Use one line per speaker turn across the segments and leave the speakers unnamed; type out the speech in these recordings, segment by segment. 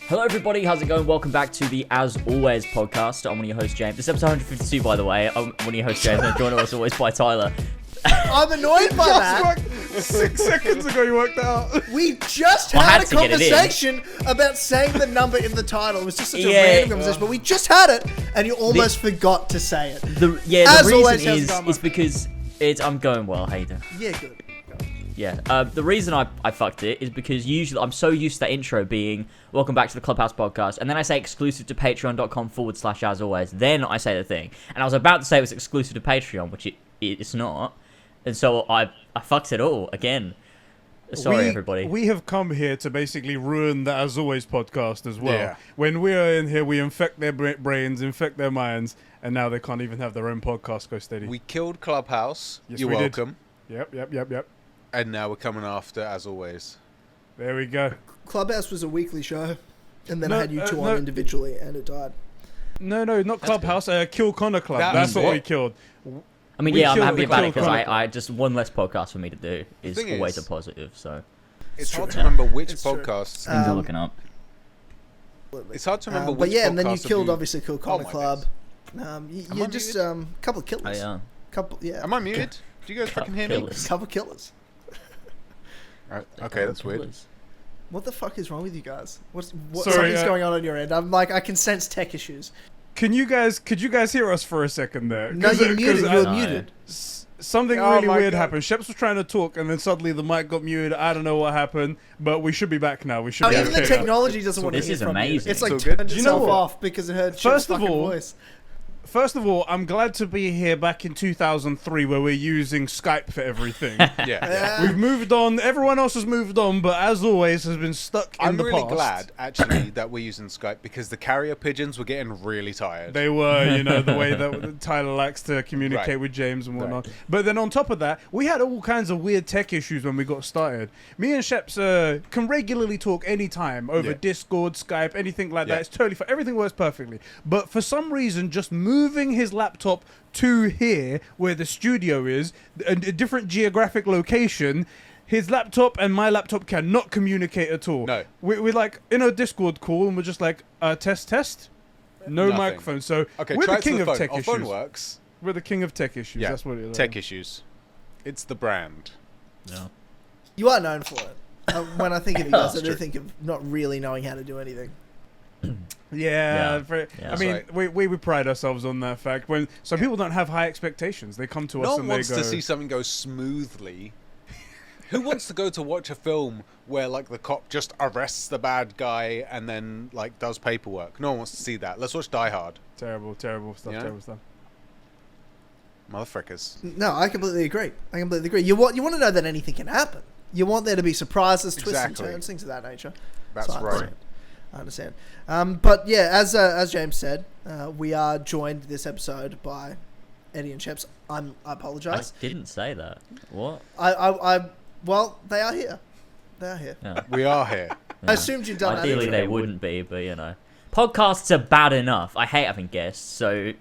Hello everybody, how's it going? Welcome back to the As Always podcast. I'm one of your hosts, James. This is episode 152, by the way. I'm one of your hosts, James, and I'm joined as always by Tyler.
I'm annoyed by that.
6 seconds ago you worked out.
We just had a conversation about saying the number in the title. It was just such a random conversation, but we just had it, and you almost forgot to say it.
The reason is because I'm going well. How you doing?
Yeah, good.
Yeah, the reason I fucked it is because usually I'm so used to that intro being welcome back to the Clubhouse podcast, and then I say exclusive to patreon.com/as always, then I say the thing. And I was about to say it was exclusive to Patreon, which it's not. And so I fucked it all again. Sorry, everybody.
We have come here to basically ruin the As Always podcast as well.
Yeah.
When we are in here, we infect their brains, infect their minds, and now they can't even have their own podcast go steady.
We killed Clubhouse.
Yes,
You're welcome.
Yep.
And now we're coming after As Always.
There we go.
Clubhouse was a weekly show, and then I had you two on individually, and it died.
No, not Clubhouse. Kill Connor Club. That's what we killed.
I mean, I'm happy about it because I just one less podcast for me to do is always a positive. So
it's hard to remember which podcasts.
Things are looking up.
It's hard to remember which.
But yeah, and then you killed obviously Kill Connor Club. You're just
muted?
Couple of killers.
Am I muted? Do you guys fucking hear me?
Couple killers.
Right. Okay, that's weird.
What the fuck is wrong with you guys? Something's going on your end. I'm like, I can sense tech issues.
Could you guys hear us for a second there?
No, you're muted. You're muted.
Something really weird happened. Sheps was trying to talk, and then suddenly the mic got muted. I don't know what happened, but we should be back now. We should be
even
okay
the technology doesn't want to hear from
amazing.
you. It's like
so
turned itself off because it heard Sheps' fucking voice.
First of all, I'm glad to be here back in 2003 where we're using Skype for everything.
Yeah.
We've moved on. Everyone else has moved on, but As Always has been stuck in the past.
I'm really glad, actually, that we're using Skype because the carrier pigeons were getting really tired.
They were, the way that Tyler likes to communicate with James and whatnot. Right. But then on top of that, we had all kinds of weird tech issues when we got started. Me and Sheps can regularly talk anytime over Discord, Skype, anything like that. It's totally fine. Everything works perfectly. But for some reason, just moving his laptop to here where the studio is, a different geographic location, his laptop and my laptop cannot communicate at all.
No.
We're like in a Discord call and we're just like, test. No microphone. So we're the king of tech issues.
Our phone works.
We're the king of tech issues.
Yeah.
That's what it is.
Tech issues. It's the brand.
Yeah.
You are known for it. When I think of you guys, I do think of not really knowing how to do anything.
I mean, we pride ourselves on that fact. When some people don't have high expectations, they come to us and they go.
No one wants to see something go smoothly. Who wants to go to watch a film where like the cop just arrests the bad guy and then like does paperwork? No one wants to see that. Let's watch Die Hard.
Terrible stuff. Terrible stuff.
Motherfuckers.
No, I completely agree. You want to know that anything can happen. You want there to be surprises, twists and turns, things of that nature.
That's right.
I understand. But yeah, as James said, we are joined this episode by Eddie and Sheps. I apologise.
I didn't say that. What?
Well, they are here. Yeah.
We are here.
I assumed you'd done that.
Ideally, they wouldn't be, but podcasts are bad enough. I hate having guests, so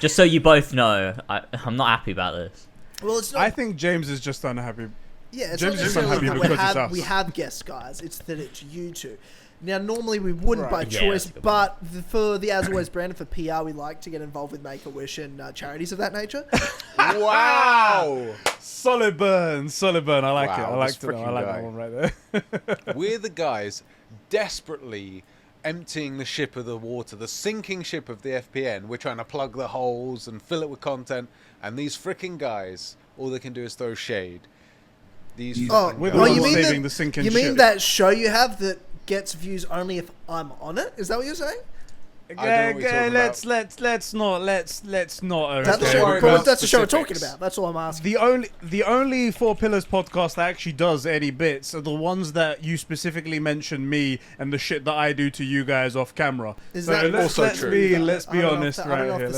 just so you both know, I'm not happy about this.
Well, it's not.
I think James is just unhappy.
Yeah, it's
James
not
is unhappy because it's us.
We have guests, guys. It's that it's you two. Now, normally we wouldn't by choice, but for the As Always brand and for PR, we like to get involved with Make-A-Wish and charities of that nature.
Wow!
Solid burn. I like it. I like that one right there.
We're the guys desperately emptying the ship of the water, the sinking ship of the FPN. We're trying to plug the holes and fill it with content, and these freaking guys, all they can do is throw shade.
We're the ones saving the sinking ship.
You mean that show you have that gets views only if I'm on it? Is that what you're saying?
Let's not.
That's the show we're talking about. That's all I'm asking.
The only Four Pillars podcast that actually does any bits are the ones that you specifically mention me and the shit that I do to you guys off camera.
Is that also
true? Let's be honest right here.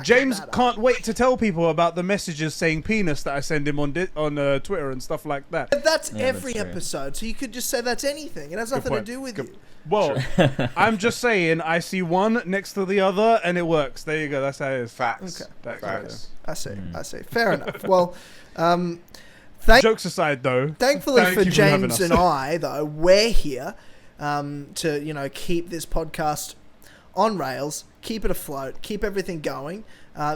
James can't wait to tell people about the messages saying penis that I send him on Twitter and stuff like that.
But that's every episode, so you could just say that's anything. It has nothing to do with you.
Well, I'm just saying, I see one next to the other, and it works. There you go. That's how it is.
Facts.
Okay.
Facts.
I see. Fair enough. Well,
jokes aside, though.
Thankfully for James and I, though, we're here. to keep this podcast on rails, keep it afloat, keep everything going,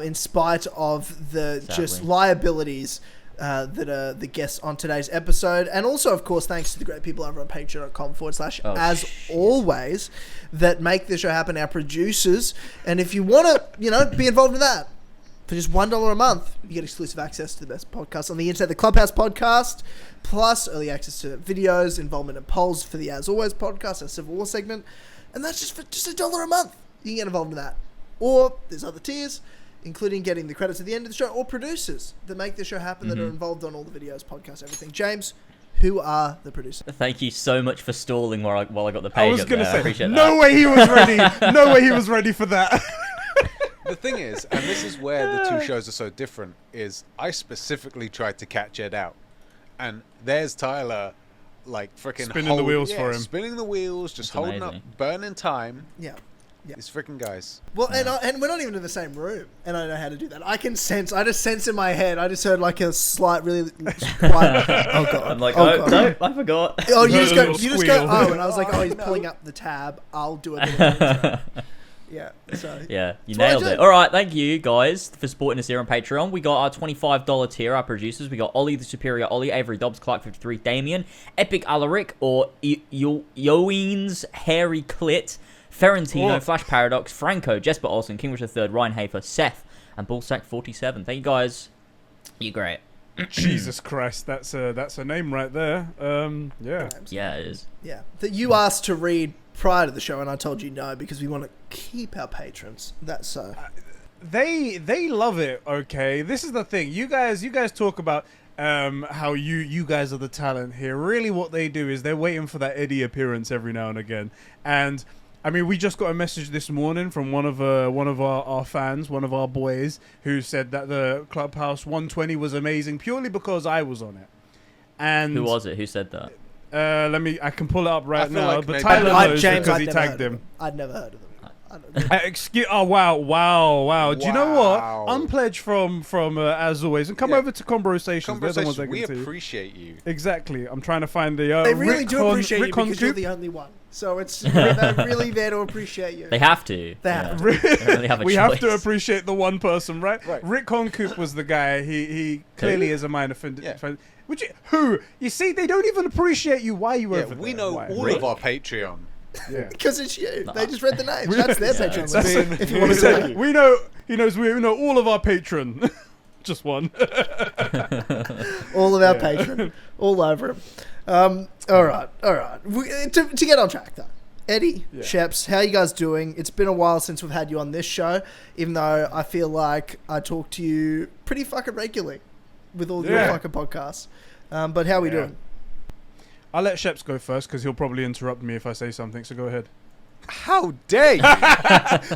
in spite of the just liabilities that are the guests on today's episode. And also, of course, thanks to the great people over on patreon.com/as-always that make the show happen, our producers. And if you want to, be involved in that, for just $1 a month, you get exclusive access to the best podcasts on the internet, the Clubhouse podcast, plus early access to videos, involvement in polls for the As Always podcast, our Civil War segment. And that's just for just $1 a month. You can get involved in that. Or there's other tiers, including getting the credits at the end of the show, or producers that make the show happen that are involved on all the videos, podcasts, everything. James, who are the producers?
Thank you so much for stalling while I got the page.
I was
going to
say,
appreciate
no
that.
way he was ready. No way he was ready for that.
The thing is, and this is where the two shows are so different, is I specifically tried to catch Ed out. And there's Tyler, like, freaking
spinning the wheels for him.
Spinning the wheels, just
That's
holding
amazing.
up, burning time.
Yeah.
These freaking guys.
Well, and we're not even in the same room, and I know how to do that. I just sense in my head. I just heard like a slight, really quiet. Oh god!
I'm like,
God.
no, I forgot.
Oh, you just go.
Squeal.
Oh, and I was like, oh, he's pulling up the tab. I'll do a bit of intro. Yeah. So.
Yeah, you
That's what I
nailed
do.
it. All right, thank you guys for supporting us here on Patreon. We got our $25 tier, our producers. We got Ollie the Superior Ollie, Avery Dobbs, Clark 53, Damien, Epic Alaric, or Yoeens Hairy Clit, Ferentino, Flash Paradox, Franco, Jesper Olsen, King Richard III, Ryan Hafer, Seth, and Bullsack 47. Thank you guys. You're great.
Jesus Christ, that's a name right there. Yeah.
Yeah, it is.
Yeah. That you asked to read prior to the show, and I told you no because we want to keep our patrons. That's so.
They love it. Okay, this is the thing. You guys talk about how you guys are the talent here. Really, what they do is they're waiting for that Eddie appearance every now and again. And I mean, we just got a message this morning from one of our fans, one of our boys, who said that the Clubhouse 120 was amazing purely because I was on it. And
Who was it? Who said that?
I can pull it up right
feel
now,
like
but
maybe-
Tyler knows
James,
because
I'd
he
never
tagged
heard of
him.
I'd never heard of them.
Oh wow! Do you know what?
Wow.
Unpledge from As Always, and come over to Conversations. They're the ones that
We
can see.
appreciate you.
Exactly. I'm trying to find the.
They really
Rick
do
Con-
appreciate you
Rick Con
because you're
Coop.
the only one. So they're really there to appreciate you.
They have to.
They have
They don't really have a
We
choice.
have to appreciate the one person, right?
Right.
Rick Concoop was the guy. He clearly is a minor friend.
Yeah.
You see, they don't even appreciate you. Why are you
Yeah,
over
we
there?
know
Why?
all
Rick?
of our Patreon.
Yeah.
Because it's you. They just read the names. That's their Patreon.
That's
list, if you want to say.
We know. We know all of our patron. Just one.
All of our patron. All over him. All right. To get on track, though. Eddie, Sheps, how you guys doing? It's been a while since we've had you on this show, even though I feel like I talk to you pretty fucking regularly with all your fucking podcasts. But how are we doing?
I'll let Sheps go first because he'll probably interrupt me if I say something. So go ahead.
How dare you?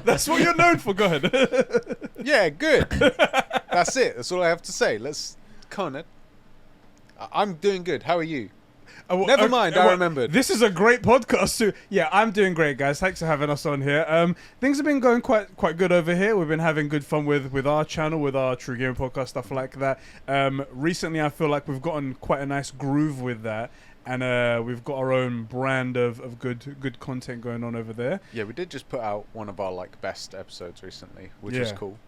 That's what you're known for. Go ahead.
Yeah, good. That's it. That's all I have to say. Let's con it. I'm doing good. How are you? Never mind, I remembered.
This is a great podcast too. Yeah, I'm doing great, guys. Thanks for having us on here. Things have been going quite good over here. We've been having good fun with our channel, with our True Game podcast, stuff like that. Recently, I feel like we've gotten quite a nice groove with that. And we've got our own brand of good content going on over there.
Yeah, we did just put out one of our best episodes recently, which was cool.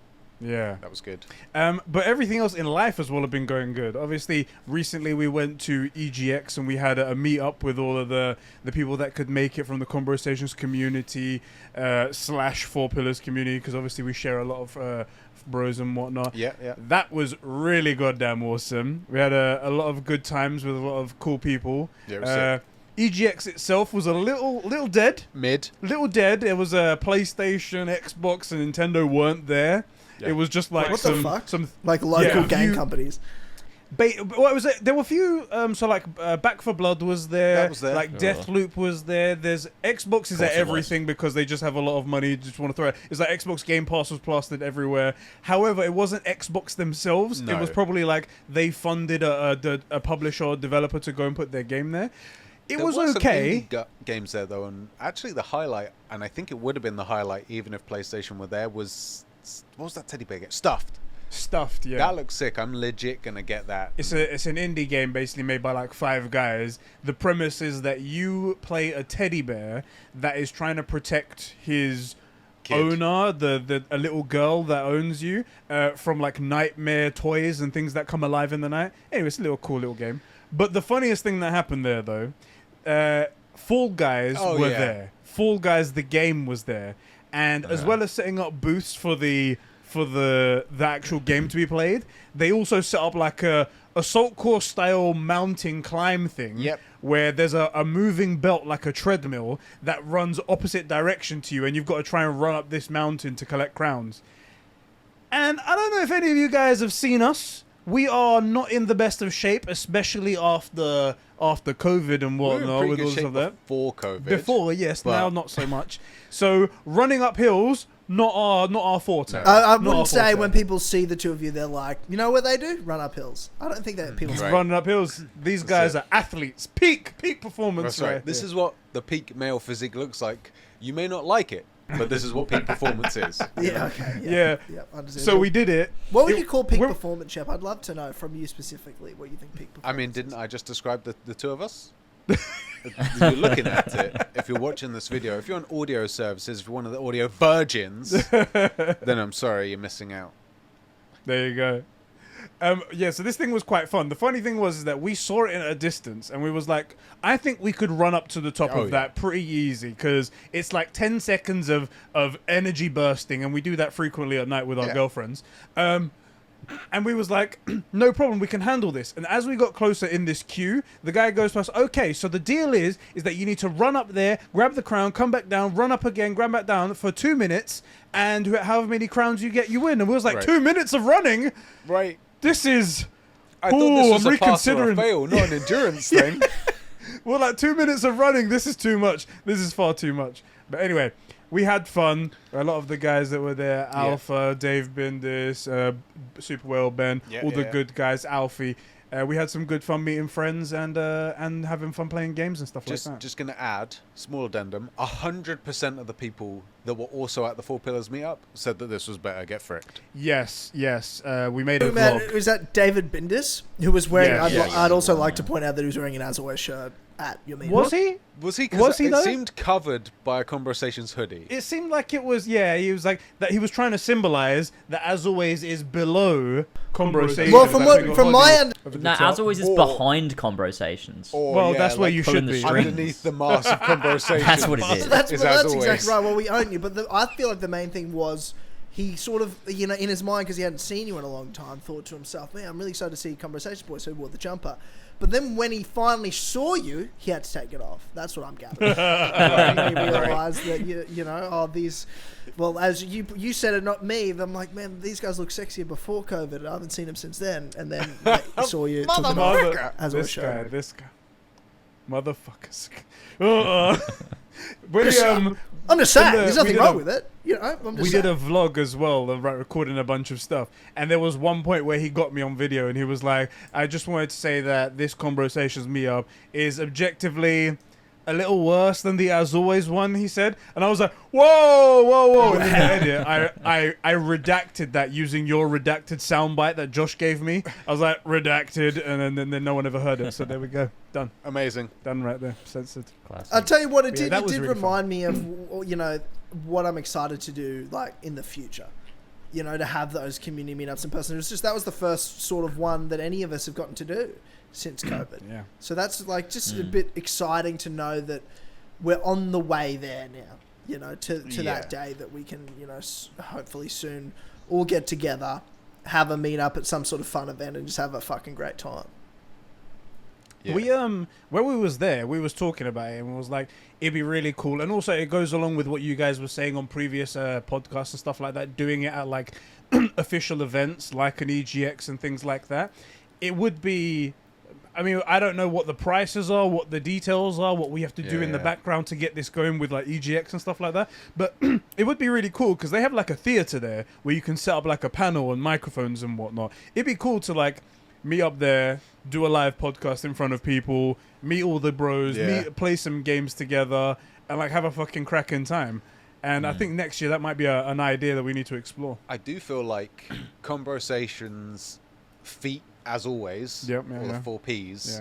Yeah,
that was good.
But everything else in life as well have been going good. Obviously, recently we went to EGX and we had a meet up with all of the people that could make it from the Conversations community / 4 Pillars community, because obviously we share a lot of bros and whatnot.
Yeah.
That was really goddamn awesome. We had a lot of good times with a lot of cool people.
Yeah, it was sick.
EGX itself was a little dead. Little dead. It was a PlayStation, Xbox, and Nintendo weren't there. Yeah. It was just like
what
some
the fuck? Like local game companies.
What was it? There were a few. Back for Blood was there.
That was there.
Like Deathloop was there. There's Xbox is at everything because they just have a lot of money. Just want to throw it. It's like Xbox Game Pass was plastered everywhere. However, it wasn't Xbox themselves.
No.
It was probably like they funded a publisher or developer to go and put their game there. There was okay.
Some indie games there though, and actually the highlight, and I think it would have been the highlight even if PlayStation were there, was what was that teddy bear game? Stuffed.
Stuffed, yeah.
That looks sick. I'm legit gonna get that.
It's an indie game basically made by like 5 guys. The premise is that you play a teddy bear that is trying to protect his owner, a little girl that owns you, from like nightmare toys and things that come alive in the night. Anyway, it's a cool little game. But the funniest thing that happened there, though, Fall Guys were there. Fall Guys, the game, was there, and as well as setting up booths for the actual game to be played, they also set up like a Assault Core style mountain climb thing.
Yep.
Where there's a moving belt like a treadmill that runs opposite direction to you, and you've got to try and run up this mountain to collect crowns. And I don't know if any of you guys have seen us. We are not in the best of shape, especially after COVID and whatnot, with all of that.
Before COVID.
Before, yes, now not so much. So running up hills, not our forte.
I wouldn't say when people see the two of you, they're like, you know what they do? Run up hills. I don't think that people
Right.
running up hills. These guys are athletes. Peak performance.
That's right. This is what the peak male physique looks like. You may not like it, but this is what peak performance is.
Yeah, okay.
Yeah. So we did it.
What would you call peak performance, Shep? I'd love to know from you specifically what you think peak performance
I mean, didn't I just describe the two of us? You're looking at it. If you're watching this video, if you're on audio services, if you're one of the audio virgins, then I'm sorry, you're missing out.
There you go. So this thing was quite fun. The funny thing was that we saw it at a distance, and we was like, I think we could run up to the top of that pretty easy, because it's like 10 seconds of energy bursting, and we do that frequently at night with our girlfriends. And we was like, no problem, we can handle this. And as we got closer in this queue, the guy goes to us, okay, so the deal is that you need to run up there, grab the crown, come back down, run up again, grab back down for 2 minutes, and however many crowns you get, you win. And we was like, 2 minutes of running?
Right.
This is...
I thought this was
I'm
a pass or a
reconsidering.
fail, not an endurance thing.
Well, like 2 minutes of running, this is too much. This is far too much. But anyway, we had fun. A lot of the guys that were there, Alpha, Dave Bindis, Super Whale Ben, all the good guys, Alfie. We had some good fun meeting friends and having fun playing games and stuff like that.
Just going to add, small addendum, 100% of the people that were also at the Four Pillars meetup said that this was better. Get fricked.
Yes. We made a vlog.
Was that David Bindis, who was wearing...
Yes.
I'd also like to point out that he was wearing an As Always shirt at your meetup.
Was he?
Was he?
Was he,
It
though?
seemed covered by a Conversations hoodie.
It seemed like it was, he was like, that he was trying to symbolize that As Always is below Conversations.
Well, from my
No, As Always is behind Conversations.
That's where you should be.
Underneath the mask of Conversations.
That's what it is.
That's
As always.
exactly right. Well, we own you, but I feel like the main thing was he sort of, in his mind, because he hadn't seen you in a long time, thought to himself, man, I'm really excited to see Conversations Boy, so he wore the jumper. But then when he finally saw you, he had to take it off. That's what I'm gathering. He realised that, these... Well, as you said it, not me. I'm like, man, these guys look sexier before COVID. I haven't seen them since then. And then I saw you.
This guy. Motherfuckers.
I'm just saying, there's nothing wrong with it.
We did a vlog as well, recording a bunch of stuff. And there was one point where he got me on video and he was like, I just wanted to say that this Conversations meetup is objectively a little worse than the As Always one, he said. And I was like, whoa. And in the edit, I redacted that using your redacted soundbite that Josh gave me. I was like, redacted, and then no one ever heard it. So there we go. Done.
Amazing.
Done right there. Censored.
Classic.
I'll tell you what, it did
really
remind me of, what I'm excited to do, like, in the future. To have those community meetups in person. It was just, that was the first sort of one that any of us have gotten to do since COVID.
Yeah.
So that's like just a bit exciting to know that we're on the way there now, to that day that we can, hopefully soon all get together, have a meetup at some sort of fun event and just have a fucking great time.
Yeah. We when we was there, we was talking about it and we was like, it'd be really cool. And also it goes along with what you guys were saying on previous podcasts and stuff like that, doing it at like official events like an EGX and things like that. It would be, I mean, I don't know what the prices are, what the details are, what we have to do in the background to get this going with like EGX and stuff like that. But it would be really cool because they have like a theater there where you can set up like a panel and microphones and whatnot. It'd be cool to like meet up there, do a live podcast in front of people, meet all the bros, play some games together, and like have a fucking cracking time. And I think next year that might be an idea that we need to explore.
I do feel like Conversations feat, as always,
Yep,
or the 4 Ps,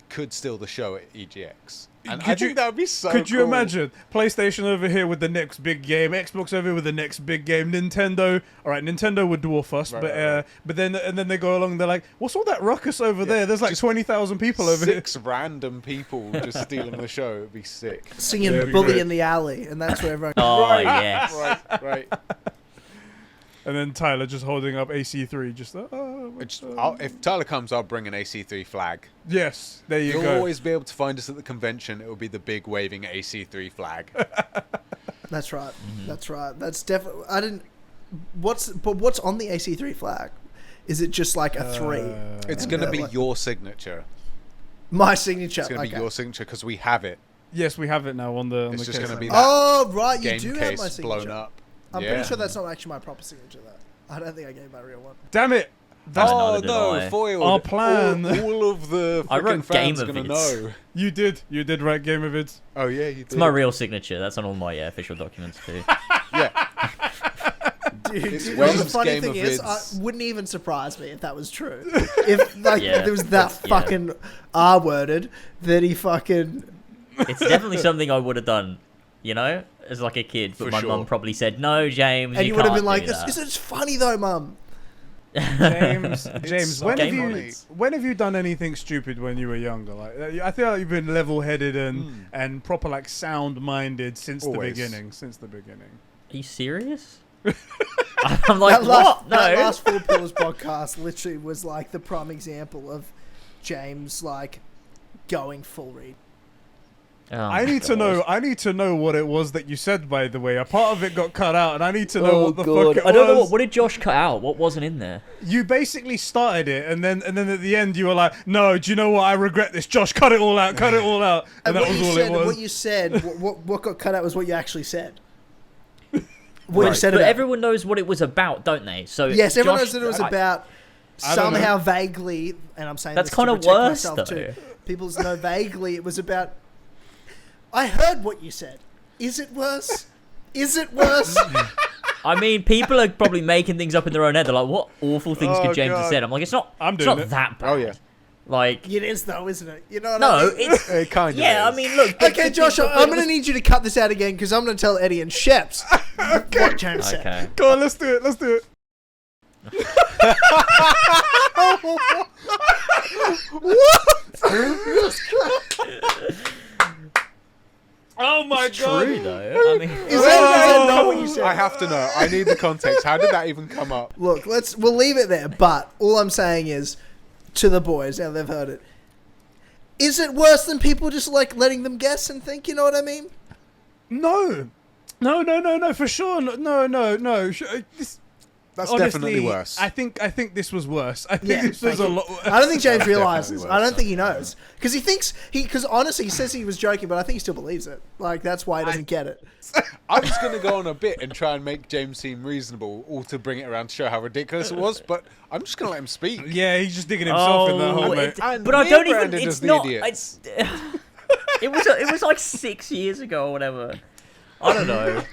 could steal the show at EGX. And I think that would be so
Could you
cool.
imagine PlayStation over here with the next big game, Xbox over here with the next big game, Nintendo? All right, Nintendo would dwarf us, but then they go along. They're like, "What's all that ruckus over there? There's like
Just
20,000 people over here."
6 random people just stealing the show. It'd be sick.
Singing
Yeah,
Bully
great.
in the Alley, and that's where everyone...
Oh yes.
Right.
And then Tyler just holding up AC3, just
If Tyler comes, I'll bring an AC3 flag.
yes, there you
You'll
go.
always be able to find us at the convention. It will be the big waving AC3 flag.
That's right. That's right. That's definitely... I didn't... What's on the AC3 flag? Is it just like a 3?
It's going to be your signature.
My signature.
It's going to be your signature because we have it.
Yes, we have it now on the.
It's just
case.
going to be that
Oh, right. You
game
do have
case
my signature.
blown up.
I'm
Yeah.
pretty sure that's not actually my proper signature, though. I don't think I gave my real one.
Damn it! That's
Oh,
Oh
neither did
no,
I.
foiled.
Our plan.
All of the
I wrote
freaking fans
Game
going to
Avids.
know.
You did write Game of It.
Oh yeah, you did.
It's my real signature. That's on all my official documents too.
Yeah.
Dude,
It's
you know what the
Wayne's
funny
Game
thing
of
is?
Vids.
It wouldn't even surprise me if that was true. If
Yeah,
there was that fucking R-worded that he fucking...
It's definitely something I would have done, you know, as like a kid. But
For
my
sure.
mum probably said, "No, James,
And
you
you would have
can't
been like,
do that."
it's funny though, Mum.
James,
so
when have
funny.
you done anything stupid when you were younger? Like, I feel like you've been level-headed and proper like sound-minded since
Always.
the beginning. Since the beginning.
Are you serious? I'm like,
that last,
what? No.
that last Four Pillars podcast literally was like the prime example of James like going full read.
Oh
I
my
need to
God.
know. I need to know what it was that you said. By the way, a part of it got cut out, and I need to know what the fuck it
I don't know
was.
what did Josh cut out. What wasn't in there?
You basically started it, and then at the end you were like, "No, do you know what? I regret this. Josh, cut it all out. Cut it all out." And that
what
was
you
all
said,
it was.
What you said, what got cut out was what you actually said. What you
Right,
said
but
about.
everyone knows what it was about, don't they? So
Yes, everyone
Josh-
knows that it was
I-
about
I don't know.
somehow vaguely, and I'm saying
That's
this to
kinda
protect
worse,
myself
though.
too. People know vaguely it was about. I heard what you said. Is it worse? Is it worse?
I mean, people are probably making things up in their own head. They're like, "What awful things
Oh,
could James have
God.
said?" I'm like, "It's not.
I'm
it's
doing
not
it.
that bad."
Oh yeah.
Like,
It is though, isn't it? You know what
no,
I mean?
it's
It kind of.
yeah.
is.
I mean, look. but
Okay,
the
Josh,
people-
I'm going to need you to cut this out again because I'm going to tell Eddie and Sheps what James said.
Okay.
Go on, let's do it. Let's do it. Oh my
It's true though. I mean,
Is that not what you said?
I have to know. I need the context. How did that even come up?
Look, we'll leave it there. But all I'm saying is, to the boys, now they've heard it. Is it worse than people just like letting them guess and think? You know what I mean?
No, for sure. No.
That's
Honestly,
definitely worse.
I think this was worse. I think
Yeah,
this was
thank
a
you.
lot worse.
I don't think James
That's
realizes.
definitely
I don't
worse,
think he knows because he thinks because honestly he says he was joking, but I think he still believes it. Like that's why he doesn't get it.
I was going to go on a bit and try and make James seem reasonable, all to bring it around to show how ridiculous it was, but I'm just going to let him speak.
Yeah, he's just digging himself in that hole, mate.
And
but I
me
don't
and
even.
Brandon
It's
as the
not.
idiots.
It's. It was like 6 years ago or whatever. I don't know.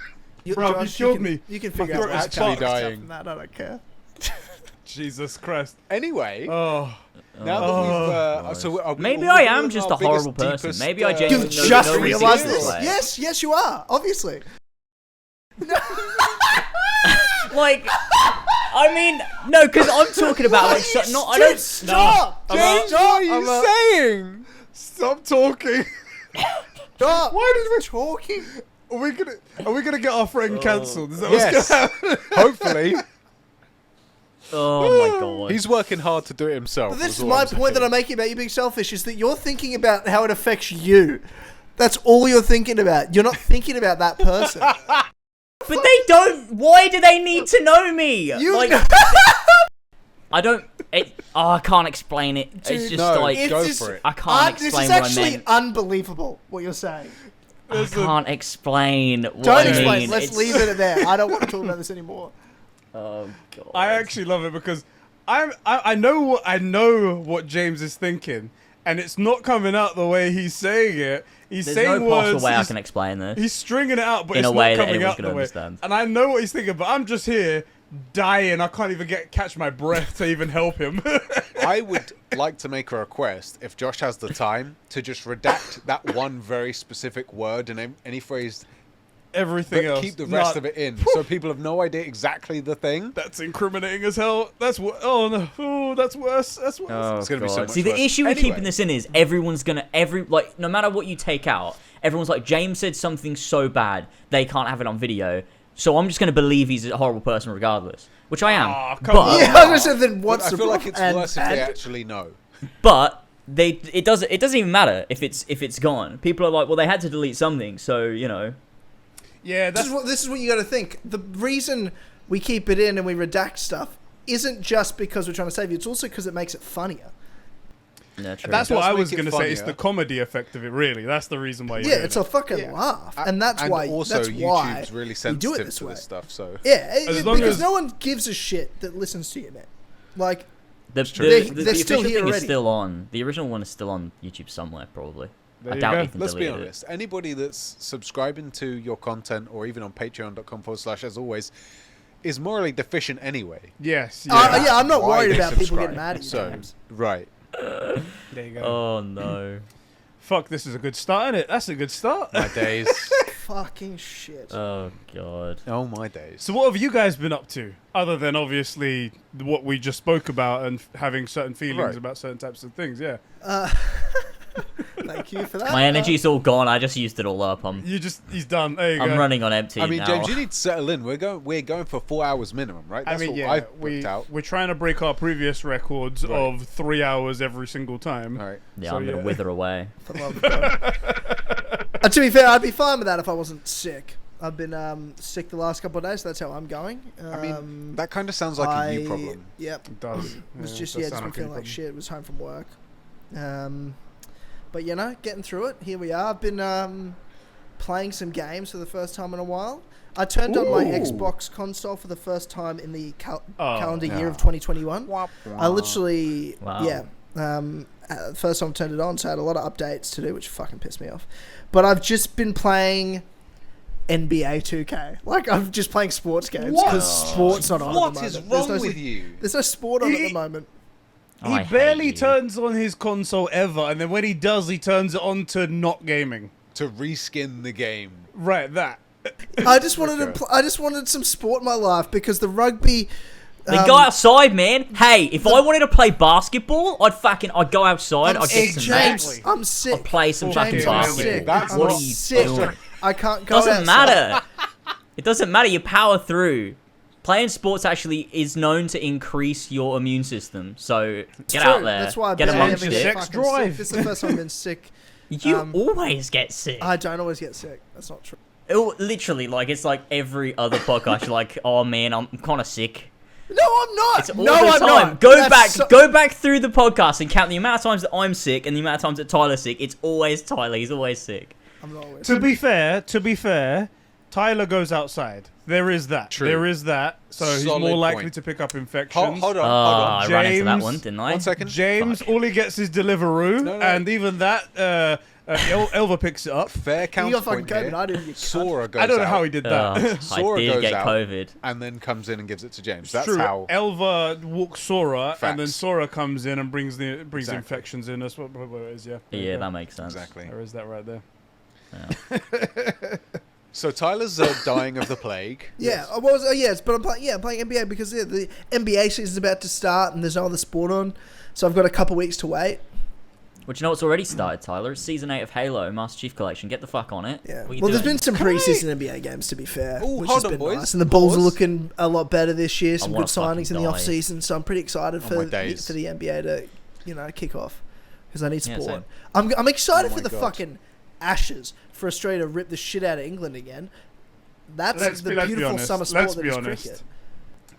Bro, you killed me.
You can figure
You're
out what's
actually
coming
dying.
from that. I don't care.
Jesus Christ.
Anyway,
Oh.
now that we've... so are we
Maybe
all
I
doing
am just
our
a horrible
biggest,
person.
deepest,
Maybe I
You've
genuinely
no,
just
no
realised
reason
this.
to it.
Yes, you are. Obviously.
Like, I mean, no, because I'm talking about like not. I don't.
Stop.
James,
Stop.
what are you saying?
Stop talking.
Stop.
Why did we
talking?
Are we gonna get our friend cancelled? Is that
Yes.
what's gonna happen?
Hopefully.
Oh my god.
He's working hard to do it himself.
But this
was
is
all
my
I'm
point that
saying.
I'm making about you being selfish is that you're thinking about how it affects you. That's all you're thinking about. You're not thinking about that person.
But they don't. Why do they need to know me?
You
like,
know-
I don't. I can't explain it. It's
Dude,
just
no,
like
It's
go
just-
for it.
I can't
This
explain
is
what I
actually
mean.
unbelievable what you're saying.
I can't explain what
Don't
I
explain.
mean.
Let's
It's-
leave it at there. I don't want to talk about this anymore.
Oh god.
I actually love it because I know what James is thinking, and it's not coming out the way he's saying it. He's
There's
saying
no possible
words.
way I can explain this.
He's stringing it out, but
In
it's
a way
not
that
coming
anyone's
out the
gonna
way.
understand.
And I know what he's thinking, but I'm just here dying. I can't even catch my breath to even help him.
I would like to make a request, if Josh has the time, to just redact that one very specific word and any phrase,
Everything
but
else.
keep the rest of it in, so people have no idea exactly the thing.
That's incriminating as hell. That's what. Oh no. Oh, that's worse. That's worse.
Oh,
It's gonna be so
God.
much
See, the
worse.
issue with
Anyway.
keeping this in is everyone's gonna like no matter what you take out, everyone's like James said something so bad they can't have it on video. So I'm just gonna believe he's a horrible person regardless, which I am.
Aw, come
but
on.
Yeah, I was gonna say, then
But
what's
I
the
feel like
problem?
it's worse if they
And-
actually know.
but it doesn't even matter if it's gone. People are like, well, they had to delete something, so you know.
Yeah, that's
This is what you got to think. The reason we keep it in and we redact stuff isn't just because we're trying to save you. It's also because it makes it funnier.
Yeah, true.
That's
It
what
does
I was
make it
going to say. It's
funnier.
the comedy effect of it, really. That's the reason why.
Yeah, it's a fucking
Yeah.
laugh, and that's why.
also
That's why
YouTube's really
we do
sensitive
it this
to
way.
this stuff. So
Yeah,
As long
because
as-
no one gives a shit that listens to you, man. Like,
The,
true.
the,
They're
the
still
official
here
thing is
already.
still on. The original one is still on YouTube somewhere, probably.
There
I
you
doubt
go.
Ethan
let's be
deleted it.
honest. Anybody that's subscribing to your content, or even on patreon.com/, as always, is morally deficient anyway.
Yes. Yeah.
yeah, I'm not
Why
worried
they
about people
subscribe.
getting mad at you,
So,
James.
right.
There you go.
Oh no.
Fuck, this is a good start, isn't it? That's a good start.
My days.
Fucking shit.
Oh god.
Oh, my days.
So what have you guys been up to, other than obviously what we just spoke about and having certain feelings
Right.
about certain types of things? Yeah.
Thank you for that.
My energy's all gone. I just used it all up.
He's done. There you go.
I'm running on empty
I mean,
now.
James, you need to settle in. We're going for 4 hours minimum, right?
I
That's
mean,
what
yeah,
I've worked out.
we're trying to break our previous records
Right.
of 3 hours every single time.
All right.
Yeah,
So,
I'm gonna
yeah.
wither away.
For the love of God. To be fair, I'd be fine with that if I wasn't sick. I've been sick the last couple of days, so that's how I'm going.
I mean, that kind of sounds like a you problem.
Yep.
It does.
It was
Yeah,
just,
it does
just
sound
been
like a
feeling like
problem.
shit. It was home from work. But, you know, getting through it. Here we are. I've been playing some games for the first time in a while. I turned on my
Ooh.
Xbox console for the first time in the
Oh,
calendar year
yeah.
of 2021.
Wah,
I
wah.
literally,
Wow.
yeah. First time I turned it on, so I had a lot of updates to do, which fucking pissed me off. But I've just been playing NBA 2K. Like, I'm just playing sports games
What?
because sport's not on at the
What
moment.
is
There's
wrong
no-
with you?
There's no sport on at the moment.
Oh,
He
I hate
barely
you.
turns on his console ever, and then when he does, he turns it on to not gaming.
To reskin the game.
Right, that.
I just wanted
Okay.
I just wanted some sport in my life because the rugby.
Then go outside, man. Hey, if I wanted to play basketball, I'd go outside. I'd get some
James,
mats.
I'm sick.
I'd play some fucking
James, I'm
basketball.
sick.
That's
I'm
what are you
sick.
doing?
I can't go
Doesn't
outside.
matter. It doesn't matter. You power through. Playing sports actually is known to increase your immune system. So get
True.
out there.
That's why I've
get
been
amongst
having
it.
Sex
fucking
drive.
sick. This is the first time I've been sick.
You always get sick.
I don't always get sick. That's not true.
Literally, like it's like every other podcast. You're like, oh man, I'm kind of sick.
No, I'm not.
It's all
no,
the
I'm
time.
not.
Go back through the podcast and count the amount of times that I'm sick and the amount of times that Tyler's sick. It's always Tyler. He's always sick.
I'm not always.
To be fair, Tyler goes outside. There is that.
True.
There is that. So he's
Solid
more likely
point.
to pick up infections.
Hold on, hold
I
on.
ran into that
James,
one, didn't I?
1 second.
James,
Fuck.
all he gets is Deliveroo,
No, no.
and even that, Elva picks it up.
Fair
You got fucking
counterpoint
COVID.
here.
I didn't get
Sora goes
I don't know
out
how he did that.
I
Sora
did
goes
get
out.
COVID.
and then comes in and gives it to James. That's
True.
how.
Elva walks Sora, and then
Facts.
Sora comes in and brings the
Exactly.
infections in. That's what it is. Yeah.
Yeah, that makes sense.
Exactly.
There is that right there.
So Tyler's dying of the plague.
Yeah, I was. Yes, but I'm playing NBA because the NBA season's about to start and there's no other sport on, so I've got a couple weeks to wait.
But you know what's already started, Tyler? It's Season 8 of Halo, Master Chief Collection. Get the fuck on it.
Yeah.
What are you
Well, there's
doing?
been some preseason NBA games to be fair,
Ooh,
which
hold
has
on,
been
boys.
nice, and the Bulls are
Pause.
looking a lot better this year. Some good
wanna
signings in
fucking
the
die.
off season, so I'm pretty excited
Oh,
for
my
the
days.
NBA to kick off because I need
Yeah,
sport.
same.
I'm excited
Oh
for
my
the
God.
fucking Ashes for Australia to rip the shit out of England again. That's
Let's
the
be
beautiful
honest.
summer sport
Let's
that
be
is
honest.
cricket.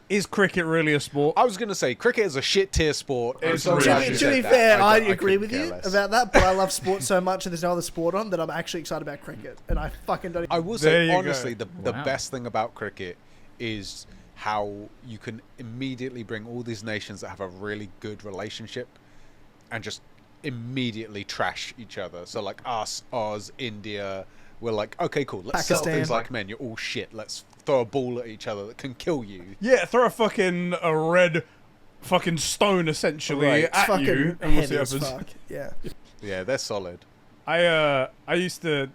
Is cricket really a sport?
I was going to say, cricket is a shit tier sport. I'm
It's
so
really
glad
shit.
you
To be
said that.
fair, I
couldn't
agree with
care
you
less.
about that, but I love sports so much and there's no other sport on that I'm actually excited about cricket. And I fucking don't.
I will
There
say,
you go.
honestly, the
Wow.
best thing about cricket is how you can immediately bring all these nations that have a really good relationship and just immediately trash each other. So like us, Oz, India, we're like, okay, cool, let's
Pakistan.
settle things like men. You're all shit. Let's throw a ball at each other that can kill you.
Yeah, throw a red fucking stone essentially
Right.
at
Fucking
you, and we'll see
heavy
what
as
happens.
fuck. Yeah.
Yeah, they're solid.
I used to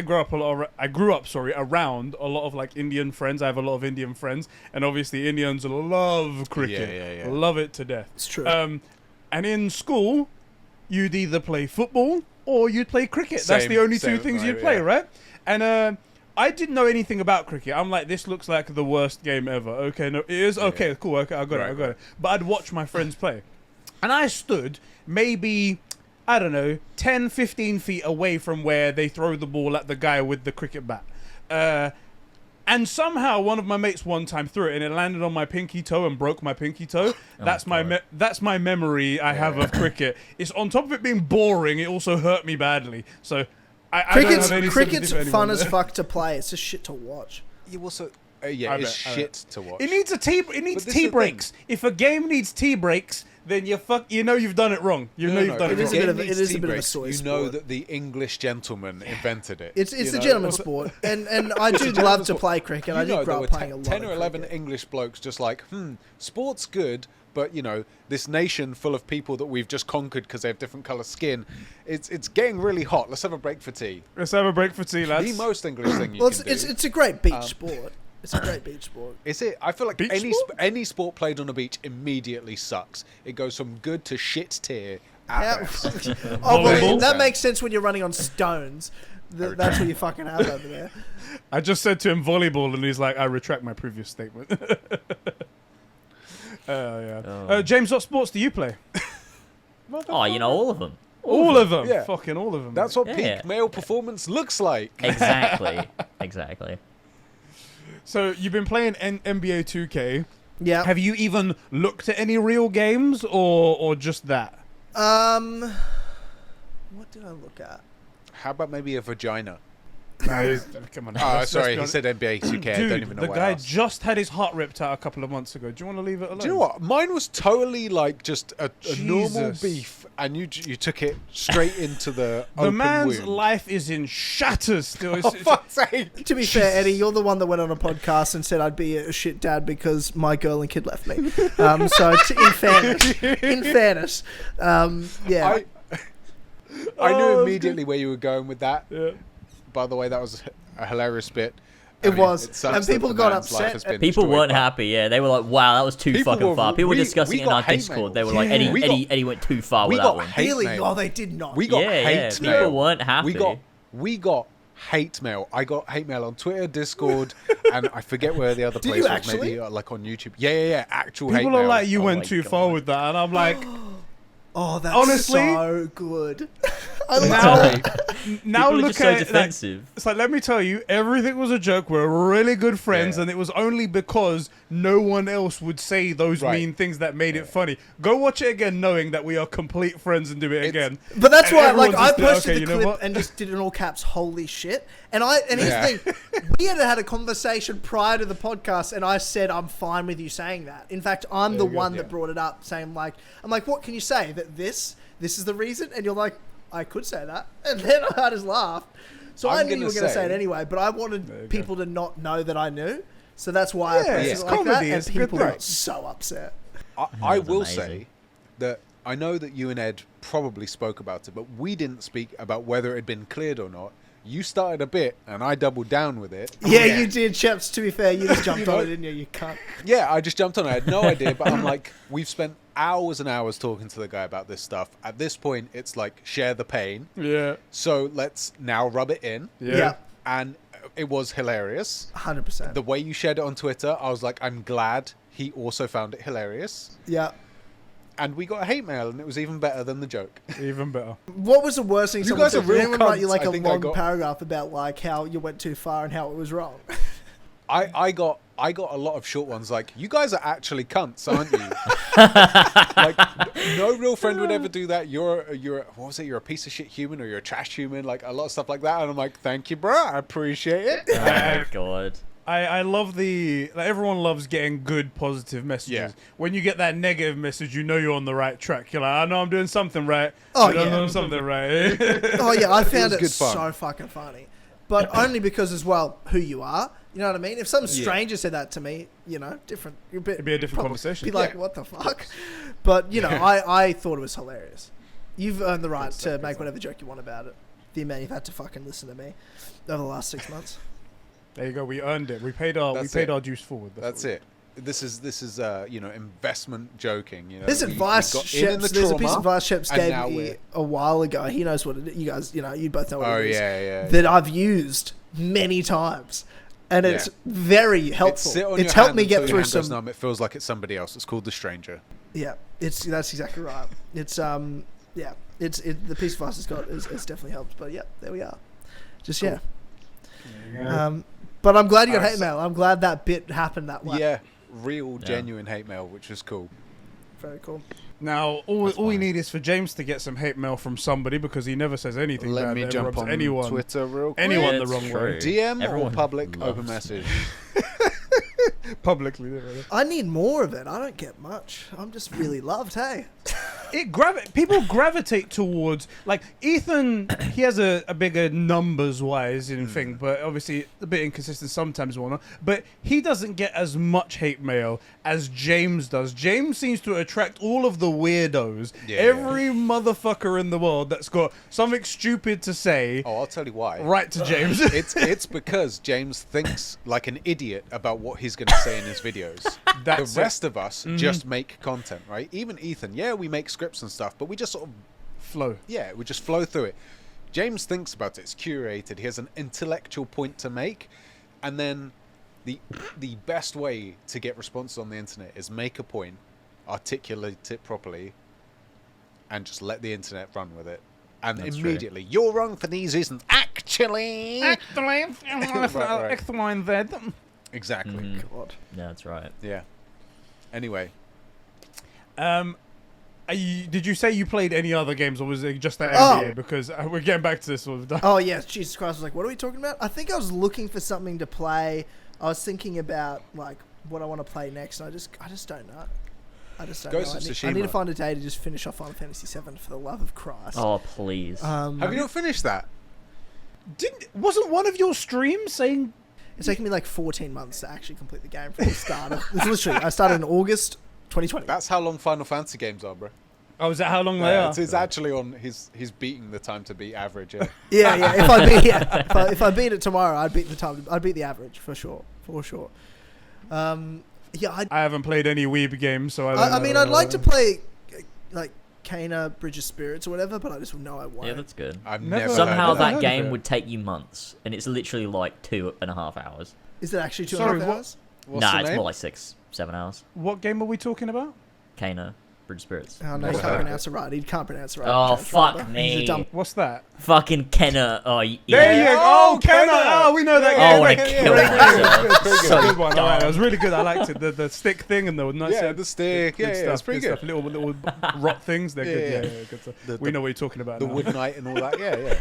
grow up around a lot of like Indian friends. I have a lot of Indian friends, and obviously Indians love cricket.
Yeah.
Love it to death.
It's true.
And in school, you'd either play football or you'd play cricket. That's the only two things you'd play, right? And I didn't know anything about cricket. I'm like, this looks like the worst game ever. Okay, no, it is? Okay, cool. Okay, I got it. But I'd watch my friends play. And I stood maybe, I don't know, 10, 15 feet away from where they throw the ball at the guy with the cricket bat. And somehow one of my mates one time threw it and it landed on my pinky toe and broke my pinky toe. That's my memory I have of cricket. It's on top of it being boring, it also hurt me badly. So
Cricket's fun as fuck to play. It's just shit to watch.
You also, it's shit to watch.
It needs tea breaks. If a game needs tea breaks, then you know you've done it wrong. You've done it wrong.
It is a bit of a soy
You
sport.
know that the English gentleman invented it.
It's a gentleman's sport, and I do love to play cricket. I did grow up playing a lot.
10 or
of
11
cricket.
English blokes just like, sport's good, but this nation full of people that we've just conquered because they have different colour skin, it's getting really hot. Let's have a break for tea.
Let's have a break for tea, lads.
The most English thing you
Well,
can do.
it's a great beach sport. It's a great beach sport.
Is it? I feel like
Beach
any sport played on a beach immediately sucks. It goes from good to shit tier.
How-
At
Oh, well,
Volleyball?
that makes sense when you're running on stones. That's what you fucking have over there.
I just said to him volleyball, and he's like, I retract my previous statement. James, what sports do you play?
Oh, all of them.
All of them.
Yeah.
Fucking all of them.
That's
mate.
what peak male performance looks like.
Exactly.
So you've been playing NBA 2K.
Yeah.
Have you even looked at any real games or just that?
What did I look at?
How about maybe a vagina?
Come on.
Oh,
let's
sorry,
be
he
honest.
said NBA 2K. I
Dude,
don't even know
the
what
guy
else.
just had his heart ripped out a couple of months ago. Do you want to leave it alone?
Do you know what? Mine was totally like just a normal
Jesus.
beef, and you took it straight into the
The
open
man's
wound.
life is in shatters still.
For fuck's sake.
To be fair, Eddie, you're the one that went on a podcast and said I'd be a shit dad because my girl and kid left me. In fairness, yeah.
I knew
Oh,
immediately where you were going with that.
Yeah.
By the way, that was a hilarious bit.
It was.
sucks
And people
that the
got
man's life
upset.
has been
People
destroyed
weren't
by-
happy. Yeah, they were like, "Wow, that was too
People
fucking
were-
far." People were
we
discussing it in
got
our
hate
Discord.
mail.
They were like,
Yeah.
Eddie went too far
we
with
got
that one."
hate
Really?
mail.
Oh, they did not.
We got
Yeah,
hate
people
mail.
weren't happy.
We got hate mail. I got hate mail on Twitter, Discord, and I forget where the other
Did
place
you
was.
actually?
Maybe like on YouTube. Yeah. Actual hate
People
mail.
are like, you
Oh
went
my
too
God.
far with that. And I'm like,
Oh, that's
Honestly?
so good. I
now,
love it.
now
People are
look
just so
at it. Like,
defensive.
it's like, let me tell you, everything was a joke. We're really good friends,
Yeah.
and it was only because no one else would say those
Right.
mean things that made it funny. Go watch it again, knowing that we are complete friends, and do it again.
But that's
And
why,
everyone
like, I
just did,
posted
okay,
the
you know
clip
what?
and just did in all caps, "Holy shit!" And here's
Yeah.
the thing: we had a conversation prior to the podcast, and I said I'm fine with you saying that. In fact, I'm the one that brought it up, saying I'm like, what can you say that this is the reason? And you're like, I could say that, and then I just laughed. So I
I'm
knew you
gonna
were going to say it
say-
anyway, but I wanted people to not know that I knew. So that's why I
Yeah,
posted
it's
it like
comedy,
that, and
it's a good
people
thing.
got so upset.
I
was
will
amazing.
say that I know that you and Ed probably spoke about it, but we didn't speak about whether it had been cleared or not. You started a bit, and I doubled down with it.
Yeah, you did, Sheps. To be fair, you just jumped on it, didn't you? You cunt.
Yeah, I just jumped on it. I had no idea, but I'm like, we've spent hours and hours talking to the guy about this stuff. At this point, it's like, share the pain.
Yeah.
So let's now rub it in.
Yeah.
And it was hilarious.
100%.
The way you shared it on Twitter, I was like, I'm glad he also found it hilarious.
Yeah.
And we got a hate mail, and it was even better than the joke.
Even better.
What was the worst thing
You
someone
guys are
said?
real
Did anyone write you
cunts.
like
I
a
think I
long
got-
paragraph about like how you went too far and how it was wrong?
I got a lot of short ones like, you guys are actually cunts, aren't you? Like, no real friend would ever do that. You're what was it? You're a piece of shit human, or you're a trash human. Like a lot of stuff like that. And I'm like, thank you, bro. I appreciate it.
Oh my God.
I love everyone loves getting good positive messages.
Yeah.
When you get that negative message, you know you're on the right track. You're like, I know I'm doing something right.
Oh,
I know I'm
yeah.
doing something right.
Oh yeah, I found it
good fun.
so fucking funny, but only because as well who you are. You know what I mean? If some stranger said that to me, different.
It'd be a different conversation.
Be like, what the fuck? But I thought it was hilarious. You've earned the right to make whatever joke you want about it. The amount you've had to fucking listen to me over the last 6 months.
There you go. We earned it. We paid our dues forward.
That's it. This is investment joking.
This advice Sheps, there's a piece of advice Sheps gave me a while ago. He knows what it is. You guys, you both know what it is. That I've used many times. And it's very helpful. It's helped me get through some.
Numb, it feels like it's somebody else. It's called The Stranger.
Yeah, that's exactly right. It's the piece of advice it's definitely helped. But yeah, there we are. Just
cool.
But I'm glad you got hate mail. I'm glad that bit happened that way.
Yeah, genuine hate mail, which was cool.
Very cool.
Now, all we need is for James to get some hate mail from somebody because he never says anything.
Let me jump on Twitter real quick.
Anyone the wrong way.
DM or public open message?
Publicly.
I need more of it. I don't get much. I'm just really loved, hey.
People gravitate towards, like, Ethan, he has a bigger numbers-wise thing, but obviously a bit inconsistent sometimes and whatnot, but he doesn't get as much hate mail as James does. James seems to attract all of the weirdos, every motherfucker in the world that's got something stupid to say.
Oh, I'll tell you why.
Right to James.
It's because James thinks like an idiot about what he's going to say in his videos. The rest of us just make content, right? Even Ethan, we make scripts and stuff, but we just sort of
flow.
Yeah, we just flow through it. James thinks about it. It's curated. He has an intellectual point to make, and then the best way to get responses on the internet is make a point, articulate it properly, and just let the internet run with it. And that's immediately, you're wrong for these reasons. Actually,
X, Y, and Z.
Exactly.
God.
Yeah, that's right.
Yeah. Anyway.
Did you say you played any other games, or was it just that NBA? Because we're getting back to this all the time.
Oh, yes. Jesus Christ. I was like, what are we talking about? I think I was looking for something to play. I was thinking about, like, what I want to play next, and I just don't know. I just don't know. I need to find a day to just finish off Final Fantasy VII for the love of Christ.
Oh, please.
Have you not finished that?
Wasn't one of your streams saying...
It's taken me like 14 months to actually complete the game from the start. It's literally, I started in August 2020.
That's how long Final Fantasy games are, bro.
Oh, is that how long they are?
It's actually on. He's beating the time to beat average.
Yeah. If I beat it tomorrow, I'd beat the time. I'd beat the average for sure. I
haven't played any Weeb games, so
I mean, I'd like to play like Kana Bridge of Spirits or whatever, but I just know I won't.
Yeah, that's good.
I've never
Somehow that game would take you months, and it's literally like 2.5 hours.
Is it actually 2.5 hours?
Nah, it's more like 6-7 hours.
What game are we talking about?
Kana Bridge of Spirits.
Oh, no, he can't pronounce it right. He can't pronounce it right.
Oh, fuck me.
What's that?
Fucking Kenna. Oh, yeah.
There you go. Oh, Kenna. Oh, we know that game.
Oh, I want to kill myself.
So good one. All right, that was really good. I liked it. The stick thing and the nice.
Yeah, the stick. Yeah, it's pretty good.
Little rot things. They're good. Yeah, good stuff. We know what you're talking about.
The Wood Knight and all that. Yeah.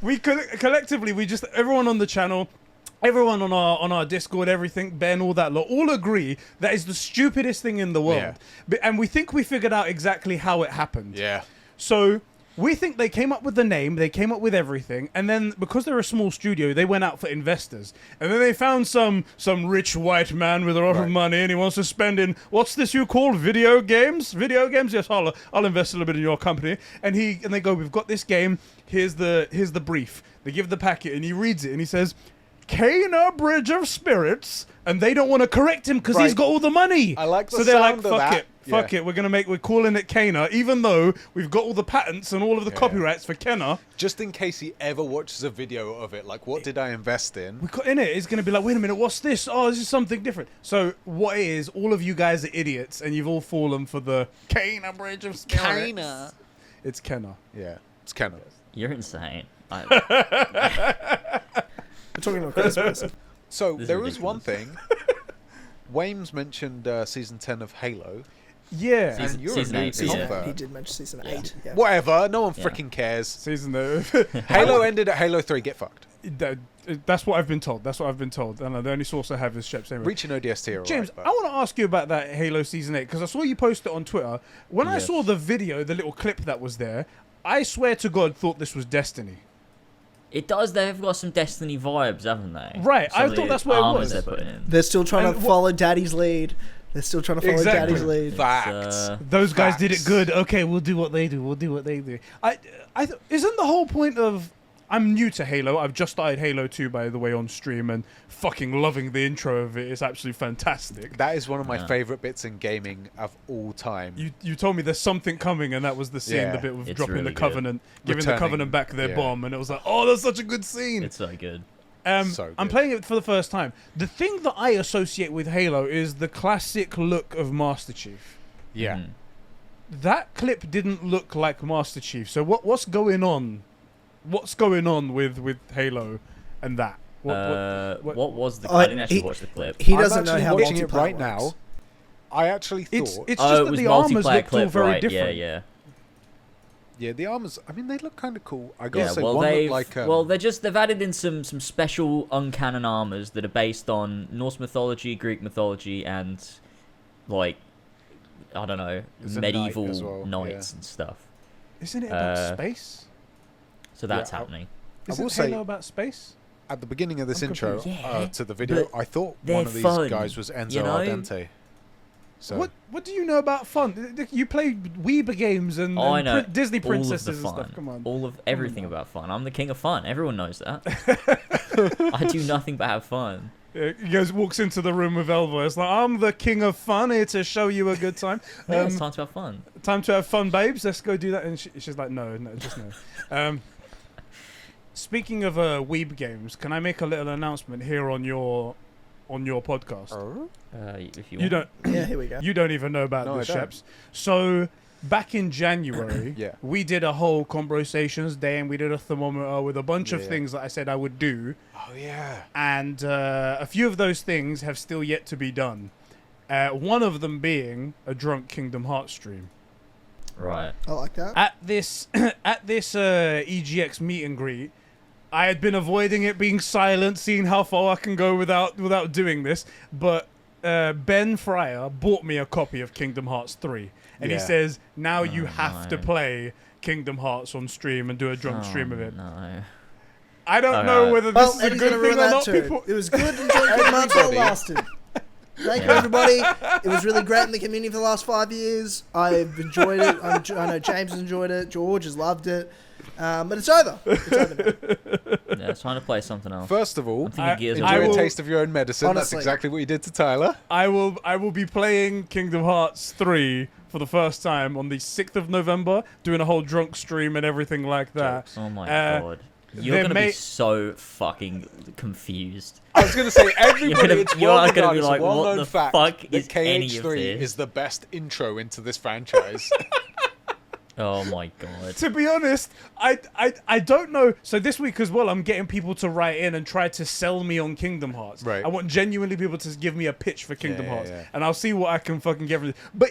We collectively, everyone on the channel, everyone on our Discord, everything, Ben, all that lot, all agree that is the stupidest thing in the world. Yeah. And we think we figured out exactly how it happened.
Yeah.
So we think they came up with the name, they came up with everything, and then because they're a small studio, they went out for investors. And then they found some rich white man with a lot of money, and he wants to spend in, what's this you call video games? Video games? Yes, I'll invest a little bit in your company. And they go, we've got this game, here's the brief. They give the packet, and he reads it, and he says, Kana Bridge of Spirits, and they don't want to correct him because he's got all the money.
I like the
so they're
sound
like,
of that.
Fuck it, we're calling it Kana, even though we've got all the patents and all of the copyrights for Kana.
Just in case he ever watches a video of it, like, what did I invest in?
We got in it. It's going to be like, wait a minute, what's this? Oh, this is something different. So what it is, all of you guys are idiots, and you've all fallen for the Kana Bridge of Spirits.
Kana.
It's Kana.
Yeah, it's Kana.
You're insane.
We're talking about this person.
So there is one thing. Wames mentioned season 10 of Halo.
Yeah.
And you're
season
a
8.
He did mention season 8. Yeah.
Whatever. No one freaking cares.
Season though.
Halo ended at Halo 3. Get fucked.
That's what I've been told. That's what I've been told. And the only source I have is Sheps. Anyway.
Reaching ODST,
James,
right,
I want to ask you about that Halo Season 8 because I saw you post it on Twitter. When I
Yes.
saw the video, the little clip that was there, I swear to God, thought this was Destiny.
It does. They've got some Destiny vibes, haven't they?
Right,
Some
I
of the
thought that's what it
armors
was.
they're putting in.
They're still trying
And
to
what-
follow Daddy's lead. They're still trying to follow
Exactly.
Daddy's lead.
Facts.
Those guys did
Facts.
it good. Okay, we'll do what they do. We'll do what they do. Isn't the whole point of... I'm new to Halo. I've just started Halo 2, by the way, on stream, and fucking loving the intro of it. It's absolutely fantastic.
That is one of my
Yeah.
favorite bits in gaming of all time.
You told me there's something coming, and that was the scene,
Yeah.
the bit with
It's
dropping
really
the
good.
Covenant, giving the
Returning,
Covenant back their
yeah.
bomb, and it was like, oh, that's such a good scene.
It's so good.
So
I'm
good.
playing it for the first time. The thing that I associate with Halo is the classic look of Master Chief.
Yeah.
Mhm.
That clip didn't look like Master Chief. So what's going on? What's going on with Halo and that?
What was the?
Oh,
I didn't actually
he-
watch the clip.
He
I'm
doesn't know
actually
how
watching it
multiplayer
right
works.
now. I actually
It's
thought...
just
Oh,
that
it was
the armors
multiplayer
looked all
clip,
very
right?
different.
Yeah.
Yeah, the armors, I mean, they look kind of cool. I gotta
Yeah,
say,
well,
one
they've
looked like...
they've added in some special uncanon armors that are based on Norse mythology, Greek mythology, and like I don't know,
There's a knight
medieval
as well,
knights and stuff.
Isn't it about
Uh,
space?
So that's
Yeah,
happening.
Is
will
it
say-
Halo about space?
At the beginning of this
I'm
intro
confused.
Yeah,
to the video,
but
I thought
they're
one of these
fun,
guys was Enzo
you know?
Ardente. So
What do you know about fun? You play Weeber games and,
Oh, I
and
know
Disney
all of the
princesses and
fun,
stuff. Come on.
all of everything
now.
about fun. I'm the king of fun. Everyone knows that. I do nothing but have fun.
He goes, walks into the room with Elva. It's like, I'm the king of fun here to show you a good time.
Yeah, it's time to have fun.
Time to have fun, babes. Let's go do that. And she's like, no, just no. Speaking of Weeb games, can I make a little announcement here on your podcast?
If you
You
want.
don't.
Yeah, here we go.
You don't even know about
No,
this,
I don't.
Sheps. So back in January,
Yeah.
we did a whole conversations day, and we did a thermometer with a bunch of
Yeah.
things that I said I would do,
Oh, yeah.
and a few of those things have still yet to be done. One of them being a Drunk Kingdom Hearts stream.
Right.
I like that.
At this EGX meet and greet, I had been avoiding it, being silent, seeing how far I can go without doing this. But Ben Fryer bought me a copy of Kingdom Hearts 3, and he
Yeah.
says now you
Oh,
have to
no.
play Kingdom Hearts on stream and do a drunk stream of it.
No.
I don't
Okay.
know whether
Well,
this is a
Eddie's
good
gonna
thing
ruin
or
that
not.
too.
People,
It was good and Drunk months all
Everybody.
lasted. Thank you,
Yeah.
everybody. It was really great in the community for the last 5 years. I've enjoyed it. I know James has enjoyed it. George has loved it. But it's over. It's over now.
Yeah, it's time to play something else.
First of all,
I'm thinking Gears of
enjoy
I
War.
a
will-
taste of your own medicine.
Honestly.
That's exactly what you did to Tyler.
I will be playing Kingdom Hearts 3 for the first time on the 6th of November, doing a whole drunk stream and everything like that.
Oh my
Uh,
god.
there
You're gonna
may-
be so fucking confused.
I was going to say,
You're
everybody,
gonna-
it's
you
well
are gonna be
regarded,
like,
it's a
what
well-known
the
fact
fuck
that
is any of
KH3
this?
is the best intro into this franchise.
Oh my god.
To be honest, I don't know. So this week as well, I'm getting people to write in and try to sell me on Kingdom Hearts.
Right.
I want genuinely people to give me a pitch for Kingdom
Yeah,
Hearts,
yeah.
and I'll see what I can fucking get. But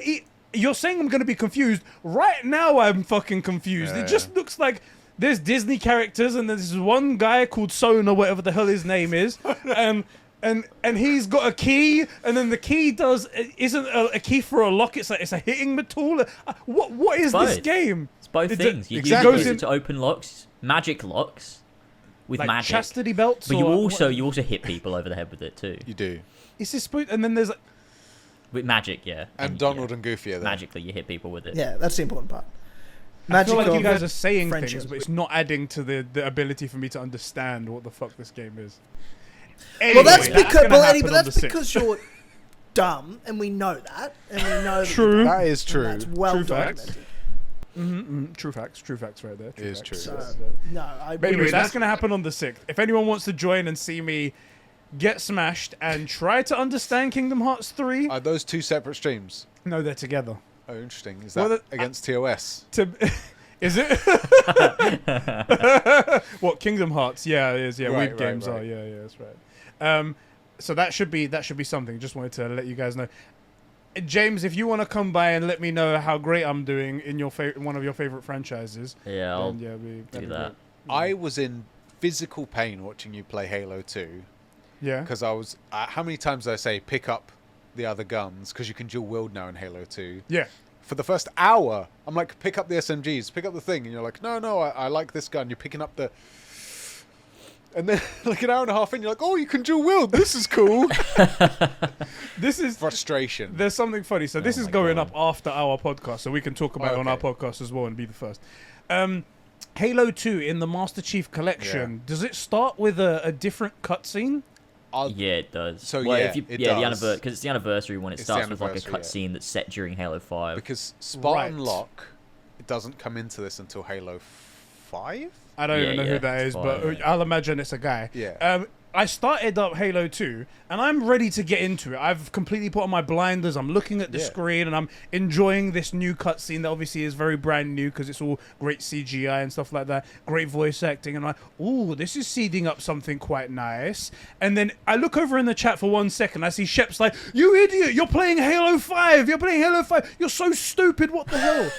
you're saying I'm going to be confused. Right now, I'm fucking confused.
Yeah,
It just looks like there's Disney characters, and there's one guy called Son or whatever the hell his name is, and he's got a key, and then the key isn't a key for a lock. It's a hitting tool. What is this
Both.
game?
It's both
It
things. You
exactly.
use
Goes in-
it to open locks, magic locks, with
Like
magic.
chastity belts.
But you
or
also
what?
hit people over the head with it too.
You do.
Is this and then there's like,
With magic, yeah.
And Donald and Goofy are there.
magically you hit people with it.
Yeah, that's the important part.
I feel like
Magical
you guys are saying
friendship.
things, but it's not adding to the ability for me to understand what the fuck this game is.
Well, that's
Anyway,
because,
gonna
well, Eddie,
happen
but
on
that's
the 6th.
because you're dumb, and we know that, and we know that
True.
That is
and
true.
that's well
True facts.
documented.
True facts right there.
It is
facts.
true.
So, no, I
But anyway,
really-
that's going to happen on the 6th. If anyone wants to join and see me get smashed and try to understand Kingdom Hearts 3,
Are those two separate streams?
no, they're together.
Oh, interesting. Is
Well,
that
that-
against TOS?
Is it? What, Kingdom Hearts? Yeah, it is. Yeah,
Right,
Weeb
right,
games
right.
are. Yeah, that's right. So that should be something. Just wanted to let you guys know. James, if you want to come by and let me know how great I'm doing in one of your favorite franchises,
Yeah, I'll
then yeah, that'd
do
be
that.
great.
I was in physical pain watching you play Halo 2.
Yeah.
Because I was... how many times did I say pick up the other guns? Because you can dual wield now in Halo 2.
Yeah.
For the first hour, I'm like, pick up the SMGs, pick up the thing. And you're like, no, I like this gun. You're picking up the... And then like an hour and a half in, you're like, oh, you can dual wield. This is cool.
This is...
Frustration.
There's something funny. So this is going
God.
up after our podcast, so we can talk about it on our podcast as well and be the first. Halo 2 in the Master Chief Collection, does it start with a different cutscene?
Yeah, it does.
So,
well,
yeah,
if you,
it
yeah,
does.
because it's the anniversary one. It
It's the
starts with like a
anniversary,
cutscene that's set during Halo 5.
Because Spartan
Right.
Lock, it doesn't come into this until Halo 5?
I don't even know who
yeah,
that
it's
is, but
fine, yeah.
I'll imagine it's a guy.
Yeah.
I started up Halo 2, and I'm ready to get into it. I've completely put on my blinders. I'm looking at the
Yeah.
screen, and I'm enjoying this new cutscene that obviously is very brand new because it's all great CGI and stuff like that. Great voice acting, and I'm like, ooh, this is seeding up something quite nice. And then I look over in the chat for 1 second. I see Sheps like, you idiot, you're playing Halo 5. You're playing Halo 5. You're so stupid. What the hell?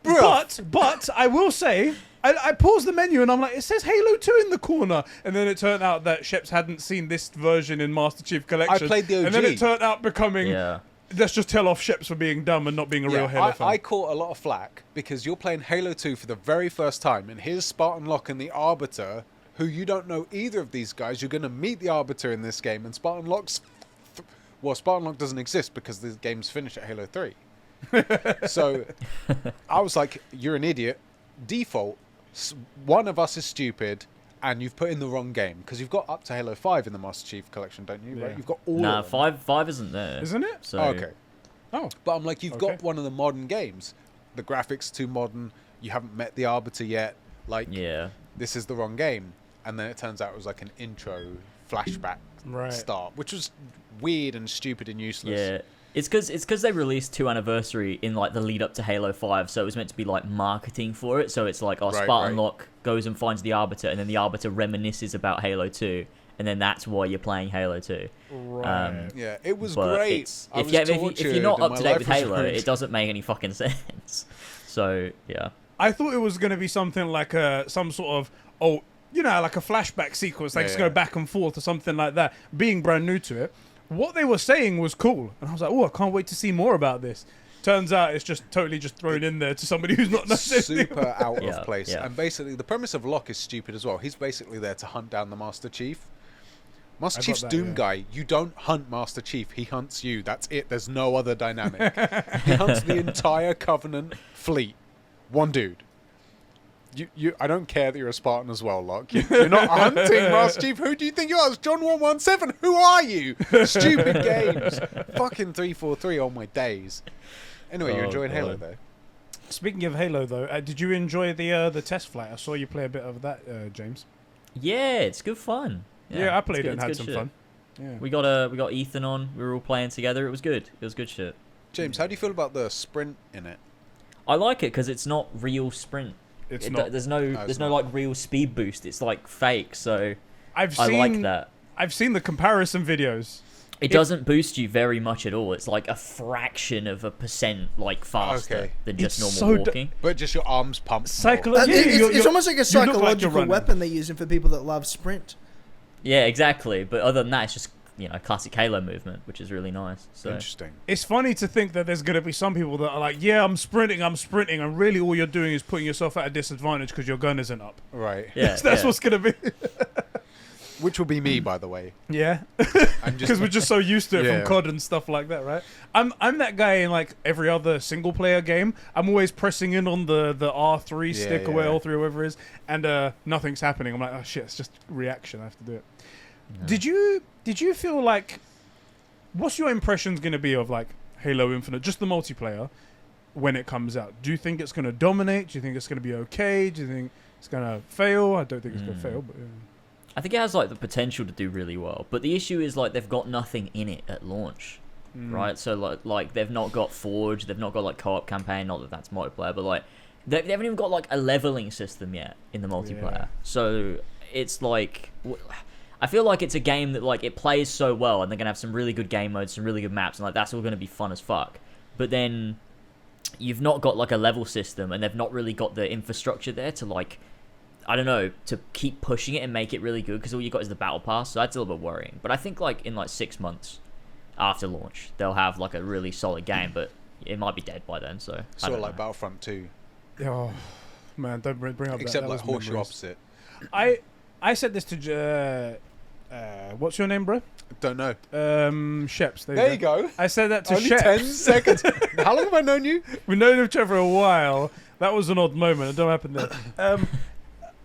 But I will say, I paused the menu and I'm like, it says Halo 2 in the corner. And then it turned out that Sheps hadn't seen this version in Master Chief Collection.
I played the OG.
And then it turned out becoming,
Yeah.
let's just tell off Sheps for being dumb and not being a real Halo fan.
I caught a lot of flack because you're playing Halo 2 for the very first time, and here's Spartan Locke and the Arbiter, who you don't know either of these guys. You're going to meet the Arbiter in this game, and Spartan Locke's... Well, Spartan Locke doesn't exist because the game's finished at Halo 3. So I was like, you're an idiot. Default, one of us is stupid, and you've put in the wrong game, because you've got up to Halo 5 in the Master Chief Collection, don't you?
Yeah.
Right? You've got all
Nah,
of them.
five isn't there.
Isn't it?
So,
Oh, okay.
Oh.
But I'm like, you've
Okay.
got one of the modern games. The graphics too modern. You haven't met the Arbiter yet. Like,
Yeah.
this is the wrong game. And then it turns out it was like an intro flashback
Right.
start, which was weird and stupid and useless.
Yeah. It's because they released 2 Anniversary in like the lead up to Halo 5, so it was meant to be like marketing for it. So it's like,
Right,
Spartan
right.
Locke goes and finds the Arbiter, and then the Arbiter reminisces about Halo 2, and then that's why you're playing Halo 2.
Right.
Yeah, it was
But
great.
it's,
I
if,
was
you, if
tortured
you're not
and
up
my
to date
life
with
was
Halo,
ruined.
it doesn't make any fucking sense. So yeah.
I thought it was going to be something like some sort of, like a flashback sequence, like
Yeah,
just
yeah.
go back and forth or something like that, being brand new to it. What they were saying was cool. And I was like, oh, I can't wait to see more about this. Turns out it's just totally just thrown in there to somebody who's not necessarily...
super out
Yeah,
of place.
yeah.
And basically, the premise of Locke is stupid as well. He's basically there to hunt down the Master Chief. Master
I got
Chief's
that,
Doom
yeah.
guy. You don't hunt Master Chief. He hunts you. That's it. There's no other dynamic. He hunts the entire Covenant fleet. One dude. I don't care that you're a Spartan as well, Locke. You're not hunting Master Chief. Who do you think you are? It's John 117. Who are you? Stupid games. Fucking 343 on my days. Anyway, you're
Oh,
enjoying Halo
God.
though.
Speaking of Halo, though, did you enjoy the test flight? I saw you play a bit of that, James.
Yeah, it's good fun.
Yeah, I
it's
played
good-
it and
it's
had
good
some
shit.
fun. Yeah.
We got Ethan on. We were all playing together. It was good. It was good shit.
James, how do you feel about the sprint in it?
I like it because it's not real sprint.
It's
It-
not.
There's no
it's
no
not.
like real speed boost. It's like fake. So
I've
I
seen,
like that.
I've seen the comparison videos.
It doesn't boost you very much at all. It's like a fraction of a percent like faster
Okay.
than just
It's
normal
so
walking.
But just your arms pumped.
It's almost like a
you look like you're
psychological
running.
weapon they're using for people that love sprint.
Yeah, exactly. But other than that, it's just classic Halo movement, which is really nice. So
Interesting.
It's funny to think that there's going to be some people that are like, yeah, I'm sprinting, and really all you're doing is putting yourself at a disadvantage because your gun isn't up.
Right.
yeah,
That's
yeah.
what's going to be.
Which will be me, by the way.
Yeah.
I'm
Because we're just so used to it
Yeah.
from COD and stuff like that, right? I'm that guy in like every other single player game. I'm always pressing in on the R3 stick or
yeah.
L3 or whatever it is, and nothing's happening. I'm like, oh shit, it's just reaction. I have to do it.
Yeah.
Did you feel like, what's your impressions going to be of like Halo Infinite, just the multiplayer, when it comes out? Do you think it's going to dominate? Do you think it's going to be okay? Do you think it's going to fail? I don't think it's going to fail, but yeah.
I think it has like the potential to do really well, but the issue is like they've got nothing in it at launch, right? So like they've not got Forge, they've not got like co-op campaign. Not that that's multiplayer, but like they haven't even got like a leveling system yet in the multiplayer.
Yeah.
So it's like I feel like it's a game that like it plays so well, and they're gonna have some really good game modes, some really good maps, and like that's all gonna be fun as fuck. But then you've not got like a level system, and they've not really got the infrastructure there to like I don't know, to keep pushing it and make it really good, because all you got is the battle pass, so that's a little bit worrying. But I think like in like 6 months after launch, they'll have like a really solid game, but it might be dead by then. So
Sort of like Battlefront 2,
Oh man, don't bring up
except
that.
like
That was
horseshoe
memories.
opposite.
I said this to what's your name, bro?
Don't know.
Sheps.
There you go.
I said that to
Only
Sheps.
10 seconds. How long have I known you?
We've known each other for a while. That was an odd moment. It don't happen there.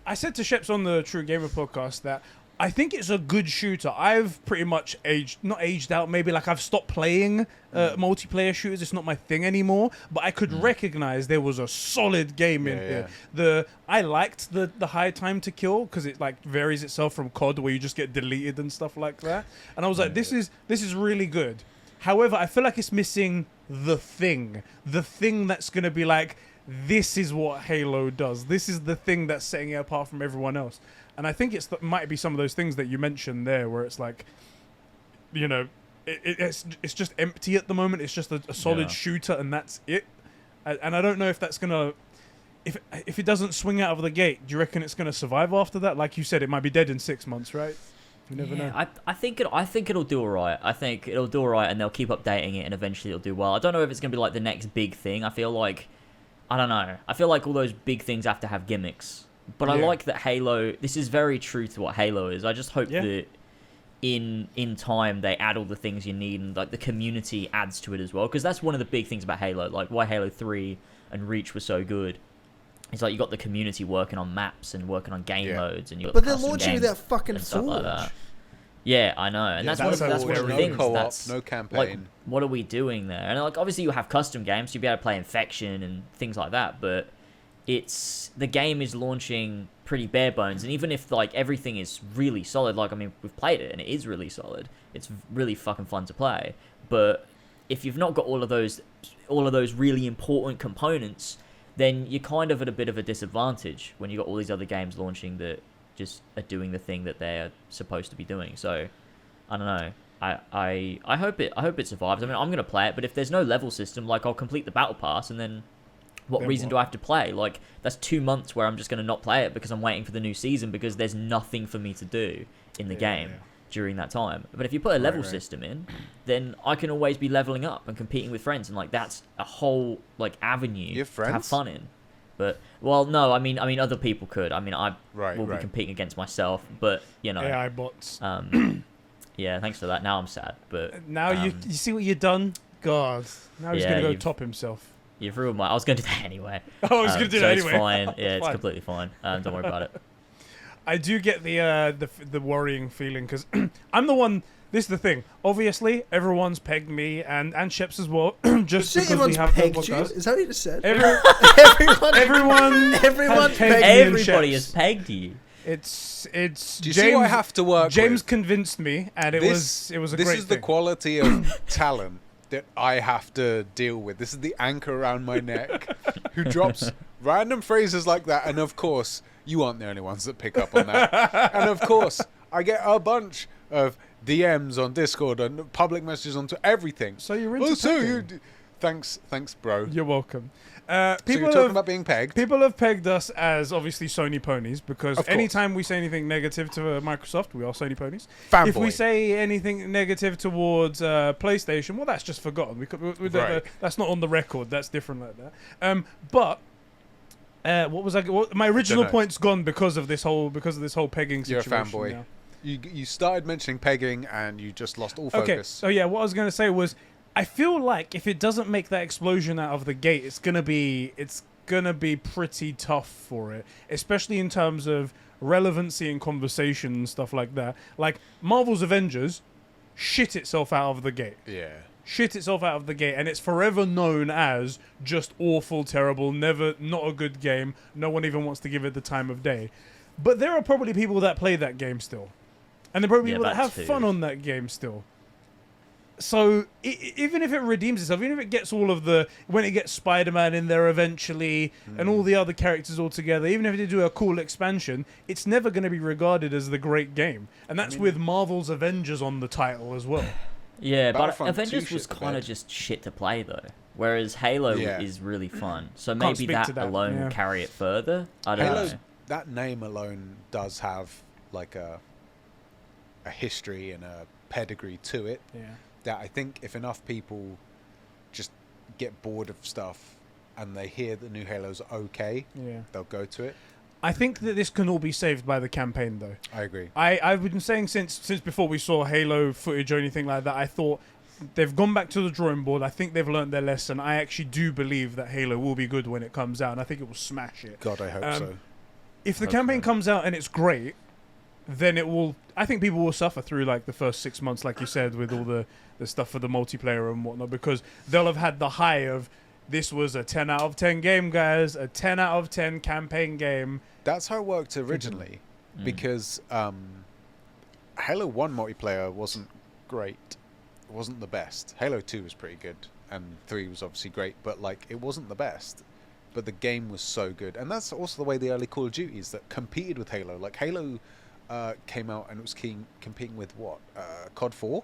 I said to Sheps on the True Gamer podcast that I think it's a good shooter. I've pretty much not aged out. Maybe like I've stopped playing multiplayer shooters. It's not my thing anymore. But I could recognize there was a solid game in here. I liked the high time to kill because it like varies itself from COD where you just get deleted and stuff like that. And I was like, this is really good. However, I feel like it's missing the thing that's gonna be like, this is what Halo does. This is the thing that's setting it apart from everyone else. And I think might be some of those things that you mentioned there, where it's like, you know, it's just empty at the moment. It's just a solid shooter, and that's it. And I don't know if that's gonna, if it doesn't swing out of the gate, do you reckon it's gonna survive after that? Like you said, it might be dead in 6 months, right? You never know.
I think it'll do alright. I think it'll do alright, and they'll keep updating it, and eventually it'll do well. I don't know if it's gonna be like the next big thing. I feel like all those big things have to have gimmicks. But I like that Halo, this is very true to what Halo is. I just hope that in time they add all the things you need, and like the community adds to it as well. Because that's one of the big things about Halo, like why Halo 3 and Reach were so good. It's like you got the community working on maps and working on game modes, and you got
But
the
they're launching
games
without fucking
and stuff like
Forge.
that. Yeah, I know, and that's one of the
no
things.
co-op,
That's
no campaign.
like, what are we doing there? And like, obviously, you have custom games, so you'll be able to play Infection and things like that. But the game is launching pretty bare bones, and even if like everything is really solid, like I mean, we've played it and it is really solid. It's really fucking fun to play. But if you've not got all of those really important components, then you're kind of at a bit of a disadvantage when you got all these other games launching that just are doing the thing that they're supposed to be doing. So I don't know. I hope it survives. I mean, I'm gonna play it, but if there's no level system, like I'll complete the battle pass, and then what reason do I have to play? Like that's 2 months where I'm just gonna not play it because I'm waiting for the new season because there's nothing for me to do in the game during that time. But if you put a level system in, then I can always be leveling up and competing with friends, and like that's a whole like avenue to have fun in. But no, I mean other people could. I mean I will be competing against myself, but you know,
AI bots.
Yeah, thanks for that. Now I'm sad, but
now you see what you've done. God, now he's gonna go top himself.
You've ruined I was going to do that anyway.
Oh, I was going to do that anyway.
It's fine. Yeah, it's completely fine. Don't worry about it.
I do get the worrying feeling because I'm the one. This is the thing. Obviously, everyone's pegged me and Sheps as well. Just because we have the podcast.
Is that what you just said?
Everyone
pegged
Everybody has pegged you.
It's
Do you
James,
see what I have to work
James
with?
convinced me, and it was a great thing.
This is the quality of talent that I have to deal with. This is the anchor around my neck who drops random phrases like that. And of course, you aren't the only ones that pick up on that. And of course, I get a bunch of DMs on Discord and public messages on everything.
So you're into
Thanks, bro.
You're welcome.
So you're talking about being pegged?
People have pegged us as obviously Sony ponies because anytime we say anything negative to Microsoft, we are Sony ponies.
Fanboy.
If we say anything negative towards PlayStation, well, that's just forgotten. That's not on the record. That's different like that. But what was my original point's gone because of this whole pegging situation.
You're a fanboy.
Now.
You started mentioning pegging and you just lost all focus.
Okay, so yeah, what I was going to say was, I feel like if it doesn't make that explosion out of the gate, it's gonna be pretty tough for it, especially in terms of relevancy and conversation and stuff like that. Like Marvel's Avengers shit itself out of the gate.
Yeah.
Shit itself out of the gate, and it's forever known as just awful, terrible, not a good game. No one even wants to give it the time of day. But there are probably people that play that game still. And there are probably people that have fun on that game still. So even if it redeems itself, even if it gets when it gets Spider-Man in there eventually and all the other characters all together, even if they do a cool expansion, it's never going to be regarded as the great game. And that's with Marvel's Avengers on the title as well.
Yeah, but Avengers was kind of just shit to play though. Whereas Halo is really fun. So maybe that alone will carry it further. I don't know.
that name alone does have like a history and a pedigree to it.
Yeah.
That I think if enough people just get bored of stuff and they hear the new Halo's okay, they'll go to it.
I think that this can all be saved by the campaign, though.
I agree.
I've been saying since before we saw Halo footage or anything like that, I thought they've gone back to the drawing board. I think they've learned their lesson. I actually do believe that Halo will be good when it comes out, and I think it will smash it.
God, I hope so.
If the campaign comes out and it's great, then it will... I think people will suffer through like the first 6 months, like you said, with all the stuff for the multiplayer and whatnot, because they'll have had the high of... This was a 10 out of 10 game, guys. A 10 out of 10 campaign game.
That's how it worked originally, because Halo 1 multiplayer wasn't great. It wasn't the best. Halo 2 was pretty good, and 3 was obviously great, but like it wasn't the best. But the game was so good, and that's also the way the early Call of Duties that competed with Halo. Like Halo came out and it was competing with what? COD 4?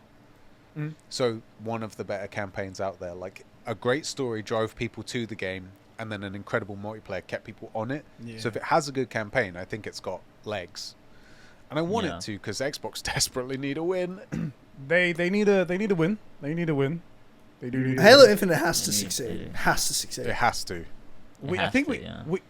So one of the better campaigns out there. Like a great story drove people to the game, and then an incredible multiplayer kept people on it. Yeah. So if it has a good campaign, I think it's got legs. And I want it to, because Xbox desperately need a win.
They need a win. They need a win. They do need
Halo Infinite has to succeed. Has to succeed.
It has to.
I think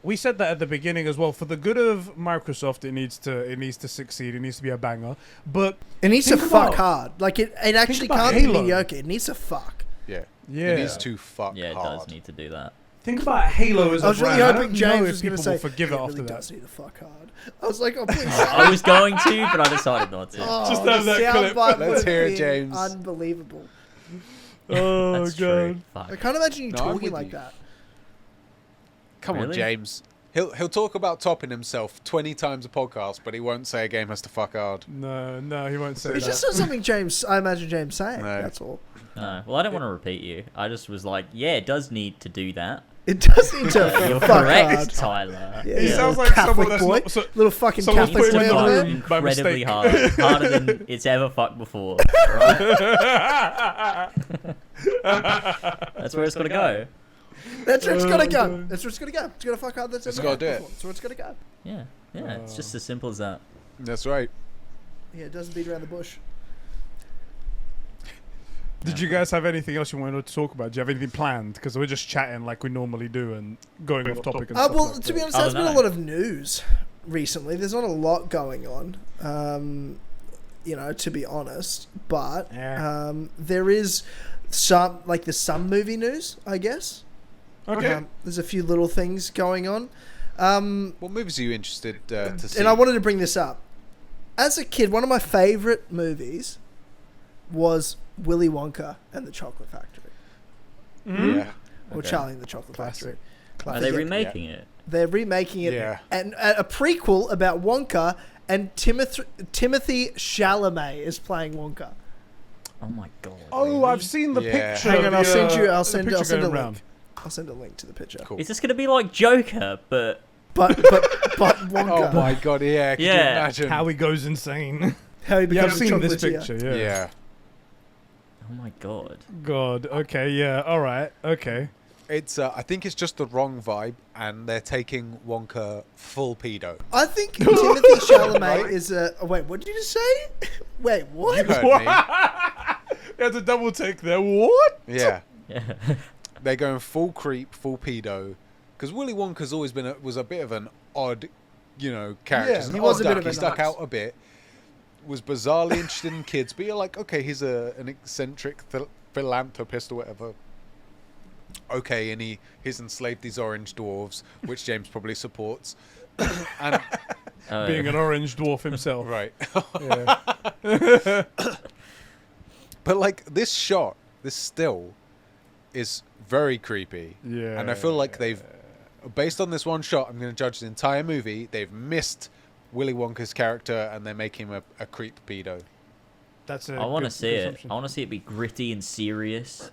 we said that at the beginning as well. For the good of Microsoft, it needs to succeed. It needs to be a banger. But
it needs to fuck hard. Like it actually can't be mediocre. It needs to fuck.
Yeah. It needs to fuck hard.
Yeah, it does need to do that.
Think about Halo as a brand.
I was really hoping James was going to say,
forgive it after
really
that.
does need to fuck hard. I was like, oh, please.
I was going to, but I decided not to.
Just have that clip.
Let's hear it, James.
Unbelievable.
Oh,
That's
God.
I can't imagine you talking like that.
Come on, James. He'll talk about topping himself 20 times a podcast, but he won't say a game has to fuck hard.
No, he won't say that.
It's just not something I imagine James saying. No. That's all.
No. Well, I don't want to repeat you. I just was like, yeah, it does need to do that.
It does need to
You're
fuck
correct,
hard.
Tyler.
Yeah, he sounds like
Catholic
someone
boy. Little fucking Catholic boy over there.
Incredibly hard. Harder than it's ever fucked before. Right? That's where it's got to go.
That's where it's got to go. That's where it's got to go. It's got to fuck hard. That's
got to do it.
That's where it's got to go.
Yeah. It's just as simple as that.
That's right.
Yeah, it doesn't beat around the bush.
Did you guys have anything else you wanted to talk about? Do you have anything planned? Because we're just chatting like we normally do and going off topic and stuff
well,
like
to be honest, there's been a lot of news recently. There's not a lot going on, to be honest. But there is there's some movie news, I guess.
Okay.
There's a few little things going on.
What movies are you interested to see?
And I wanted to bring this up. As a kid, one of my favourite movies was Willy Wonka and the Chocolate Factory.
Mm-hmm.
Yeah.
Or Charlie and the Chocolate Factory.
Are they remaking it?
They're remaking it.
Yeah.
And a prequel about Wonka, and Timothy Chalamet is playing Wonka.
Oh my god.
Oh, really? I've seen the picture.
Hang on, I'll send a
link.
I'll send a link to the picture.
Cool.
Is this going to be like Joker, but
Wonka?
Oh my god, yeah. Can you imagine?
How he goes insane.
How he becomes
I've seen this picture,
Yeah.
oh my god.
God, okay, yeah, alright, okay.
It's I think it's just the wrong vibe, and they're taking Wonka full pedo.
I think Timothy Chalamet is a... Oh, wait, what did you just say? Wait, what?
You heard me.
You had to double take there. What?
Yeah.
Yeah.
They're going full creep, full pedo. Because Willy Wonka's always was a bit of an odd, character.
Yeah, he was a bit of a
He stuck
nut.
out a bit. Was bizarrely interested in kids, but you're like, okay, he's an eccentric philanthropist or whatever. Okay, and he's enslaved these orange dwarves, which James probably supports. And
being an orange dwarf himself.
right.
Yeah.
But like this still is very creepy.
Yeah.
And I feel like based on this one shot, I'm going to judge the entire movie. They've missed Willy Wonka's character and they're making him a creep pedo.
That's
I want to see it. I want to see it be gritty and serious.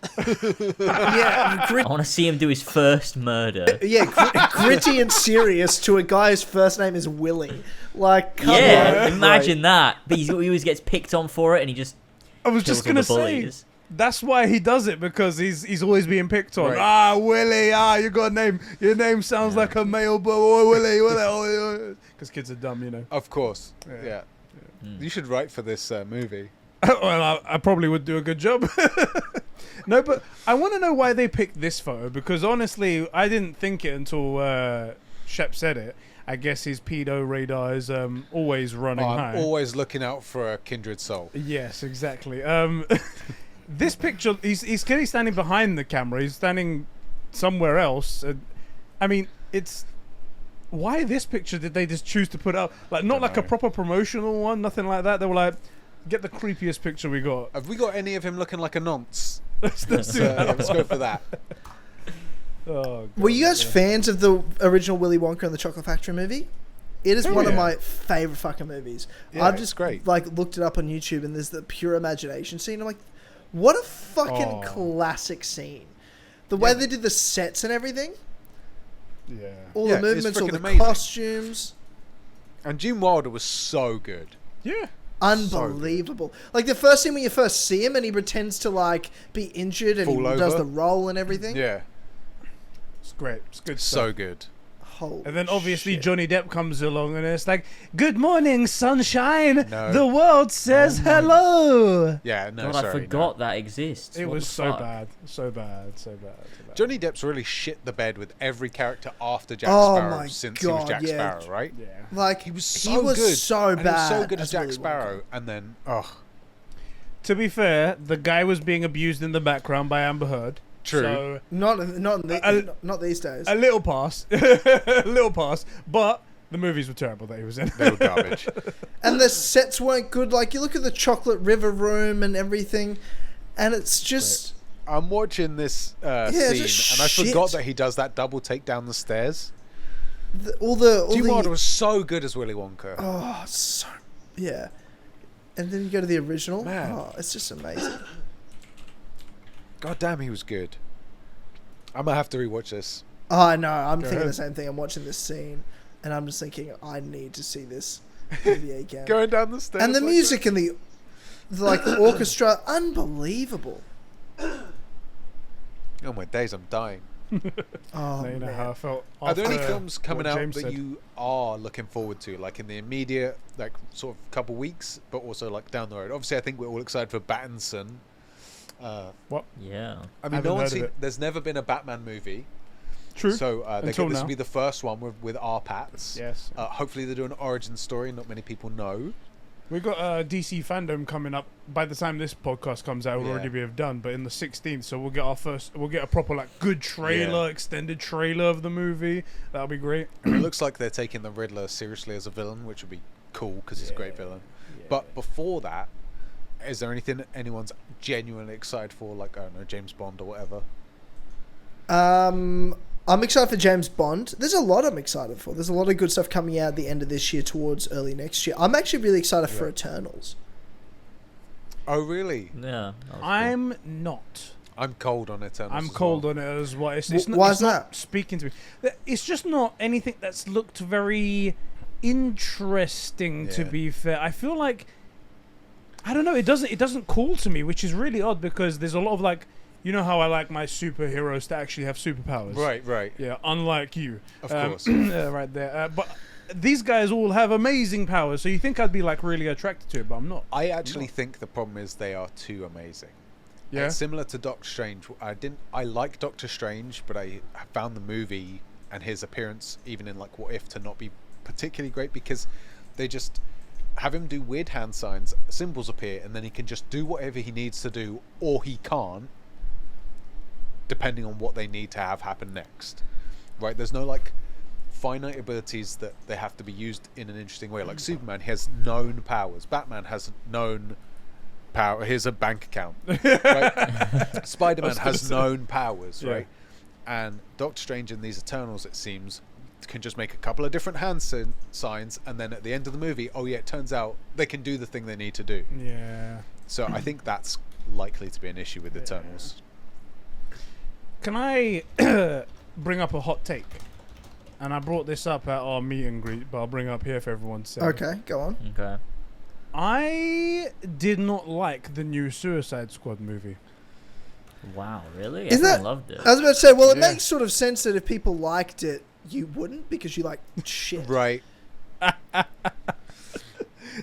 Yeah,
I want to see him do his first murder.
Yeah, gritty and serious to a guy whose first name is Willy. Like, come on.
Imagine that. But he always gets picked on for it, and he just
I was
kills
just
all
gonna
the bullies.
That's why he does it, because he's always being picked on.
Right.
Willy, you got a name. Your name sounds like a male boy, Willy. Because kids are dumb, you know.
Of course.
Yeah.
Yeah. You should write for this movie.
Well, I probably would do a good job. No, but I want to know why they picked this photo, because honestly, I didn't think it until Shep said it. I guess his pedo radar is always running high.
I'm always looking out for a kindred soul.
Yes, exactly. This picture, he's clearly standing behind the camera. He's standing somewhere else. I mean, it's... Why this picture did they just choose to put out? Like, not like a proper promotional one, nothing like that. They were like, get the creepiest picture we got.
Have we got any of him looking like a nonce?
Let's
Let's go for that.
Oh, God,
Were you guys fans of the original Willy Wonka and the Chocolate Factory movie? It is one of my favorite fucking movies.
Yeah,
I've just
great.
like looked it up on YouTube, and there's the Pure Imagination scene. I'm like, what a fucking classic scene! The way they did the sets and everything,
Yeah.
all
Yeah,
the
it's
movements, all
freaking
the
amazing.
costumes,
And Gene Wilder was so good.
Yeah.
unbelievable. Like the first scene when you first see him, and he pretends to like be injured, and
Fall
he does
over.
the roll and everything.
Yeah.
It's great. It's good stuff.
So good.
Holy
And then obviously
shit.
Johnny Depp comes along and it's like, "Good morning, sunshine.
No.
The world says hello."
Yeah, no,
God,
sorry.
I forgot that exists.
It
What
was
the
so
fuck?
bad. So bad. So bad. So bad.
Johnny Depp's really shit the bed with every character after Jack
Oh
Sparrow
my
since he was
God,
Jack
yeah.
Sparrow, right?
Yeah.
Like
He was
he
so
was
good.
so
And
bad.
he was so good as Jack
Willy Wonka.
Sparrow, and then
To be fair, the guy was being abused in the background by Amber Heard.
True.
So
Not these days.
a little pass. A little pass. But the movies were terrible that he was in.
they were garbage.
And the sets weren't good. Like you look at the Chocolate River room and everything, and it's just
I'm watching this
it's
scene,
just
and I
shit.
forgot that he does that double take down the stairs.
all the
Gene Wilder was so good as Willy Wonka.
oh so yeah. And then you go to the original.
Man.
Oh, it's just amazing.
God damn, he was good. I'm gonna have to rewatch this.
Oh, I know. I'm
Go
thinking
ahead.
the same thing. I'm watching this scene, and I'm just thinking I need to see this movie again.
Going down the stairs.
And the
like
music and the like the orchestra, unbelievable.
that. Oh my days, I'm dying.
Oh
Now you know
man.
how I felt.
Are there any
after
films coming
what
out
James
that
said.
you are looking forward to, like in the immediate, like sort of couple weeks, but also like down the road? Obviously, I think we're all excited for Battinson.
Yeah.
I mean,
Haven't
no
heard
one's
of
seen.
it.
There's never been a Batman movie,
True.
so
Until
this
now.
will be the first one with our Pats.
Yes.
Hopefully, they do an origin story. Not many people know.
We got DC fandom coming up. By the time this podcast comes out, it'll
Yeah.
already be done. But in the 16th, so we'll get a proper like good trailer,
Yeah.
extended trailer of the movie. That'll be great.
And it looks like they're taking the Riddler seriously as a villain, which would be cool because he's a great villain. But before that, is there anything anyone's genuinely excited for, like I don't know, James Bond or whatever?
I'm excited for James Bond. There's a lot I'm excited for. There's a lot of good stuff coming out at the end of this year towards early next year. I'm actually really excited for Eternals.
Oh, really?
Yeah. that was
I'm not.
I'm cold on Eternals.
I'm
as
cool
well.
on it as well. It's not,
Why
it's
is
not
that?
speaking to me. It's just not anything that's looked very interesting. To
Yeah.
be fair, I feel like I don't know. It doesn't call to me, which is really odd because there's a lot of like, you know how I like my superheroes to actually have superpowers.
Right.
Yeah, unlike you.
Of course.
Right there. But these guys all have amazing powers, so you think I'd be like really attracted to it, but I'm not.
I actually think the problem is they are too amazing.
Yeah.
It's similar to Doctor Strange. I like Doctor Strange, but I found the movie and his appearance, even in like What If, to not be particularly great because they just have him do weird hand signs, symbols appear, and then he can just do whatever he needs to do, or he can't, depending on what they need to have happen next. Right? There's no like finite abilities that they have to be used in an interesting way. Like Superman, he has known powers. Batman has known power. Here's a bank account. Right? Spider-Man has known powers,
Yeah.
right? And Doctor Strange in these Eternals, it seems, can just make a couple of different hand signs, and then at the end of the movie, oh yeah, it turns out they can do the thing they need to do.
Yeah.
So I think that's likely to be an issue with Eternals.
Can I bring up a hot take? And I brought this up at our meet and greet, but I'll bring it up here for everyone to say.
Okay, go on.
Okay.
I did not like the new Suicide Squad movie.
Wow, really?
Isn't
Everyone
that-
loved it.
I was about to say, well, it
Yeah.
makes sort of sense that if people liked it, you wouldn't because you like shit.
Right.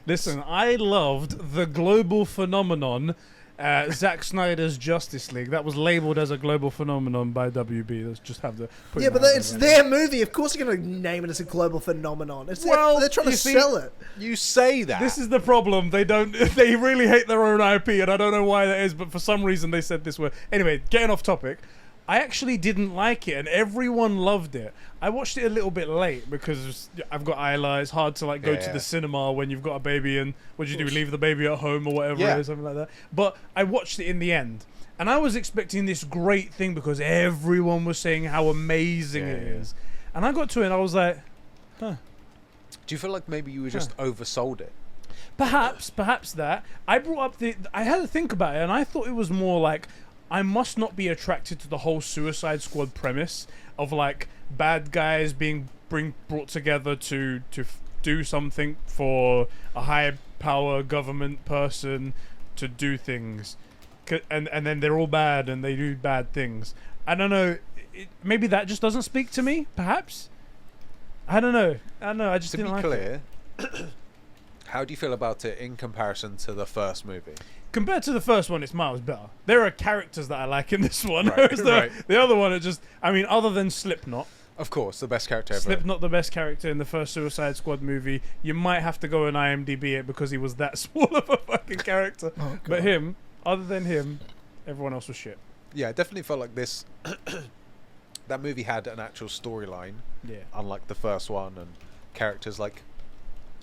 Listen, I loved the global phenomenon, Zack Snyder's Justice League. That was labeled as a global phenomenon by WB. Let's just have to put
Yeah,
that
but
out
it's
there.
their movie. Of course, they're going to name it as a global phenomenon. It's
Well,
they're trying to
you see-
sell it.
You say that.
This is the problem. They don't. They really hate their own IP, and I don't know why that is. But for some reason, they said this word. Anyway, getting off topic. I actually didn't like it, and everyone loved it. I watched it a little bit late because I've got Isla. It's hard to like go to
Yeah.
the cinema when you've got a baby, and what do you do? Leave the baby at home or whatever
Yeah.
it is, something like that. But I watched it in the end, and I was expecting this great thing because everyone was saying how amazing it
Yeah.
is, and I got to it, and I was like,
Do you feel like maybe you just oversold it?
perhaps that. I brought up I had to think about it, and I thought it was more like I must not be attracted to the whole Suicide Squad premise of like bad guys being brought together to do something for a high power government person to do things, and then they're all bad and they do bad things. I don't know. Maybe that just doesn't speak to me. Perhaps. I don't know. I just
To
didn't
be
like it.
clear, how do you feel about it in comparison to the first movie?
Compared to the first one, it's miles better. There are characters that I like in this one.
Right,
Whereas
right.
the other one, other than Slipknot.
Of course, the best character ever.
Slipknot, the best character in the first Suicide Squad movie. You might have to go and IMDb it because he was that small of a fucking character.
Oh,
But him, other than him, everyone else was shit.
Yeah, I definitely felt like this. That movie had an actual storyline,
Yeah.
unlike the first one, and characters like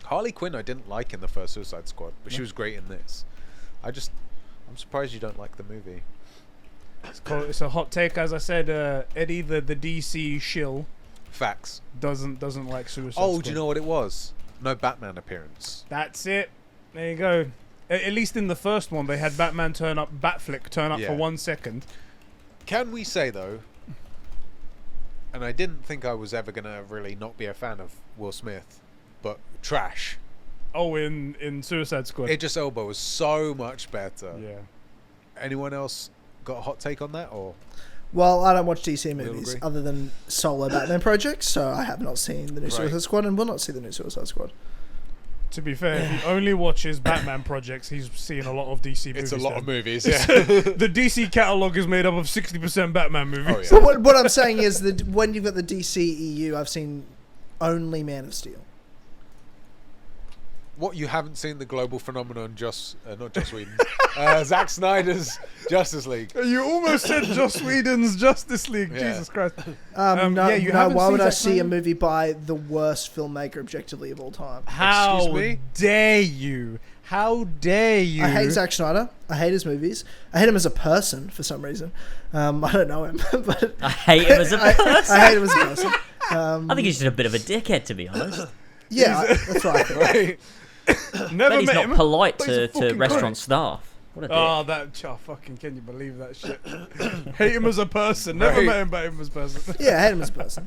Harley Quinn. I didn't like in the first Suicide Squad, but she was great in this. I'm surprised you don't like the movie.
It's a hot take, as I said. Eddie, the DC shill,
Facts.
doesn't like Suicide
Oh,
Squad.
do you know what it was? No Batman appearance.
That's it. There you go. At least in the first one, they had Batflick turn up
Yeah.
for 1 second.
Can we say though? And I didn't think I was ever gonna really not be a fan of Will Smith, but trash.
Oh, in Suicide Squad.
Idris Elba was so much better.
Yeah.
Anyone else got a hot take on that, or
Well, I don't watch DC
We'll
movies
agree.
other than solo Batman projects, so I have not seen the new
Right.
Suicide Squad and will not see the new Suicide Squad.
To be fair, if he only watches Batman projects, he's seeing a lot of DC movies.
it's a lot
then.
of movies? Yeah.
The DC catalog is made up of 60% Batman movies.
Oh, yeah.
So what I'm saying is that when you've got the DCEU, I've seen only Man of Steel.
What, you haven't seen the global phenomenon? Not Joss Whedon. Zack Snyder's Justice League.
You almost said Joss Whedon's Justice League.
Yeah.
Jesus Christ.
No,
yeah, you
no.
haven't
Why
seen
would I
Zack
see a
Snyder?
movie by the worst filmmaker objectively of all time?
How
Excuse me?
dare you? How dare you?
I hate Zack Snyder. I hate his movies. I hate him as a person for some reason. I don't know him, but
I hate him as a person.
I hate him as a person.
I think he's just a bit of a dickhead, to be honest.
Yeah, that's what I think.
Right?
Never
But he's
met
not
him.
polite
but he's a
to
fucking
restaurant
cunt.
staff. What a dick.
Fucking, can you believe that shit? Hate him as a person. Never
Right.
met him, but him as a person.
Yeah, I hate him as a person.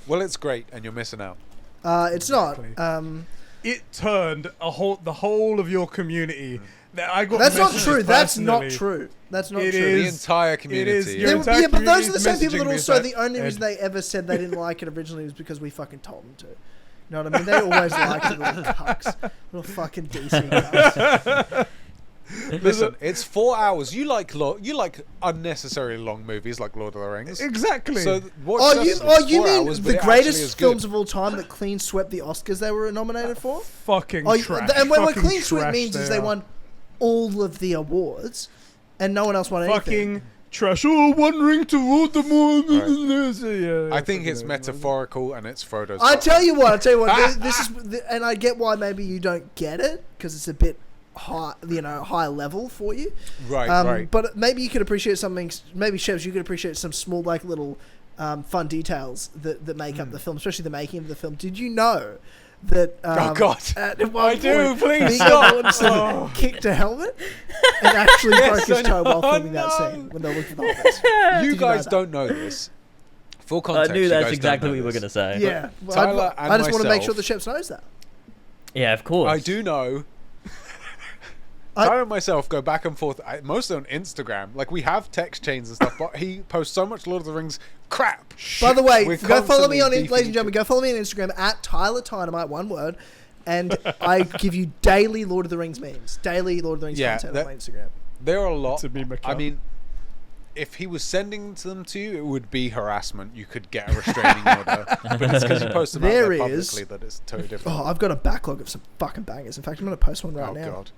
Well, it's great, and you're missing out.
It's not.
Exactly. It turned the whole of your community. I got
That's not
messages
true. That's not
personally.
true. That's not
It
true.
The
is-
entire community.
is your
They-
entire
yeah, but those are the
community's
same people that
messaging me
also
that,
the only
Ed.
reason they ever said they didn't like it originally was because we fucking told them to. You know what I mean? They always liked it, little cucks. Little fucking DC cucks.
Listen, it's 4 hours. You like unnecessarily long movies like Lord of the Rings.
Exactly.
So watch
Oh,
Justice
you
League, 4
mean
hours, but
the
it actually is
greatest
good.
films of all time that clean swept the Oscars they were nominated for?
fucking
Oh,
trash.
and what
Fucking
clean sweep
trash
means is they
are.
won all of the awards, and no one else won anything.
Fucking trash. Oh, wondering to vote the more. Yeah,
I think it's
fucking-
metaphorical and it's Frodo's.
I
fault.
tell you what. This is, and I get why maybe you don't get it because it's a bit high, high level for you.
Right, right.
But maybe you could appreciate something. Maybe Sheps, you could appreciate some small, like little, fun details that make up the film, especially the making of the film. Did you know that?
Oh, God.
At one
I do,
point,
please
Viggo
stop.
Mortensen kicked a helmet and actually
Yes,
broke his
I
toe
know.
while filming that
No.
scene when they were looking for the hobbits.
You
Did you know
guys
that?
don't know this. Full
I
context.
knew
you
that's
guys
exactly
don't
what
know
you were
this.
going to say.
Yeah, well,
Tyler
I just want to make
myself-
sure that Sheps knows that.
Yeah, of course.
I do know Tyler and myself go back and forth, mostly on Instagram. Like, we have text chains and stuff, but he posts so much Lord of the Rings crap.
By the way,
We're
go follow me on,
constantly
ladies and gentlemen, go follow me on Instagram at Tyler Dynamite, one word, and I give you daily Lord of the Rings memes, daily Lord of the Rings content on my Instagram.
There are a lot.
To meme
I
account.
mean, if he was sending them to you, it would be harassment. You could get a restraining order. But it's because you post them out there publicly that it's totally different.
Oh, I've got a backlog of some fucking bangers. In fact, I'm going to post one right now.
Oh, God.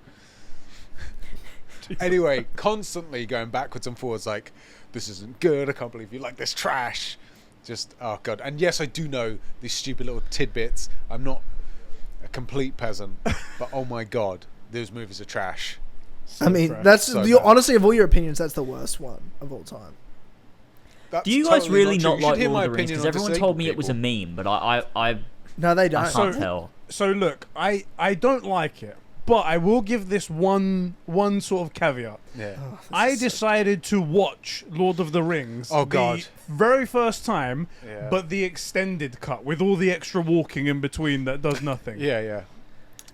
Anyway, constantly going backwards and forwards like, this isn't good, I can't believe you like this trash. Just, oh God. And yes, I do know these stupid little tidbits. I'm not a complete peasant, but oh my God, those movies are trash.
I mean,
trash.
that's
So
the,
bad.
honestly, of all your opinions, that's the worst one of all time.
That's
Do you guys
totally
really
true.
not
You should
like
hear my
Lord of the Rings?
opinion
Because
on
everyone
disabled
told me it was a
people.
meme, but I
No, they
I
don't.
can't tell.
So look, I don't like it, but I will give this one sort of caveat.
Yeah.
Oh, this
I
is so-
decided to watch Lord of the Rings
Oh, God.
the very first time,
Yeah.
but the extended cut with all the extra walking in between that does nothing.
Yeah, yeah.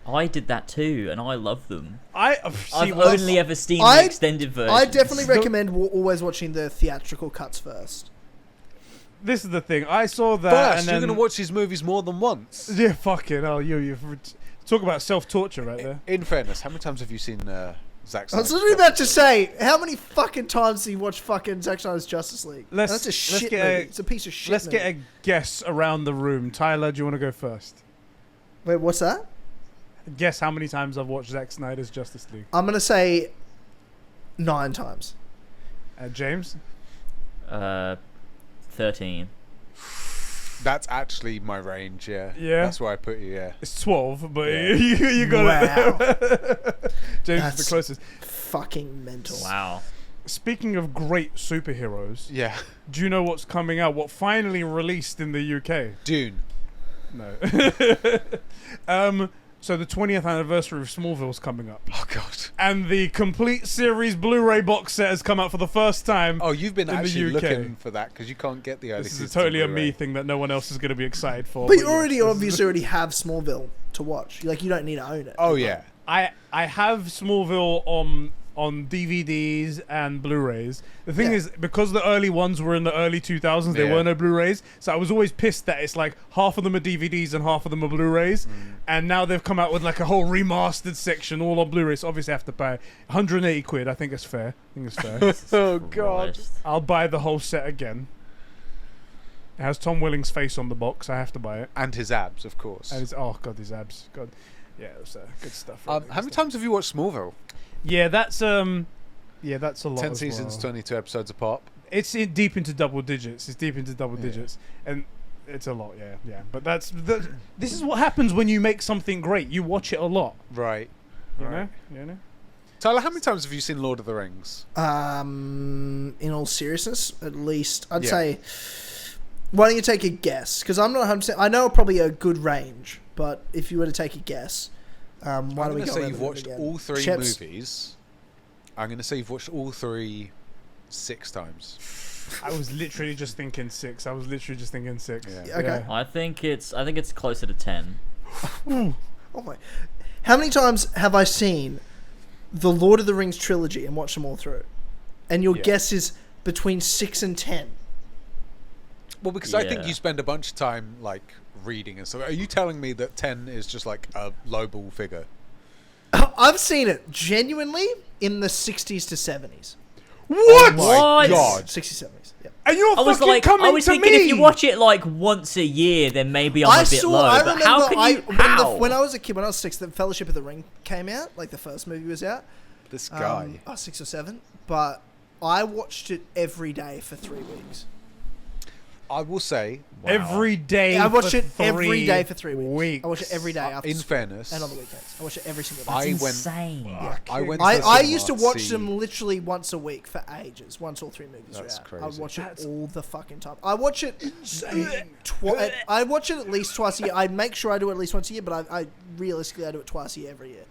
I did that too, and I love them.
See,
I've
well,
only ever seen
I-
the extended version.
I definitely recommend always watching the theatrical cuts first.
this is the thing. I saw that,
First,
and
you're
then
going to watch these movies more than once.
yeah, fucking hell, you talk about self-torture right there.
In fairness, how many times have you seen Zack
I
Snyder's
was literally about to say, how many fucking times do you watch fucking Zack Snyder's Justice League?
Let's-
That's a
let's
shit
get
movie.
a-
It's a piece of shit
Let's
movie.
get a guess around the room. Tyler, do you want to go first?
Wait, what's that?
Guess how many times I've watched Zack Snyder's Justice League.
I'm going to say 9 times.
James?
13.
That's actually my range, yeah.
Yeah?
That's where I put you, yeah.
It's 12, but
Yeah.
you got
Wow.
it. James
That's-
is the closest.
Fucking mental.
Wow.
Speaking of great superheroes,
Yeah.
do you know what's coming out? What finally released in the UK?
Dune.
No. So the 20th anniversary of Smallville's coming up.
Oh, God.
And the complete series Blu-ray box set has come out for the first time.
Oh, you've been
In the
actually
UK.
looking for that because you can't get the early
This is
seasons
totally a
on
me
Blu-ray.
thing that no one else is going to be excited for.
But you
yes,
already
this is-
obviously already have Smallville to watch. Like, you don't need to own it.
Oh, yeah.
I have Smallville on DVDs and Blu-rays. The thing
Yeah.
is, because the early ones were in the early 2000s, there
Yeah.
were no Blu-rays. So I was always pissed that it's like half of them are DVDs and half of them are Blu-rays. And now they've come out with like a whole remastered section all on Blu-rays. So obviously I have to pay 180 quid. I think it's fair.
Oh, God.
Christ.
I'll buy the whole set again. It has Tom Willing's face on the box. I have to buy it.
And his abs, of course.
And it's, oh god, these abs. God, yeah, it was good stuff. Really good
How many
stuff.
times have you watched Smallville?
Yeah, that's a lot.
10
as
seasons,
well.
22 episodes apart.
It's deep into double digits. It's deep into double digits, and it's a lot. Yeah. But this is what happens when you make something great. You watch it a lot.
Right.
You
Right.
know.
Tyler, how many times have you seen Lord of the Rings?
In all seriousness, at least, I'd
Yeah.
say, why don't you take a guess? Because I'm not 100%. I know probably a good range, but if you were to take a guess, why
I'm
don't we
going to
go
say
over
you've
them
watched
again?
all 3
Sheps?
movies. I'm going to say you've watched all 3 6 times.
I was literally just thinking 6.
Yeah.
Okay.
I think it's closer to 10.
Oh my! How many times have I seen the Lord of the Rings trilogy and watched them all through? And your
Yeah.
guess is between 6 and 10.
Well, because I think
Yeah.
you spend a bunch of time, like, reading and stuff. Are you telling me that 10 is just, like, a lowball figure?
I've seen it genuinely in the 60s to 70s.
What?
What?
God.
60s, 70s. Yeah.
And you're
I was
fucking
like,
coming
I was
to
thinking
me.
if you watch it like once a year, then maybe I'm a bit low.
I
But
remember
how can you? How?
when I was a kid, when I was 6, the Fellowship of the Ring came out. Like the first movie was out.
This guy.
I was 6 or 7, but I watched it every day for 3 weeks.
I will say,
Wow.
Every day.
I watched
for
it every
3
day for 3 weeks.
weeks.
I watched it every day after
in
school
fairness,
and on the weekends. I watched it every single day.
I
That's
went-
insane.
I went to the
I
cinema
used to watch
see-
them literally once a week for ages. Once all 3 movies
That's
were out, I would
crazy.
watch it
That's
all the fucking time. I watch it I watch it at least twice a year. I make sure I do it at least once a year, but I realistically I do it twice a year every year.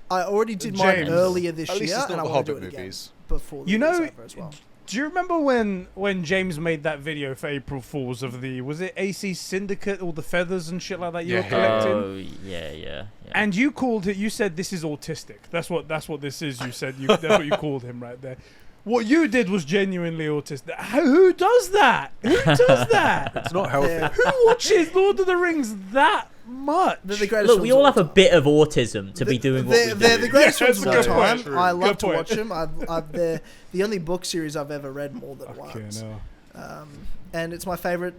I already did mine
James,
earlier this
at least
year,
it's not
and I
the
want to do
Hobbit
it again
movies.
before the
You
year's
know,
over as well.
Do you remember when James made that video for April Fools of was it AC Syndicate, all the feathers and shit like that you were collecting?
Oh, yeah.
And you called it. You said this is autistic. That's what this is. You said that's what you called him right there. What you did was genuinely autistic. Who does that? Who does that?
It's not healthy.
Who watches Lord of the Rings that much?
They're the greatest
Look, we
films
all
of
have a
time.
bit of autism to be doing what we do.
They're the greatest
Yeah,
films of all
that's a good
time.
point.
I love
Good
to
point.
watch them. They're the only book series I've ever read more than
Okay,
once.
no.
And it's my favorite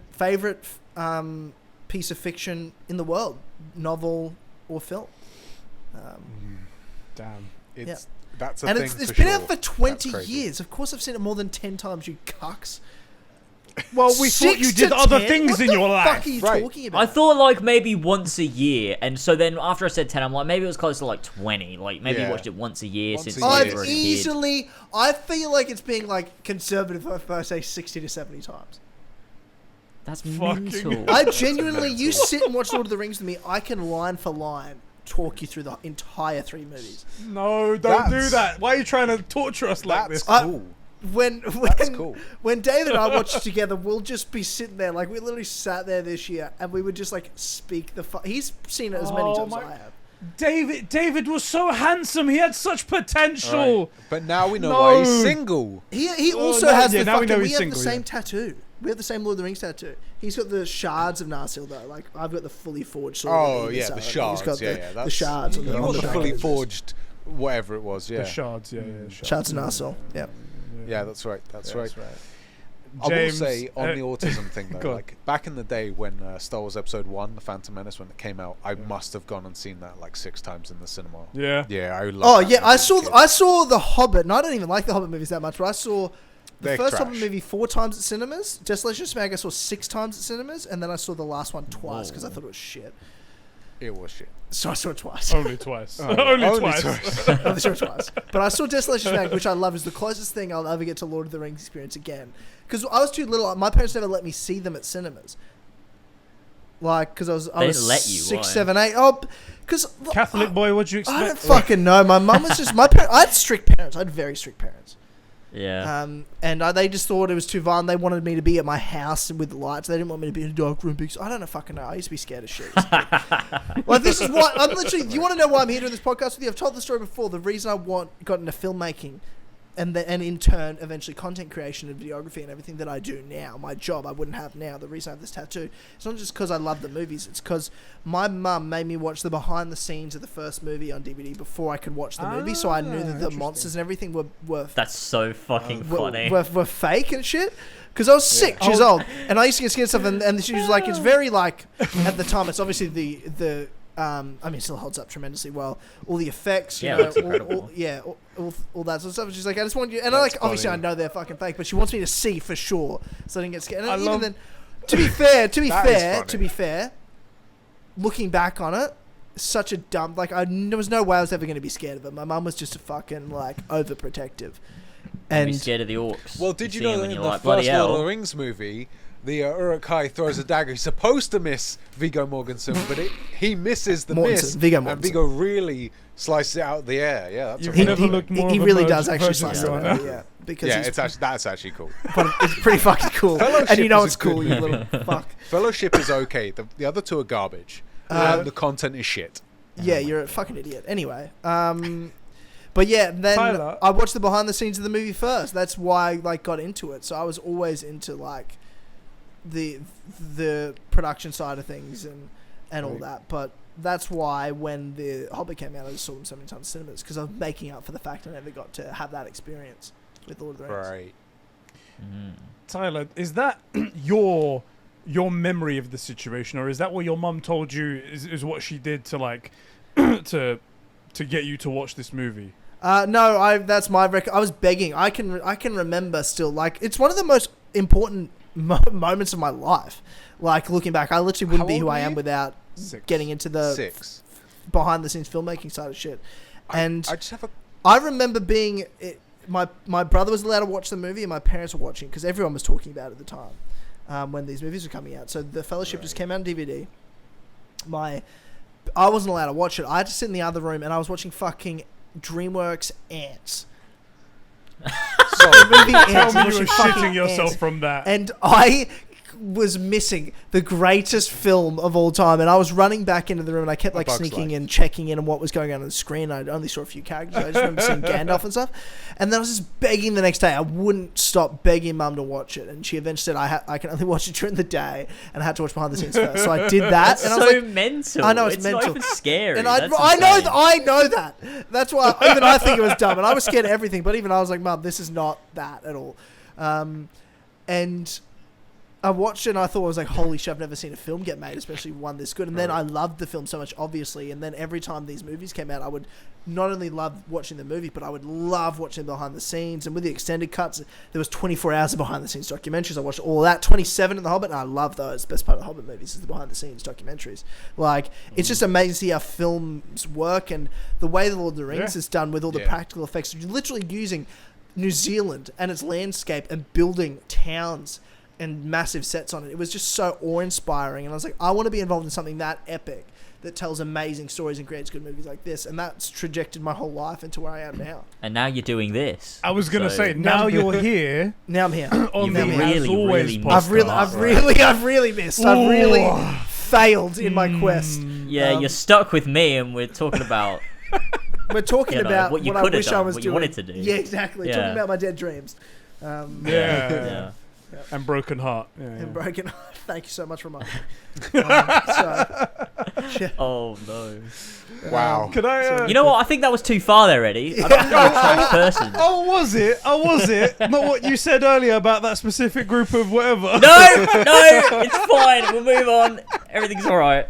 piece of fiction in the world, novel or film.
Damn.
That's a
And
thing
it's
for
been
sure.
out for 20
That's crazy.
years. Of course, I've seen it more than 10 times. You cucks.
Well, we thought you
6
did
to
other
10?
things
What
in
the
your
fuck
life.
are you
Right.
talking about?
I thought like maybe once a year, and so then after I said 10, I'm like maybe it was close to like 20. Like maybe you
Yeah.
watched it once a year
Once
since
a
you
year.
were
I've
a kid.
easily. I feel like it's being like conservative if I say 60 to 70 times.
That's
Fucking-
mental.
I genuinely, you sit and watch Lord of the Rings with me, I can line for line talk you through the entire 3 movies.
No, don't do
That's-
that. Why are you trying to torture us like
That's
this?
cool.
When
cool.
when David and I watched together, we'll just be sitting there like we literally sat there this year and we would just like speak the. He's seen it as many times as I have.
David was so handsome. He had such potential.
Right. But now we know
No.
why he's single.
He
Oh,
also
no,
has
yeah,
the
now we
fucking.
know
We
he's
have
single,
the same
yeah.
tattoo. We have the same Lord of the Rings tattoo. He's got the shards of Narsil though. Like I've got the fully forged sword.
Oh
on either
yeah,
side.
the
He's
shards.
got
Yeah,
the shards. on
You
the
want the
back
fully
edges.
forged, whatever it was. Yeah,
The shards, yeah.
Shards of Narsil. Yeah.
yeah, that's right. That's right. I will
James,
say on the autism thing
go
though,
on.
like back in the day when Star Wars Episode 1, The Phantom Menace, when it came out, I must have gone and seen that like 6 times in the cinema.
Yeah.
Yeah, I love.
Oh
that
yeah,
movie as a kid.
I saw The Hobbit, and I don't even like the Hobbit movies that much, but I saw the
They're
first
trash.
Hobbit movie 4 times at cinemas. Desolation of Smaug I saw 6 times at cinemas, and then I saw the last one twice because I thought it was shit.
It was shit.
So I saw it twice.
Only twice.
Oh,
Only twice.
I only saw it twice. But I saw Desolation of Smaug, which I love, is the closest thing I'll ever get to Lord of the Rings experience again. Because I was too little. My parents never let me see them at cinemas. Like, because I
They
was
didn't let you,
6,
why?
7, 8. Oh, because
Catholic boy, what'd you
I don't
expect?
fucking know. My mum was just my parents. I had strict parents. I had very strict parents.
Yeah.
And they just thought it was too violent. They wanted me to be at my house with lights. They didn't want me to be in a dark room because I don't know fucking know. I used to be scared of shit. Like this is why I'm literally. Do you want to know why I'm here doing this podcast with you? I've told the story before. The reason I got into filmmaking, and in turn eventually content creation and videography and everything that I do now, my job I wouldn't have now. The reason I have this tattoo, it's not just because I love the movies. It's because my mum made me watch the behind the scenes of the first movie on DVD before I could watch the movie, so I knew that the
interesting.
monsters and everything were
That's so fucking funny.
were fake and shit. Because I was 6 years old, and I used to get scared of stuff, and she was like, it's very like, at the time, it's obviously the I mean, it still holds up tremendously well. All the effects, you
Yeah,
know,
that's incredible.
all that sort of stuff. She's like, I just want you, and I
That's
like, obviously,
funny.
I know they're fucking fake, but she wants me to see for sure, so I didn't get scared. And
I
even
love-
then, to be fair,
That is funny.
looking back on it, such a dumb. Like, there was no way I was ever going to be scared of it. My mum was just a fucking like overprotective,
And be
and
scared of the orcs.
Well, did you
see
know
them
that
and
in
you're
the
like, bloody
first Lord of
hell.
the Rings movie, the Uruk-hai throws a dagger. He's supposed to miss Viggo Mortensen, but he misses the miss.
Viggo
And
Mortensen.
Viggo really slices it out of the air. Yeah, that's
You've
amazing.
never looked more
he
of a
really
virgin-
does actually
virgin
slice
than
it
you
out,
are.
yeah, because
Yeah,
he's
that's actually cool.
but it's pretty fucking cool.
Fellowship
And you know
is a
it's cool,
good
you
movie.
little fuck.
Fellowship is okay. The other two are garbage. And the content is shit.
Yeah, you're a fucking idiot. Anyway, but yeah, then
Tyler.
I watched the behind the scenes of the movie first. That's why I like got into it. So I was always into like the production side of things and all that. But that's why when the Hobbit came out, I just saw them so many times in cinemas because I was making up for the fact I never got to have that experience with Lord of the Rings.
Right.
Tyler, is that your memory of the situation, or is that what your mum told you is what she did to like to get you to watch this movie?
No, that's my record. I was begging. I can remember still. Like, it's one of the most important moments of my life. Like, looking back, I literally wouldn't
How
be who
old
I
were
am
you?
without
6.
getting into the
6.
behind the scenes filmmaking side of shit. And
I just have a.
I remember being my brother was allowed to watch the movie and my parents were watching because everyone was talking about it at the time when these movies were coming out. So the Fellowship just came out on DVD. I wasn't allowed to watch it. I had to sit in the other room and I was watching fucking DreamWorks Ants. The movie ends.
Tell me
and
you were
she fucking
shitting yourself
ends.
from that.
And I was missing the greatest film of all time, and I was running back into the room, and I kept like
Bug's
sneaking
Life.
in, checking in on what was going on the screen. I only saw a few characters. I just remember seeing Gandalf and stuff, and then I was just begging the next day. I wouldn't stop begging Mum to watch it, and she eventually said I can only watch it during the day, and I had to watch behind the scenes first. So I did that,
That's
and I was
so
like,
mental.
I know, it's
not
mental.
even scary.
and
That's
I
insane.
know that. That's why even I think it was dumb, and I was scared of everything. But even I was like, Mum, this is not that at all. And I watched it and I thought, I was like, holy shit, I've never seen a film get made, especially one this good. And then I loved the film so much, obviously. And then every time these movies came out, I would not only love watching the movie, but I would love watching behind the scenes. And with the extended cuts, there was 24 hours of behind the scenes documentaries. I watched all that, 27 in The Hobbit, and I love those. The best part of The Hobbit movies is the behind the scenes documentaries. Like, it's just amazing to see how films work, and the way The Lord of the Rings is done with all the practical effects. You're literally using New Zealand and its landscape and building towns and massive sets on it. It was just so awe-inspiring, and I was like, I want to be involved in something that epic that tells amazing stories and creates good movies like this. And that's trajected my whole life into where I am now.
And now you're doing this.
I was gonna
So-
say, now you're here
Now I'm here.
on
You've
the
really,
As Always
really
podcast.
I've really missed. I've really failed in my quest.
Yeah, you're stuck with me, and we're talking about
We're talking
You know,
about
what you
what I
could have
wish I
done,
was
what you
doing.
wanted to do.
Yeah, exactly.
Yeah.
Talking about my dead dreams.
Yeah. And broken heart. Yeah,
And
yeah.
broken. Thank you so much for reminding me. Yeah.
Oh no.
Wow.
Could I?
You know what? I think that was too far there, Eddie. I'm not a trash person.
Oh, was it? Oh, was it? Not what you said earlier about that specific group of whatever.
No, it's fine. We'll move on. Everything's all right.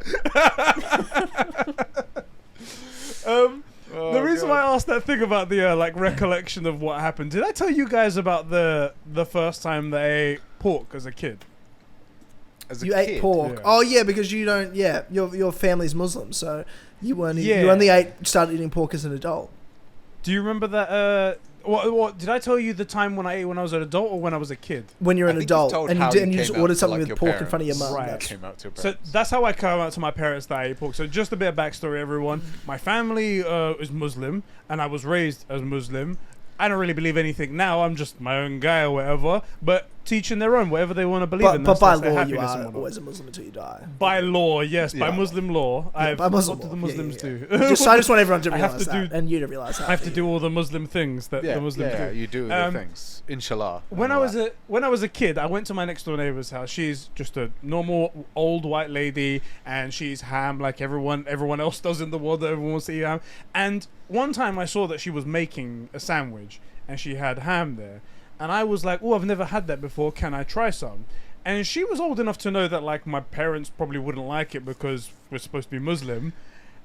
The reason why I asked that thing about the like recollection of what happened, did I tell you guys about the first time that I ate pork as a kid?
As a
You
kid,
ate pork.
Yeah.
Oh yeah, because you don't. Yeah, your family's Muslim, so you only
Yeah.
you only started eating pork as an adult.
Do you remember that? What did I tell you the time when I ate when I was an adult or when I was a kid?
When you're
I
an
think you've
adult
told
and
how
you
you
just
came out
ordered
to,
something
like,
with
your
pork in front of your mum.
Right.
That's-
Came out to your
So
parents.
that's how I came out to my parents that I ate pork. So just a bit of backstory, everyone. My family is Muslim, and I was raised as Muslim. I don't really believe anything now. I'm just my own guy or whatever. But teaching their own, whatever they want to believe in.
But by
that's their
law, you
happiness
are
and whatnot.
always a Muslim until you die.
By law, yes. By
Yeah.
Muslim law.
Yeah, by Muslim
what do
law.
the Muslims
Yeah.
do?
I just want everyone to
I have
realize
to
that,
do-
and you to realize that.
I have to do all the Muslim things that
yeah,
the Muslims
yeah,
do.
you do the things. Inshallah.
When
and
I
all
was a kid, I went to my next door neighbor's house. She's just a normal old white lady, and she's ham like everyone else does in the world that everyone wants to eat ham. And one time I saw that she was making a sandwich, and she had ham there, and I was like, "Oh, I've never had that before. Can I try some?" And she was old enough to know that like my parents probably wouldn't like it because we're supposed to be Muslim.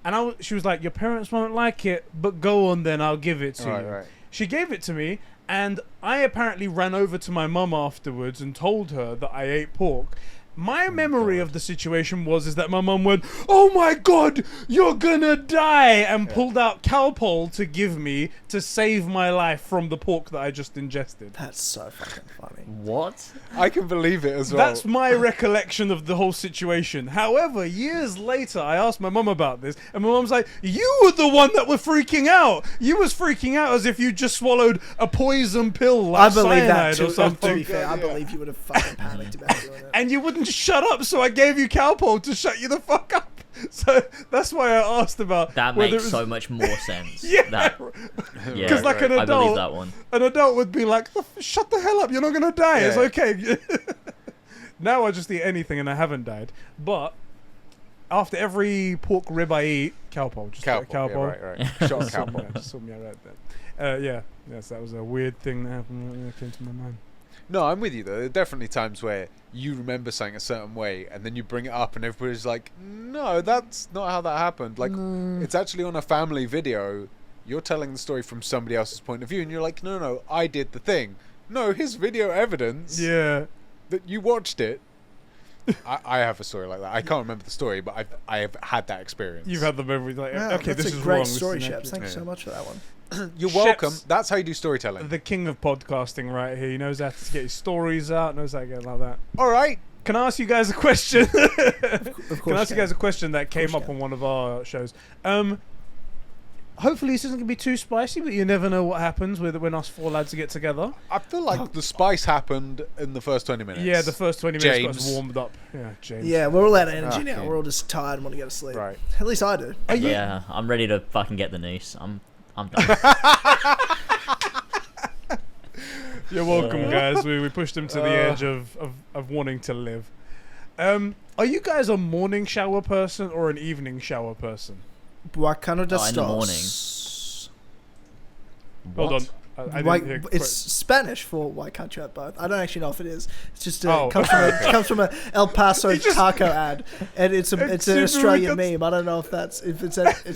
And she was like, "Your parents won't like it, but go on then. I'll give it to
Right,
you."
right.
She gave it to me, and I apparently ran over to my mum afterwards and told her that I ate pork. My memory of the situation is that my mum went, "Oh my god, you're gonna die," and pulled out Calpol to give me to save my life from the pork that I just ingested.
That's so fucking funny.
What?
I can believe it as well.
That's my recollection of the whole situation. However, years later, I asked my mum about this, and my mum's like, "You were the one that were freaking out. You was freaking out as if you just swallowed a poison pill like
I believe that
cyanide
too.
or something."
To be fair, I believe you would have fucking panicked about doing it.
And you wouldn't shut up, so I gave you Calpol to shut you the fuck up. So that's why I asked about
That
whether
makes
it was-
so much more sense.
Yeah.
That, yeah.
'Cause like an
I believe
adult-
that one.
An adult would be like, "Shut the hell up! You're not gonna die. It's
Yeah.
okay." Now I just eat anything, and I haven't died. But after every pork rib I eat, Calpol, just
Calpol.
Calpol.
Yeah, right. Shot of
Just
Calpol.
Just saw me right there. Yes, that was a weird thing that happened when it came to my mind.
No, I'm with you though. There are definitely times where you remember something a certain way, and then you bring it up, and everybody's like, "No, that's not how that happened." Like, it's actually on a family video. You're telling the story from somebody else's point of view, and you're like, "No, I did the thing." No, his video evidence
Yeah.
that you watched it. I have a story like that. I can't remember the story, but I have had that experience.
You've had the memory like,
Yeah,
okay,
that's
this
a
is
great
wrong.
story,
this is
Sheps. Thank you
Yeah.
so much for that one.
You're welcome.
Sheps-
That's how you do storytelling.
the king of podcasting right here. He knows how to get his stories out, knows how to get like that.
All right.
Can I ask you guys a question?
Of course,
Can I ask you guys a question that came
course
up
you
on one of our shows? hopefully this isn't gonna be too spicy, but you never know what happens when us 4 lads get together.
I feel like the spice happened in the first 20 minutes.
Yeah, the first 20 minutes got us
James.
warmed up. Yeah, James.
Yeah, we're all out of energy now.
Okay.
We're all just tired and want to go to sleep.
Right.
At least I do.
Yeah, I'm ready to fucking get the noose. I'm done.
You're welcome, guys. We pushed him to the edge of wanting to live. Are you guys a morning shower person or an evening shower person?
What kind of
in the morning.
Hold on. I didn't hear
it's Spanish for why can't you have both? I don't actually know if it is. It's just
Oh.
comes from a El Paso taco ad, and it's an
super
Australian
weird.
meme. I don't know if it's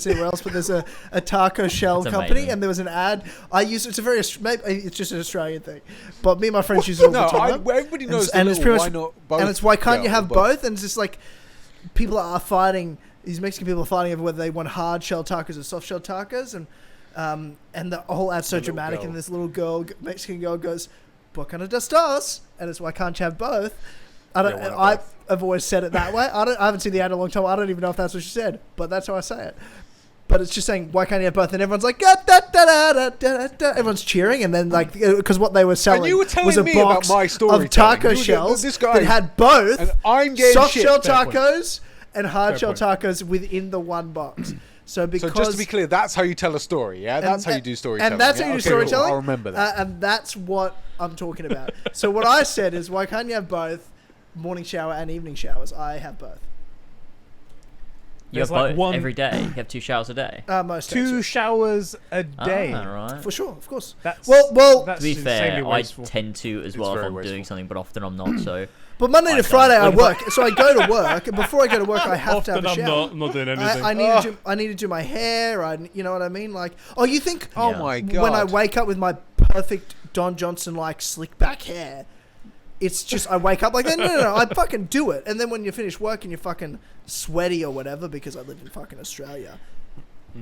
anywhere else, but there's a taco shell
That's
company,
amazing.
and there was an ad. I use it's a very maybe it's just an Australian thing, but me and my friends use it all the time.
everybody knows
and
the
it's
little
pretty
why
much,
not both.
and it's why can't you
girl,
have
but-
both? And it's just like people are fighting. These Mexican people are fighting over whether they want hard shell tacos or soft shell tacos, and the whole ad's so
The little
dramatic,
girl.
and this little girl, Mexican girl, goes, "What kind of dos?" And it's why can't you have both? I don't.
Yeah, why not both?
I've always said it that way. I haven't seen the ad in a long time. I don't even know if that's what she said, but that's how I say it. But it's just saying, why can't you have both? And everyone's like, da, da, da, da, da, da. Everyone's cheering, and then like, because what they were selling
And you were telling
was a
me about
box
my
of
storytelling.
taco
You were-
shells
this guy-
that had both
And I'm getting
soft
shit.
shell
Fair point.
tacos and hard
Fair
shell
point.
tacos within the one box. So because
So just to be clear, that's how you tell a story, yeah? That's how you do storytelling.
and that's
yeah?
how you do
Okay, cool.
storytelling.
I'll remember that.
And that's what I'm talking about. So what I said is, why can't you have both morning shower and evening showers? I have both.
You have
There's like
both
one-
every day. You have 2 showers a day.
Most days,
2
yeah.
showers a day.
Right.
For sure, of course.
That's,
Well,
that's
To be fair,
insanely
I
wasteful.
tend to as
It's
well if
very
I'm doing
wasteful.
something, but often I'm not. So
But Monday to
don't.
Friday I
What if
work, so I go to work, and before I go to work, I have to have
Often
a shower.
I'm not doing anything.
I need to do my hair. You know what I mean? Like, oh, you think
Oh
Yeah.
my god.
when I wake up with my perfect Don Johnson like slick back hair, it's just I wake up like that? No, I fucking do it. And then when you finish work and you're fucking sweaty or whatever, because I live in fucking Australia,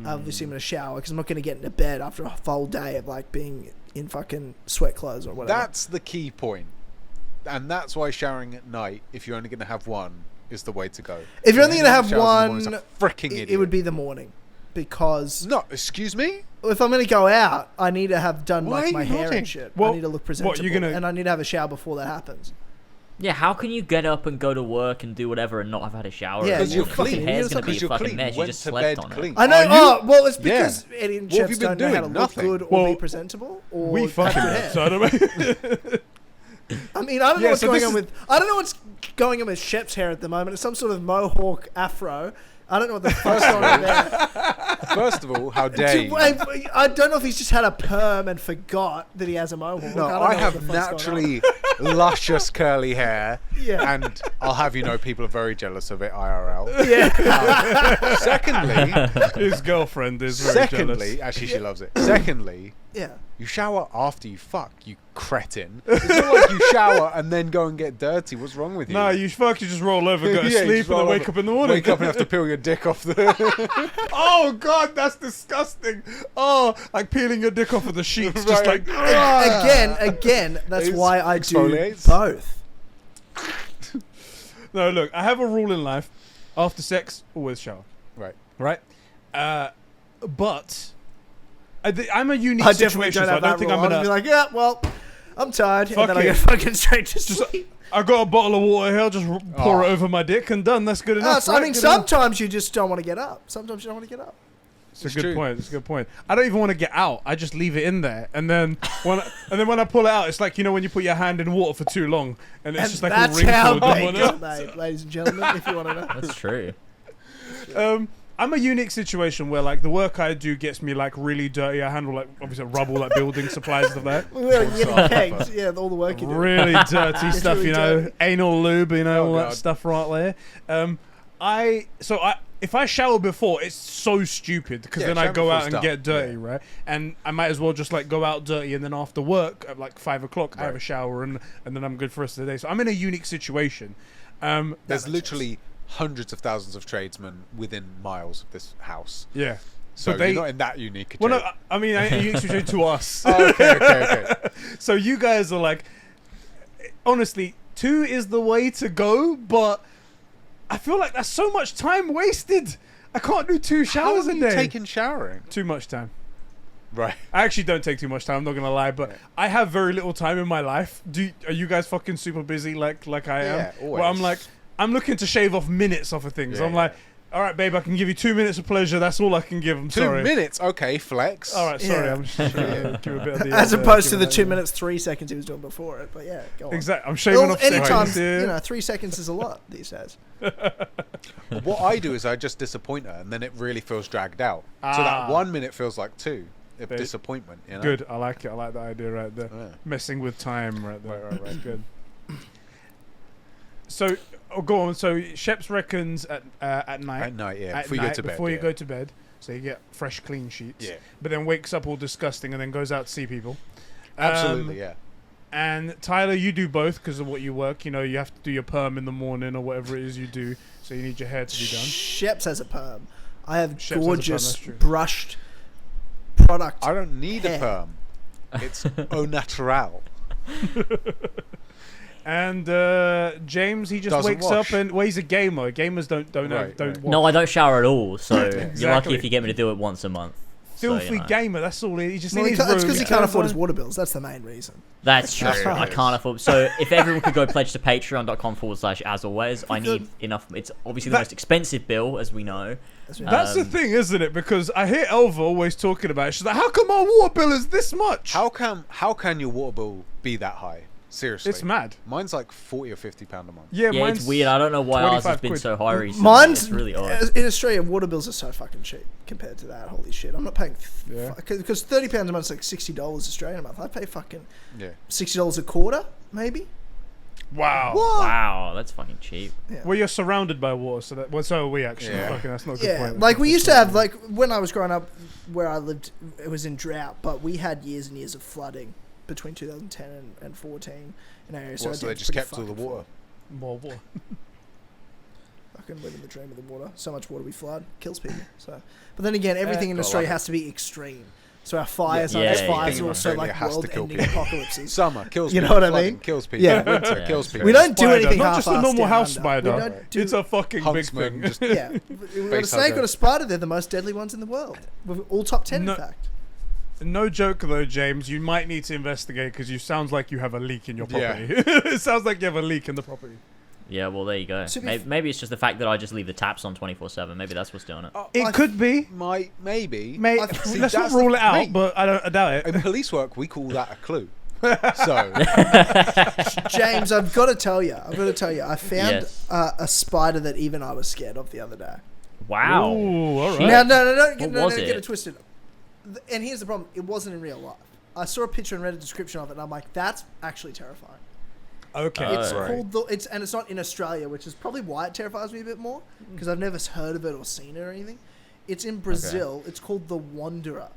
obviously I'm in a shower because I'm not going to get into bed after a full day of like being in fucking sweat clothes or whatever.
That's the key point. And that's why showering at night, if you're only going to have one, is the way to go.
If you're only going to have
Showers in the
one,
morning is a freaking idiot.
it would be the morning, because
No, excuse me?
if I'm going to go out, I need to have done
Why
like
are
my
you
hair
nodding?
and shit.
Well,
I need to look presentable,
you're gonna-
and I need to have a shower before that happens.
yeah, how can you get up and go to work and do whatever and not have had a shower?
Yeah,
And
because you're
your fucking
clean.
hair's
You're
gonna be
Because
a
you're
fucking
clean.
mess. You
Went
just
to
slept
bed
on
clean.
it.
I know.
Are you-
Oh, well, it's because
Yeah.
Eddie and
What have
Sheps
you been
don't know how to
doing?
look
Nothing.
good or
Well,
be presentable or
we
have
fucking
good hair.
so I don't know.
I mean, I don't know
Yeah,
what's
so
going
this
on
is-
with. I don't know what's going on with Sheps' hair at the moment. It's some sort of mohawk afro. I don't know what the fuck's going on there.
First of all, how dare you?
I don't know if he's just had a perm and forgot that he has a mohawk.
No,
don't
I
know
have
what the fuck's going on.
naturally luscious curly hair,
Yeah.
and I'll have you know, people are very jealous of it IRL.
Yeah.
Secondly,
His girlfriend is very jealous.
actually she loves it. Secondly,
Yeah.
you shower after you fuck, you cretin. It's not like you shower and then go and get dirty. What's wrong with you?
No, you fucking just roll over, go to
Yeah, you
sleep,
just
and then
roll
wake
over,
up in the morning.
Wake up and have to peel your dick off the.
Oh god, that's disgusting. Oh, like peeling your dick off of the sheets, just
Right.
like
Again, that's
It's
why I do
exfoliates.
both.
No, look, I have a rule in life: after sex, always shower.
Right.
Right? But I'm a unique
I definitely
situation,
don't
so I
have
don't
that
think
rule.
I'm
I'll
gonna.
be like, yeah, well, I'm tired,
Fuck
and then I
it.
go fucking straight to sleep.
I got a bottle of water here, I'll just pour
Oh.
it over my dick and done. That's good enough.
I
right?
mean,
Good enough.
sometimes you just don't want to get up. Sometimes you don't want to get up.
It's a
It's
good
true.
point. It's a good point. I don't even want to get out. I just leave it in there, and then when I pull it out, it's like, you know, when you put your hand in water for too long, and it's
And
just like
that's
all
how
wrinkled.
they
and
get
whatnot.
made, ladies and gentlemen, if you want to know.
That's true.
I'm a unique situation where like the work I do gets me like really dirty. I handle like obviously rubble, like building supplies, stuff like that.
We're guinea pigs. Yeah, all the work you do.
Really dirty
It's
stuff,
really
you know,
dirty.
anal lube, you know,
Oh,
all that
God.
stuff right there. If I shower before, it's so stupid because
Yeah,
then I
shower
go
before's
out and
dumb.
get dirty,
Yeah.
right? And I might as well just like go out dirty, and then after work at like 5 o'clock, I have a
Right.
shower, and then I'm good for the rest of the day. So I'm in a unique situation.
There's
makes
literally hundreds of thousands of tradesmen within miles of this house.
Yeah.
So
But they-
you're not in that unique a
Well, no,
trade.
I mean, a unique situation to us.
Oh, okay.
So you guys are like, honestly, 2 is the way to go, but I feel like that's so much time wasted. I can't do 2
How
showers
long
a
are you
day.
taking showering?
Too much time.
Right.
I actually don't take too much time. I'm not gonna lie, but I have very little time in my life. Are you guys fucking super busy like I am?
Yeah, always.
Well, I'm like, I'm looking to shave off minutes off of things.
Yeah,
I'm like, all right, babe, I can give you 2 minutes of pleasure. That's all I can give. I'm
2
sorry.
minutes? Okay, flex.
All right, sorry.
Yeah.
I'm just trying to give a bit of the
As opposed to the
give
2
it that-
minutes 3 seconds he was doing before it. But yeah, go on.
Exactly. I'm shaving
Well,
off
anytime,
seconds here.
3 seconds is a lot these days.
What I do is I just disappoint her, and then it really feels dragged out. So that 1 minute feels like 2 of
Babe.
disappointment. You know?
Good. I like it. I like that idea right there.
Yeah.
Messing with time right there.
Right.
That's good. So, go on. So, Sheps reckons at night.
At night, yeah.
At
Before you go
night,
to bed.
Before you
yeah.
go to bed, so you get fresh, clean sheets.
Yeah.
But then wakes up all disgusting and then goes out to see people.
Absolutely, yeah.
And Tyler, you do both because of what you work. You know, you have to do your perm in the morning or whatever it is you do. So you need your hair to be done.
Sheps has a perm. I have
Sheps has a perm,
gorgeous
that's true.
brushed product.
I don't need
hair.
a perm. It's au natural.
And James, he just
Doesn't
wakes
wash.
up and he's a gamer. Gamers don't
Right,
don't
right.
wash.
No, I don't shower at all. So you're
Exactly.
lucky if you get me to do it once a month. So,
Filthy
you know.
gamer. That's all. He just
Well,
in his
it's
room.
because he
he
can't
turns
afford his
on-
water bills. That's the main reason.
That's true.
That's
I
right.
can't afford. So if everyone could go pledge to patreon.com/, as always, I need enough. It's obviously the
That-
most expensive bill, as we know.
That's the thing, isn't it? Because I hear Elva always talking about it. She's like, "How come our water bill is this much?"
How can your water bill be that high? Seriously.
It's mad.
Mine's like £40 or £50 a month.
Yeah,
Yeah,
mine's
it's weird. I don't know why ours has
25
been
quid.
so high recently.
Mine's
It's really odd.
in Australia. Water bills are so fucking cheap compared to that. Holy shit! I'm not paying
Yeah.
because £30 a month is like $60 Australian a month. I pay fucking
Yeah.
$60 a quarter, maybe.
wow.
What?
Wow, that's fucking cheap.
Yeah.
Well, you're surrounded by water, so that. Well, so are we actually.
Yeah.
Fucking, that's not a good
Yeah,
point.
like we used to have, like when I was growing up, where I lived, it was in drought, but we had years and years of flooding between 2010 and 14 in our area.
So they
it's
just
pretty
kept all the
fucking
water.
More water.
Fucking living the dream of the water. So much water we flood kills people. So, but then again, everything in
I
Australia
love it.
has to be extreme. So our fires,
Yeah,
aren't
yeah,
fires
yeah.
are also
Australia
like
has to kill
world-ending
people.
apocalypses.
Summer kills
You
people.
know what I
flooding
mean?
kills people.
Yeah.
Winter
Yeah,
kills
that's
people.
We don't do
Spider,
anything
not just a
half-assed
normal
down
house
under. We
spider.
don't do-
It's a fucking big
Huntsman
thing.
just
Yeah, we've got a
Face
snake
hugger.
or a spider. They're the most deadly ones in the world. We're all top 10,
No.
in fact.
No joke though, James. You might need to investigate because you sounds like you have a leak in your
Yeah.
property. It sounds like you have a leak in the property.
Yeah, well, there you go.
To be
Maybe it's just the fact that I just leave the taps on 24/7. Maybe that's what's doing it.
It could be.
Maybe.
Mate,
See,
let's not
that's
rule
the-
it out,
mate.
but I doubt it.
In police work, we call that a clue. So
James, I've got to tell you, I found
Yes.
a spider that even I was scared of the other day.
Wow.
Ooh, all right.
Shit.
Now, no, don't get,
What
no,
was
don't get
it?
it twisted. And here's the problem: it wasn't in real life. I saw a picture and read a description of it, and I'm like, that's actually terrifying.
Okay.
It's
Right.
called and it's not in Australia, which is probably why it terrifies me a bit more because I've never heard of it or seen it or anything. It's in Brazil. It's called the Wanderer.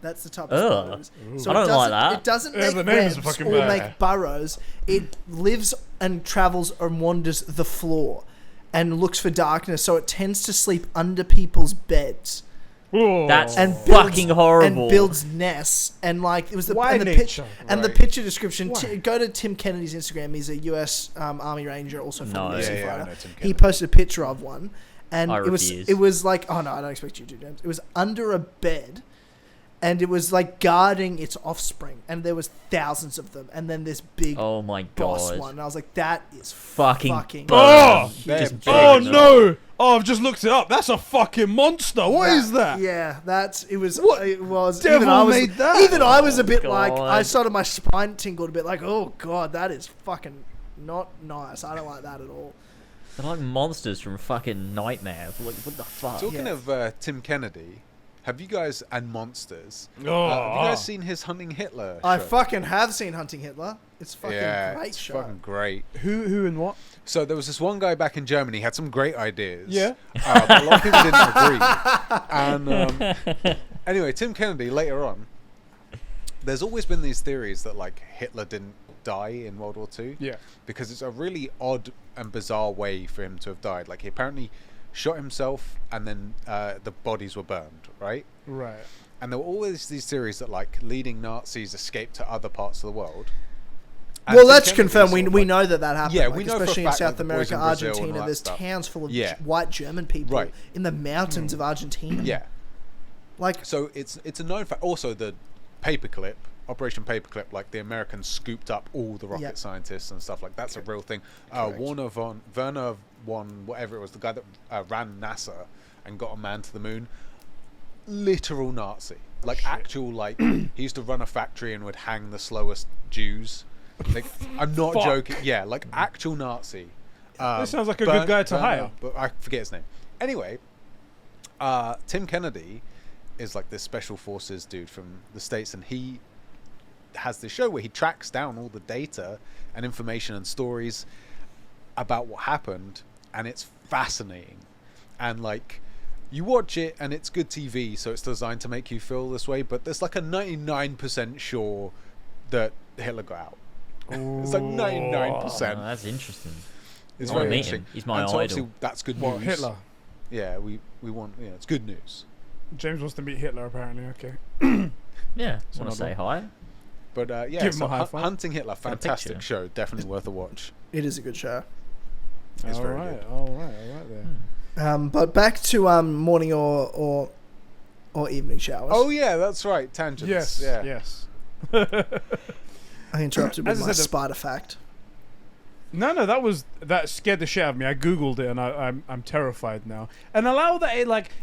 That's the type of
Ugh.
spider it is.
I don't like that.
It doesn't
Yeah,
make
the name's
webs
fucking
or
bad.
make burrows. It lives and travels and wanders the floor and looks for darkness. So it tends to sleep under people's beds
Ooh.
That's
and
fucking horrible.
and builds nests. And like it was the
Why
and the
nature?
and the
Right.
picture description.
Why?
Go to Tim Kennedy's Instagram. He's a U.S. Army Ranger, also from
No.
the UFC
Yeah, I
fighter.
know Tim
He
Kennedy.
posted a picture of one, and
I
it
refuse.
was like, oh no, I don't expect you to, James. It was under a bed, and it was like guarding its offspring, and there was thousands of them, and then this big
Oh my
boss
god.
one. And I was like, that is
Fucking.
fucking.
Oh!
They're
Just
big.
Oh
big.
no! Oh, I've just looked it up. That's a fucking monster. What is that?
Yeah, it was.
What
It was.
devil
even I was,
made that?
Even I was a bit like, I
God.
sort of my spine tingled a bit, like, oh god, that is fucking not nice. I don't like that at all.
They're like monsters from fucking Nightmare. Like, what the fuck?
talking
Yeah.
of Tim Kennedy, have you guys and monsters?
Oh.
Have you guys seen his Hunting Hitler?
I
show?
fucking have seen Hunting Hitler. It's fucking great
it's
show.
fucking great.
Who and what?
So there was this one guy back in Germany. He had some great ideas.
Yeah.
But a lot of people didn't agree. And anyway, Tim Kennedy later on. There's always been these theories that like Hitler didn't die in World War II.
Yeah.
Because it's a really odd and bizarre way for him to have died. Like he apparently shot himself and then the bodies were burned, right?
Right.
And there were always these theories that like leading Nazis escaped to other parts of the world. And
Well,
Tim
that's
Kennedy
confirmed.
sort of
we
like-
know that happened.
Yeah,
like,
we know for a
especially in
fact,
South
like, the boys
America,
in Brazil and all
Argentina.
that
There's
stuff.
towns full of
Yeah.
white German people
Right.
in the mountains of Argentina.
Yeah.
Like,
So it's a known fact. Also, the paperclip, Operation Paperclip, like the Americans scooped up all the rocket
Yep.
scientists and stuff like that's a real thing.
Correct.
Werner von whatever it was, the guy that ran NASA and got a man to the moon, literal Nazi, like actual like he used to run a factory and would hang the slowest Jews. Like, I'm not
Fuck.
joking. Yeah, like actual Nazi.
This sounds like a good guy to hire.
But I forget his name. Anyway, Tim Kennedy is like this special forces dude from the States, and he has this show where he tracks down all the data and information and stories about what happened, and it's fascinating. And like, you watch it and it's good TV, so it's designed to make you feel this way, but there's like a 99% sure that Hitler got out. It's like 99%.
Oh, that's interesting.
It's
I wanna
very
meet
interesting.
him. He's my
And so obviously
idol.
that's good
What,
news.
Hitler?
Yeah, we want, it's good news.
James wants to meet Hitler, apparently. Okay.
Yeah,
So
want to
not
say hi?
But yeah,
Give him
so
a high five.
Hunting Hitler,
a
fantastic
picture.
show, definitely worth a watch.
it is a good show.
It's
all
very
right,
good.
all right there.
But back to morning or evening showers.
Oh yeah, that's right, tangents.
Yes,
yeah.
yes.
I interrupted
As
with
I
my
said,
spider fact.
No, that scared the shit out of me. I googled it and I'm terrified now. And allow that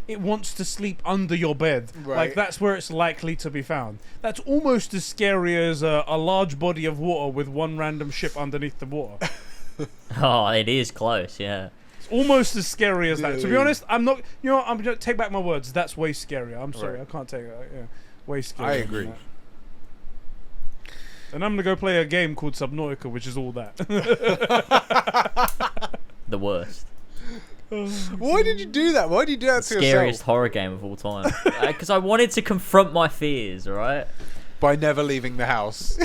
it wants to sleep under your bed.
Right.
Like that's where it's likely to be found. That's almost as scary as a large body of water with one random ship underneath the water.
Oh, it is close, yeah.
It's almost as scary as that. To be
Yeah.
honest, I'm not. You know, what, I'm gonna take back my words. That's way scarier. I'm sorry,
Right.
I can't take it. Yeah, way scarier.
I
than
agree.
that. And I'm gonna go play a game called Subnautica, which is all that.
The worst.
Why did you do that? Why did you do that to
Scariest
yourself?
horror game of all time. Because I wanted to confront my fears, alright?
By never leaving the house.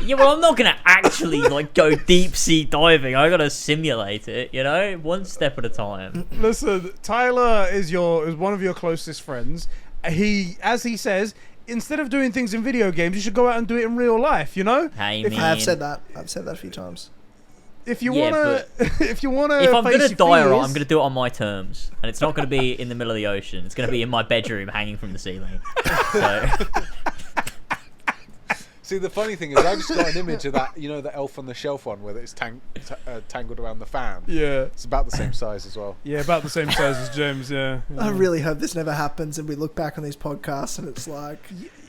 Yeah, well, I'm not going to actually, like, go deep sea diving. I got to simulate it, you know? One step at a time.
Listen, Tyler is one of your closest friends. As he says, instead of doing things in video games, you should go out and do it in real life. You know,
Hey,
I
man.
have said that. I've said that a few times.
if you
Yeah,
wanna, if you wanna,
If I'm
face
going to
your
die,
fears-
alright, I'm going to do it on my terms. And it's not going to be in the middle of the ocean. It's going to be in my bedroom hanging from the ceiling. So,
See, the funny thing is, I just got an image of that, you know, the Elf on the Shelf one where it's tangled around the fan.
Yeah,
It's about the same size as well.
yeah, about the same size as James. Yeah,
I really hope this never happens and we look back on these podcasts and it's like,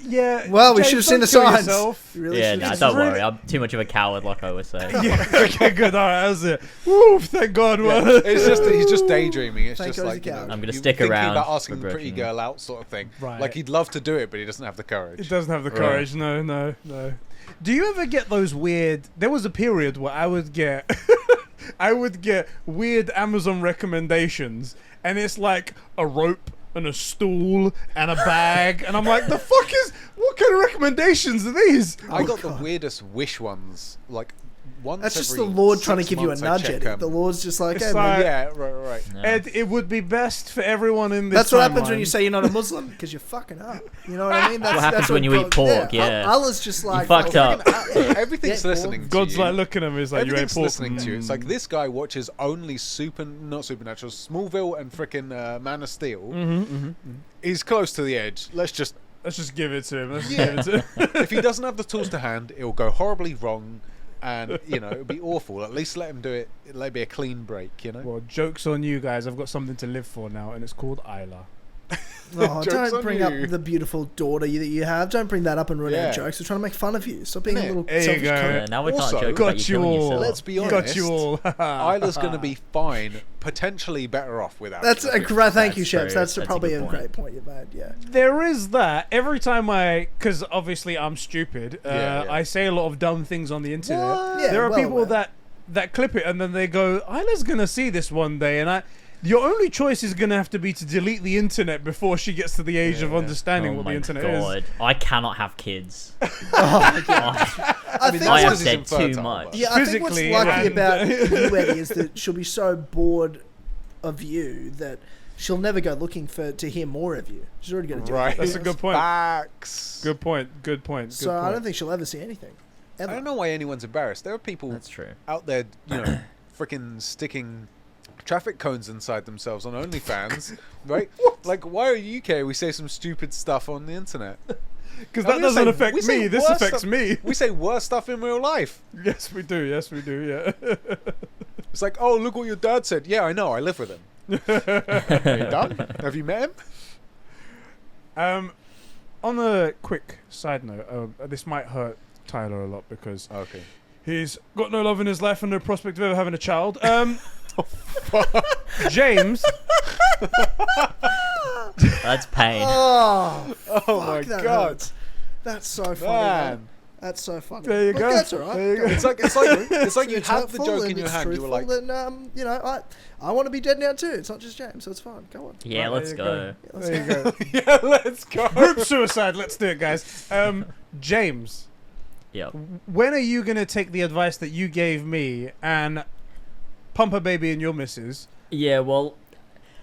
yeah.
well, we
James,
should have seen
don't
the
kill
signs.
yourself.
You really
yeah,
should
nah,
have
don't
really-
worry. I'm too much of a coward, like I always say.
Yeah, okay, good. All right, that's it. Woo, thank God.
Yeah, it's just he's just daydreaming. It's
Thank
just
God he's
like,
a
you know,
coward.
I'm gonna
you
stick
thinking
around
about asking the
for
pretty
progression.
girl out, sort of thing.
Right.
Like he'd love to do it, but he doesn't have the
It
courage.
doesn't have the
Right.
courage. No. Do you ever get those weird? There was a period where I would get, I would get weird Amazon recommendations, and it's like a rope and a stool and a bag, and I'm like, the fuck is? What kind of recommendations are these?
I got
God.
the weirdest wish ones. Like once
That's just
every
the Lord trying to
6
give you a
months I
nudge,
check,
Eddie. The Lord's just like,
It's
hey,
like-
man.
Yeah, right.
No.
Ed, it would be best for everyone in this.
That's what happens when
timeline.
you say you're not a Muslim, because you're fucking up. You know what I mean? That's
What happens
that's
when you eat pork, yeah.
Allah's just like,
fucked
oh,
up.
Everything's
Yeah,
listening to
God's
you.
like looking at me. He's like, you ain't
Everything's
pork.
listening to you. It's like this guy watches only not Supernatural, Smallville and frickin' Man of Steel. He's close to the edge. Let's just
Let's just give it to him. Let's
Yeah.
give it to him.
if he doesn't have the tools to hand, it will go horribly wrong, and you know it'll be awful. At least let him do it. It'll be a clean break, you know.
Well, joke's on you guys. I've got something to live for now, and it's called Isla.
Oh,
Joke's
don't
on
bring
you.
up the beautiful daughter that you have. Don't bring that up and ruin our
Yeah.
jokes. We're trying to make fun of you. Stop being a
Innit?
little
There you
selfish
go.
cunt.
Yeah, now we
Also,
can't joke
got
about you
you
killing
all.
yourself.
Let's be honest.
Got you all.
Isla's going to be fine, potentially better off without.
That's
him.
a great. Thank you,
That's
Sheps.
true.
That's
That's a
probably
good
a
point.
great point you've made. Yeah.
There is that. Every time because obviously I'm stupid,
Yeah.
I say a lot of dumb things on the internet.
What? Yeah,
there are
well
people
aware.
that clip it and then they go, Isla's going to see this one day, and your only choice is going to have to be to delete the internet before she gets to the age of
Yeah.
understanding
Oh
what
my
the internet
god,
is.
I cannot have kids.
Oh my God.
I,
think
I have
what's-
said
he's
too
infertile,
much.
but-
Yeah, I think what's
Physically
lucky
and-
about you, Eddie, is that she'll be so bored of you that she'll never go looking to hear more of you. She's already going to do
Right.
it.
That's a good point.
Facts.
Good point.
So I don't think she'll ever see anything.
I don't know why anyone's embarrassed. There are people
That's true.
out there, freaking sticking traffic cones inside themselves on OnlyFans, right? Like, why are you care? We say some stupid stuff on the internet.
Because that doesn't affect me. This affects me.
We say worse stuff in real life.
Yes, we do. Yes, we do. Yeah.
It's like, oh, look what your dad said. Yeah, I know. I live with him. Are you done? Have you met him?
On a quick side note, this might hurt Tyler a lot because he's got no love in his life and no prospect of ever having a child. James.
That's pain.
Oh
my
that
God.
hurts. That's so funny,
Man.
That's so funny.
There you
Look,
go.
That's all right.
There you go.
It's like you
It's
had the
hurtful
joke in
and
your
it's
hand. You were like,
truthful and, I want to be dead now too. It's not just James, so it's fine. Go on.
Yeah,
Right,
let's
there
go.
Yeah, let's
There you go.
yeah, let's go.
Group suicide. Let's do it, guys. James,
Yep.
when are you gonna take the advice that you gave me and pump a baby in your missus?
Yeah, well,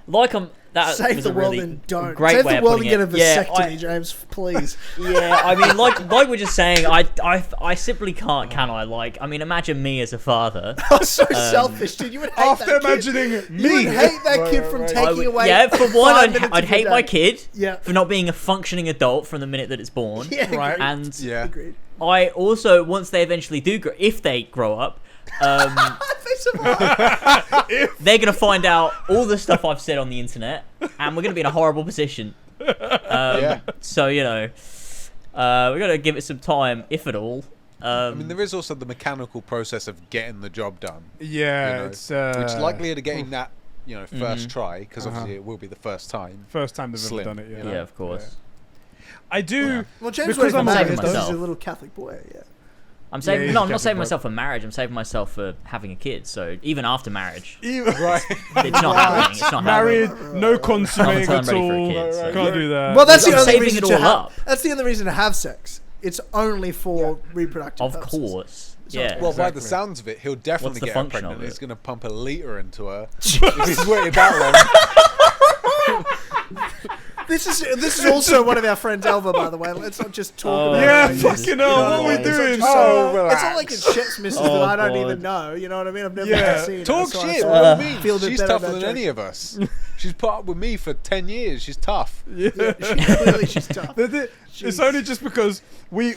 like that
Save
was
the
a
world
really
and don't.
great
Save
way
the
of
world and
putting
get a
it.
vasectomy, James, please.
Yeah, I mean, like we're just saying, I simply can't, can I? Like, I mean, imagine me as a father.
I was so selfish, dude. You would hate
After
that kid.
imagining
You would
me,
hate that kid from
I
taking
would-
away.
yeah, for one,
5 minutes
I'd
of your
hate my
day.
kid
Yeah.
for not being a functioning adult from the minute that it's born.
Yeah,
Right.
agreed.
And
Yeah.
Agreed.
I also, once they eventually do, if they grow up,
Face of all.
they're gonna find out all the stuff I've said on the internet, and we're gonna be in a horrible position. So we gotta give it some time, if at all.
I mean, there is also the mechanical process of getting the job done.
yeah,
You know,
it's
which is likelier to getting that, first try, because
Uh-huh.
obviously it will be the first time.
first time they've
Slim,
ever done it.
Yeah, of course.
I do.
Well, James
Because
won't
I'm
even
saving
marry, though.
myself.
He's a little Catholic boy. Yeah.
I'm saving.
he's
No,
a
I'm not
Catholic
saving
boy.
myself for marriage. I'm saving myself for having a kid. So even after marriage,
Right.
it's not happening. It's not
Married,
happening.
no consummating
Until I'm
at
ready for a
all.
kid, so-
Can't do that.
Well, that's the
I'm
only
saving
reason
it
to
all
have.
up.
That's the only reason to have sex. It's only for reproductive
Of
purposes.
course.
not-
Yeah.
Well, by
Exactly.
the sounds of it, he'll definitely
the
get her
function
pregnant.
of it?
He's going to pump a litre into her. If he's waited that long.
This is also one of our friends, Elva, by the way. Let's not just talk about
yeah,
it.
fucking hell, what
we
we
It's not
doing?
just
Oh,
it's not like it's Sheps misses
Oh,
that I don't
God.
even know. You know what I mean? I've never
Yeah.
seen her,
Talk
so I
shit.
sort
What
of
do you mean?
feel a bit
She's
better
tougher
about
than
joking.
any of us. She's put up with me for 10 years. She's tough.
Yeah, clearly she's tough.
It's only just because we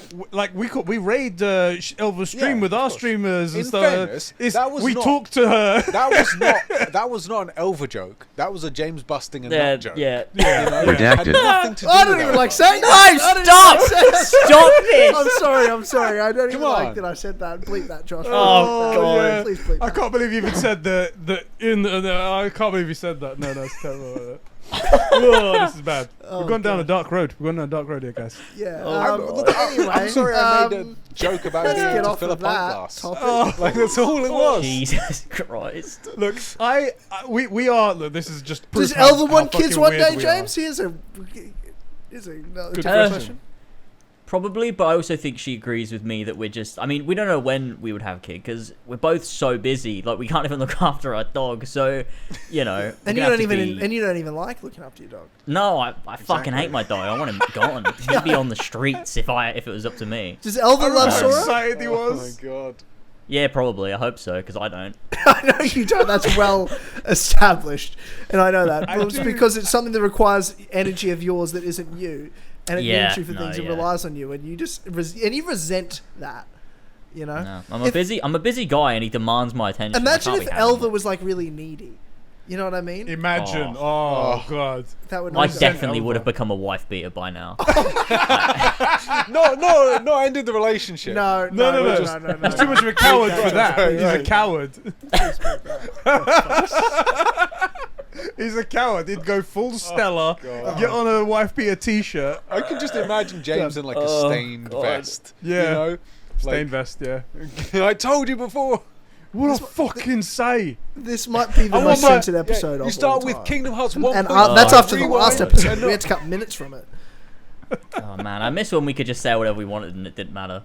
raid Elva's stream
Yeah,
with
of
our
course.
streamers and
In
stuff.
fairness, that was
we
not-
talked to her.
That was not an Elva joke. That was a James busting a
Yeah.
nut joke.
Yeah.
Had
Redacted.
nothing to do
I don't
with
even like
Elva.
saying
No,
that. I don't even
stop!
like saying that.
Stop this!
I'm sorry. I don't even
Come
like
on.
that I said that. Bleep that, Josh.
Oh, God.
yeah.
Please bleep
I
that.
can't believe you even said the I can't believe you said that. No, it's terrible. Oh, this is bad.
Oh,
We've gone down
God.
a dark road. We're going down a dark road here, guys.
Yeah.
Oh,
Anyway,
I'm sorry I made a joke about
let's
needing
get
to
off
fill a
of
pint
that
glass.
topic.
Like, that's all it was.
Jesus Christ.
Look, we are. Look, this is just.
Does
proof how-
Elva
how
want kids
fucking
one
weird
day,
we are.
James? Here's a
Good
different
question.
question.
Probably, but I also think she agrees with me that we're just. I mean, we don't know when we would have a kid because we're both so busy. Like, we can't even look after our dog. So, you know.
And you don't even like looking after your dog.
No, I fucking hate my dog. I want him gone. He'd be on the streets if it was up to me.
Does Elva love
How
Sora?
excited he
Oh
was.
my god.
Yeah, probably. I hope so because I don't.
I know you don't. That's well established, and I know that.
I
Well, it's
do.
because it's something that requires energy of yours that isn't you, and it
Yeah,
needs you for
no,
things. It
yeah.
relies on you, and you just you resent that. You know.
No,
If-
I'm a busy guy, and he demands my attention. I
Imagine
can't
if
be having
Elva
it.
was like really needy. You know what I mean?
Imagine. Oh, God.
That would
I
make sense.
definitely would have become a wife beater by now.
No, I ended the relationship.
No.
No. He's too much of a coward for that.
right,
He's a
right.
coward. He's a coward. He'd go full Stella,
God.
get on a wife beater t-shirt,
I can just imagine James in like a
Oh,
stained
God.
vest.
Yeah.
You know?
stained vest. Yeah.
I told you before.
What a fucking say!
This might be the
I
most
want my-
censored episode of
You
all
start with
time.
Kingdom Hearts 1.
And that's after the
Rewind.
last episode.
And
We had to cut minutes from it.
Oh man, I miss when we could just say whatever we wanted and it didn't matter.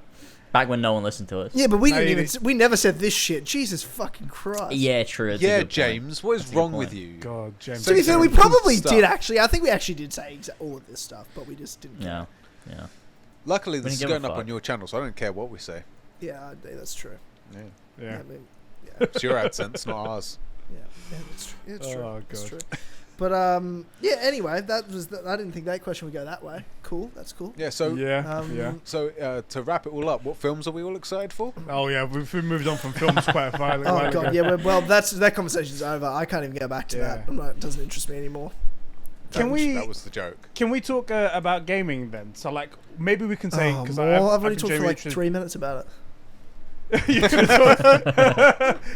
Back when no one listened to us.
Yeah, but we
No,
didn't
you
even. We never said this shit. Jesus fucking Christ.
Yeah, true. That's a
Yeah,
good point.
James, what is
That's a good
wrong
point.
with you?
God, James.
To be fair, we
Good
probably
stuff.
did actually. I think we actually did say all of this stuff, but we just didn't.
Yeah, yeah.
Luckily, this
Wouldn't
is
give a
going up
fuck.
on your channel, so I don't care what we say.
Yeah, that's true.
Yeah.
Yeah.
I mean, yeah,
It's your AdSense, not ours.
that's true. It's true.
Oh,
It's
God.
true. But yeah. Anyway, that was. I didn't think that question would go that way. Cool. That's cool.
Yeah, so
Yeah.
So to wrap it all up, what films are we all excited for?
Oh yeah, we've moved on from films quite a while.
Oh
while
god.
ago.
Yeah. Well, that conversation's over. I can't even go back to
Yeah.
that. It doesn't interest me anymore.
That was the joke.
Can we talk about gaming then? So like maybe we can say because
I've already talked for like 3 minutes about it.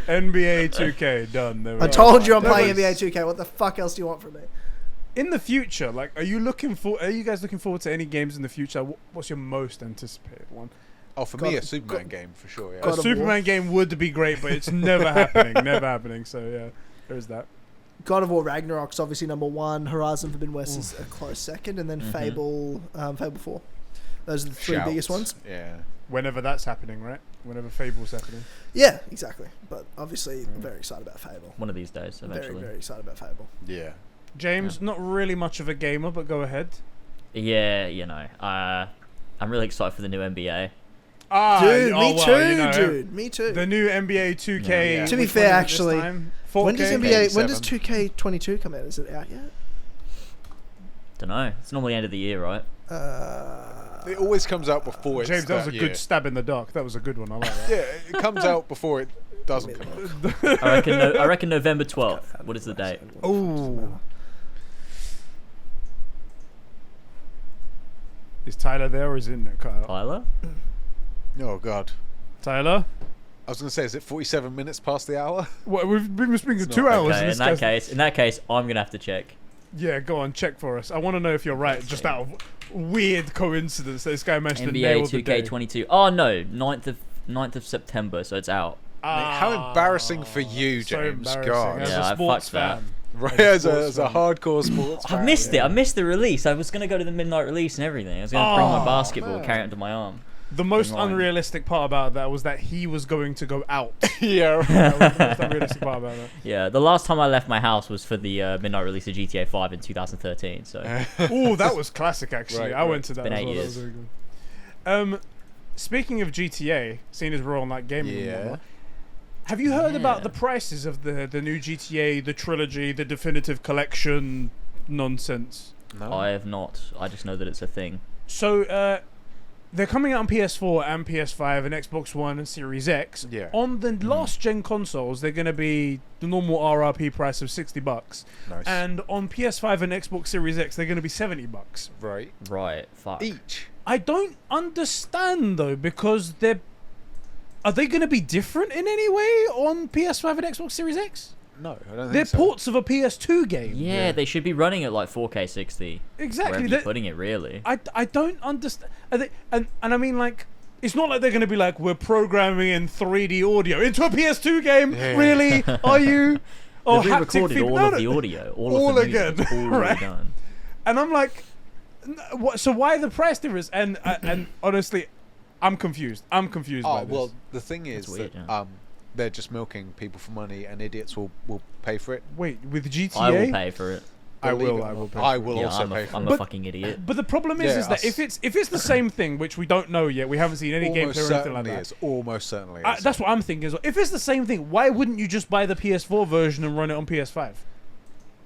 NBA 2K done. There we
I
go.
told you I'm
There
playing
was-
NBA 2K. What the fuck else do you want from me?
In the future, like, are you guys looking forward to any games in the future? What's your most anticipated one?
Oh, for me, a Superman game for sure. Yeah.
God
A
of
Superman game would be great, but it's never happening. Never happening. So yeah, there's that.
God of War Ragnarok's obviously number one. Horizon Forbidden West is a close second, and then Fable 4. Those are the three
Shouts.
biggest ones.
Yeah.
Whenever that's happening, right? Whenever Fable's happening.
Yeah, exactly. But obviously, I'm very excited about Fable.
One of these days, eventually.
Very, very excited about Fable.
Yeah.
James, not really much of a gamer, but go ahead.
Yeah, you know, I'm really excited for the new NBA.
Dude,
oh,
me
well,
too,
you know,
dude. Me too.
The new NBA 2K.
Yeah.
To be
which
fair,
one is it this
actually,
time?
when does
4K?
NBA? When does
7.
2K22 come out? Is it out yet?
Don't know. It's normally end of the year, right?
It always comes out before it's
James, that was a
year.
good stab in the dark. That was a good one. I like that.
Yeah, it comes out before it doesn't come out.
I reckon November 12th. What is the date?
Ooh. Is Tyler there or is it in there, Kyle?
Tyler?
Oh god.
Tyler?
I was gonna say, is it 47 minutes past the hour?
What, we've been speaking
It's
2
not.
hours.
Okay,
and
in
this
that
guy's-
case, I'm gonna have to check.
Yeah, go on, check for us. I want to know if you're right. Just out of weird coincidence that this guy managed to
NBA
nail the day.
2K22. Oh no, 9th of September, so it's out.
How embarrassing for you,
so
James.
embarrassing.
God.
As
Yeah,
a
I
sports
fucked that.
fan.
Right, as a hardcore sports
I
fan.
missed it. I missed the release. I was gonna go to the midnight release and everything. I was gonna bring my basketball,
man.
carry it under my arm.
The most
Annoying.
unrealistic part about that was that he was going to go out.
Yeah.
That was the most unrealistic part about that.
Yeah, the last time I left my house was for the midnight release of GTA 5 in 2013. So
Ooh, that was classic actually.
Right,
I
right.
went to that
Been
as
8
well. That
years.
was very good. Speaking of GTA, seeing as we're on like gaming, and
Yeah.
whatnot, have you heard about
Yeah.
the prices of the new GTA, the trilogy, the definitive collection nonsense?
No.
I have not. I just know that it's a thing.
So they're coming out on PS4 and PS5 and Xbox One and Series X.
Yeah.
On the last gen consoles, they're going to be the normal RRP price of $60,
Nice.
and on PS5 and Xbox Series X, they're going to be $70.
Right.
Right. Fuck.
Each.
I don't understand though, because are they going to be different in any way on PS5 and Xbox Series X?
No, I don't
They're
think so.
ports of a PS2 game.
Yeah, they should be running at like 4K 60.
Exactly.
Wherever
They-
you're putting it, really.
I don't understand. And I mean, like, it's not like they're going to be like, we're programming in 3D audio into a PS2 game.
Yeah.
Really? Are you? Oh,
They've
haptic
re-recorded
feedback.
all
No,
of
no.
the audio, all
all
of the music.
again,
It's already
right?
done.
And I'm like, so why the price difference? And honestly, I'm confused. I'm confused by
Oh
this.
well, the thing is
That's weird,
that
yeah.
they're just milking people for money, and idiots will pay for it.
Wait, with GTA,
I will pay for it.
I
Believe
will.
it or
I will
not.
pay.
I
for it.
will
Yeah,
also
I'm
pay
a,
for
I'm
it.
a fucking idiot.
But the problem is,
Yeah,
is that
us.
if it's the same thing, which we don't know yet, we haven't seen any gameplay
Almost
or anything like
certainly
that.
is. Almost certainly is.
That's what I'm thinking. As well. If it's the same thing, why wouldn't you just buy the PS4 version and run it on PS5?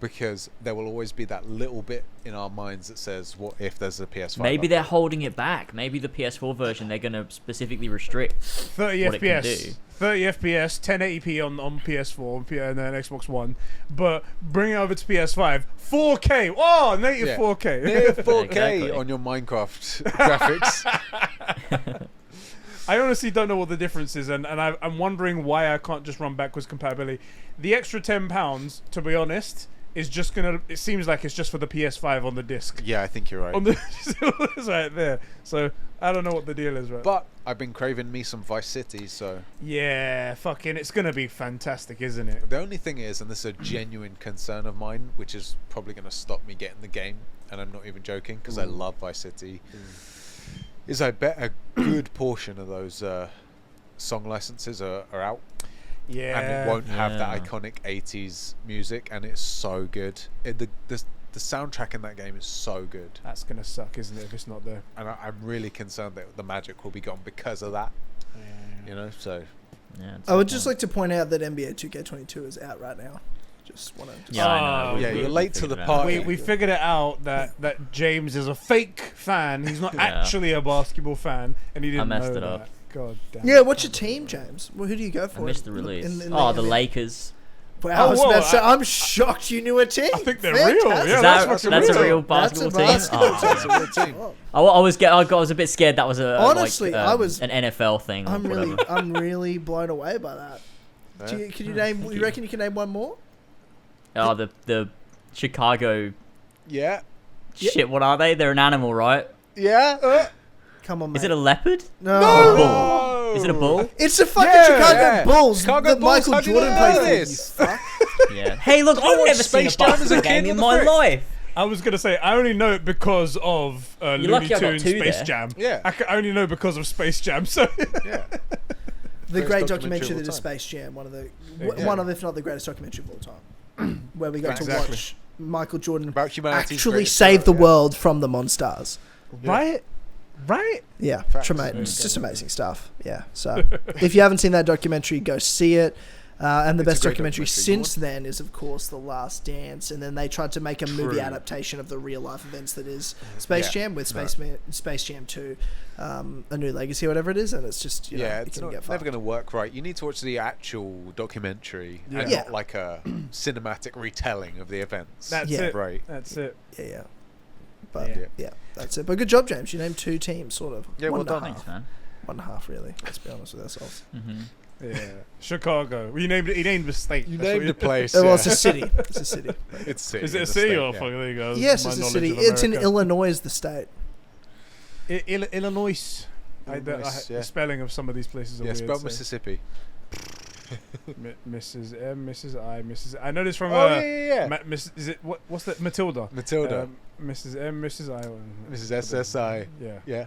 Because there will always be that little bit in our minds that says, "What if there's a PS5?"
Maybe
update?
they're holding it back. Maybe the PS4 version they're going to specifically restrict
30
what it can
FPS,
do.
30 FPS, 1080p on PS4 and then Xbox One, but bring it over to PS5, 4K. Oh, native
Yeah.
4K.
Near 4K
Exactly.
on your Minecraft graphics.
I honestly don't know what the difference is, and I'm wondering why I can't just run backwards compatibility. The extra £10, to be honest, is just gonna. It seems like it's just for the PS5 on the disc.
Yeah, I think you're right.
On the it's right there. So I don't know what the deal is, right?
But I've been craving me some Vice City, so
yeah, fucking, it's gonna be fantastic, isn't it?
the only thing is, and this is a genuine concern of mine, which is probably going to stop me getting the game, and I'm not even joking because I love Vice City, is I bet a good portion of those song licenses are out,
Yeah.
and it won't have that
Yeah.
iconic 80s music, and it's so good. The soundtrack in that game is so good,
That's gonna suck, isn't it, if it's not there?
and I'm really concerned that the magic will be gone because of that. You know, so
Yeah, it's
I
a
would
good
just
point.
like to point out that NBA 2K22 is out right now. Just want to.
Yeah, I know.
Yeah,
you're late to
figured
the
it out.
party.
We figured it out that James is a fake fan. He's not
Yeah.
actually a basketball fan, and he didn't
messed
know
it
that.
up.
God damn.
Yeah, what's your team, James? Well, who do you go
I
for?
missed the release.
in
The
NBA?
Lakers.
Wow, I was
whoa,
about to say, I'm shocked you knew a team.
I think they're real.
Fantastic.
Yeah,
Is
that's
that's a
real.
real
That's a
basketball team.
basketball
Oh,
That's a real team.
Oh,
I was a bit scared that was a
Honestly,
like,
I was-
an NFL thing. Or whatever.
I'm really blown away by that. Can you name? You reckon you can name one more?
Oh, the Chicago
Yeah.
shit. What are they? They're an animal, right?
Yeah.
Come on, mate.
Is it a leopard?
no?
Or a bull? Is it a bull?
It's the fucking
Yeah,
Chicago
yeah.
Bulls
Chicago
that
Bulls,
Michael
how do you
Jordan
not know
played for. You
this?
fuck.
Yeah. Hey, look, I've
watched
never seen a
Space Jam as a
basketball
kid,
game
what
in
the
my
frick?
life.
I was gonna say I only know it because of Looney
lucky I got
Tunes
two
Space
there.
Jam.
Yeah.
I only know because of Space Jam. So
Yeah.
The
Greatest
great
documentary
documentary
of
that
all
is
time.
Space Jam, one of the
Yeah.
one of, if not the greatest documentary of all time, where we got to
Exactly.
watch Michael Jordan
About humanity's
actually
greatest
save
hero,
the
yeah.
world from the Monstars.
right.
Yeah,
Facts.
it's just amazing stuff. Yeah, so if you haven't seen that documentary, go see it. And the
It's a
best
great
documentary
documentary.
since then is, of course, The Last Dance. And then they tried to make a movie
True.
adaptation of the real life events that is Space
Yeah.
Jam with Space Jam 2, A New Legacy, whatever it is. And it's just, you know,
Yeah,
it
it's
can get
never
fucked.
going to work right. You need to watch the actual documentary and
Yeah.
not like a cinematic retelling of the events.
That's
Yeah.
it.
Right.
That's it.
Yeah. But
Yeah.
yeah, that's it. But good job, James. You named two teams, sort of.
Yeah,
One
well
and a
done.
half.
Thanks, man.
1.5, really. Let's be honest with ourselves.
Mm-hmm.
Yeah. Chicago. Well, you named it. He named the state.
You
That's what
named the place.
Well,
yeah.
it's a city. It's a city.
It's city.
Is it a
the
city
state,
or
yeah.
fuck? There you go.
Yes,
My
it's a
knowledge
city.
of
It's in
America.
Illinois, the state.
Illinois.
Illinois, yeah.
The spelling of some of these places are
Yeah,
weird.
spelled
so-
Mississippi.
Mrs. M, Mrs. I, Mrs. I know this from.
Oh, yeah.
Is it what's that? Matilda.
Matilda.
Mrs. M, Mrs. I.
Mrs. SSI.
Yeah.
Yeah.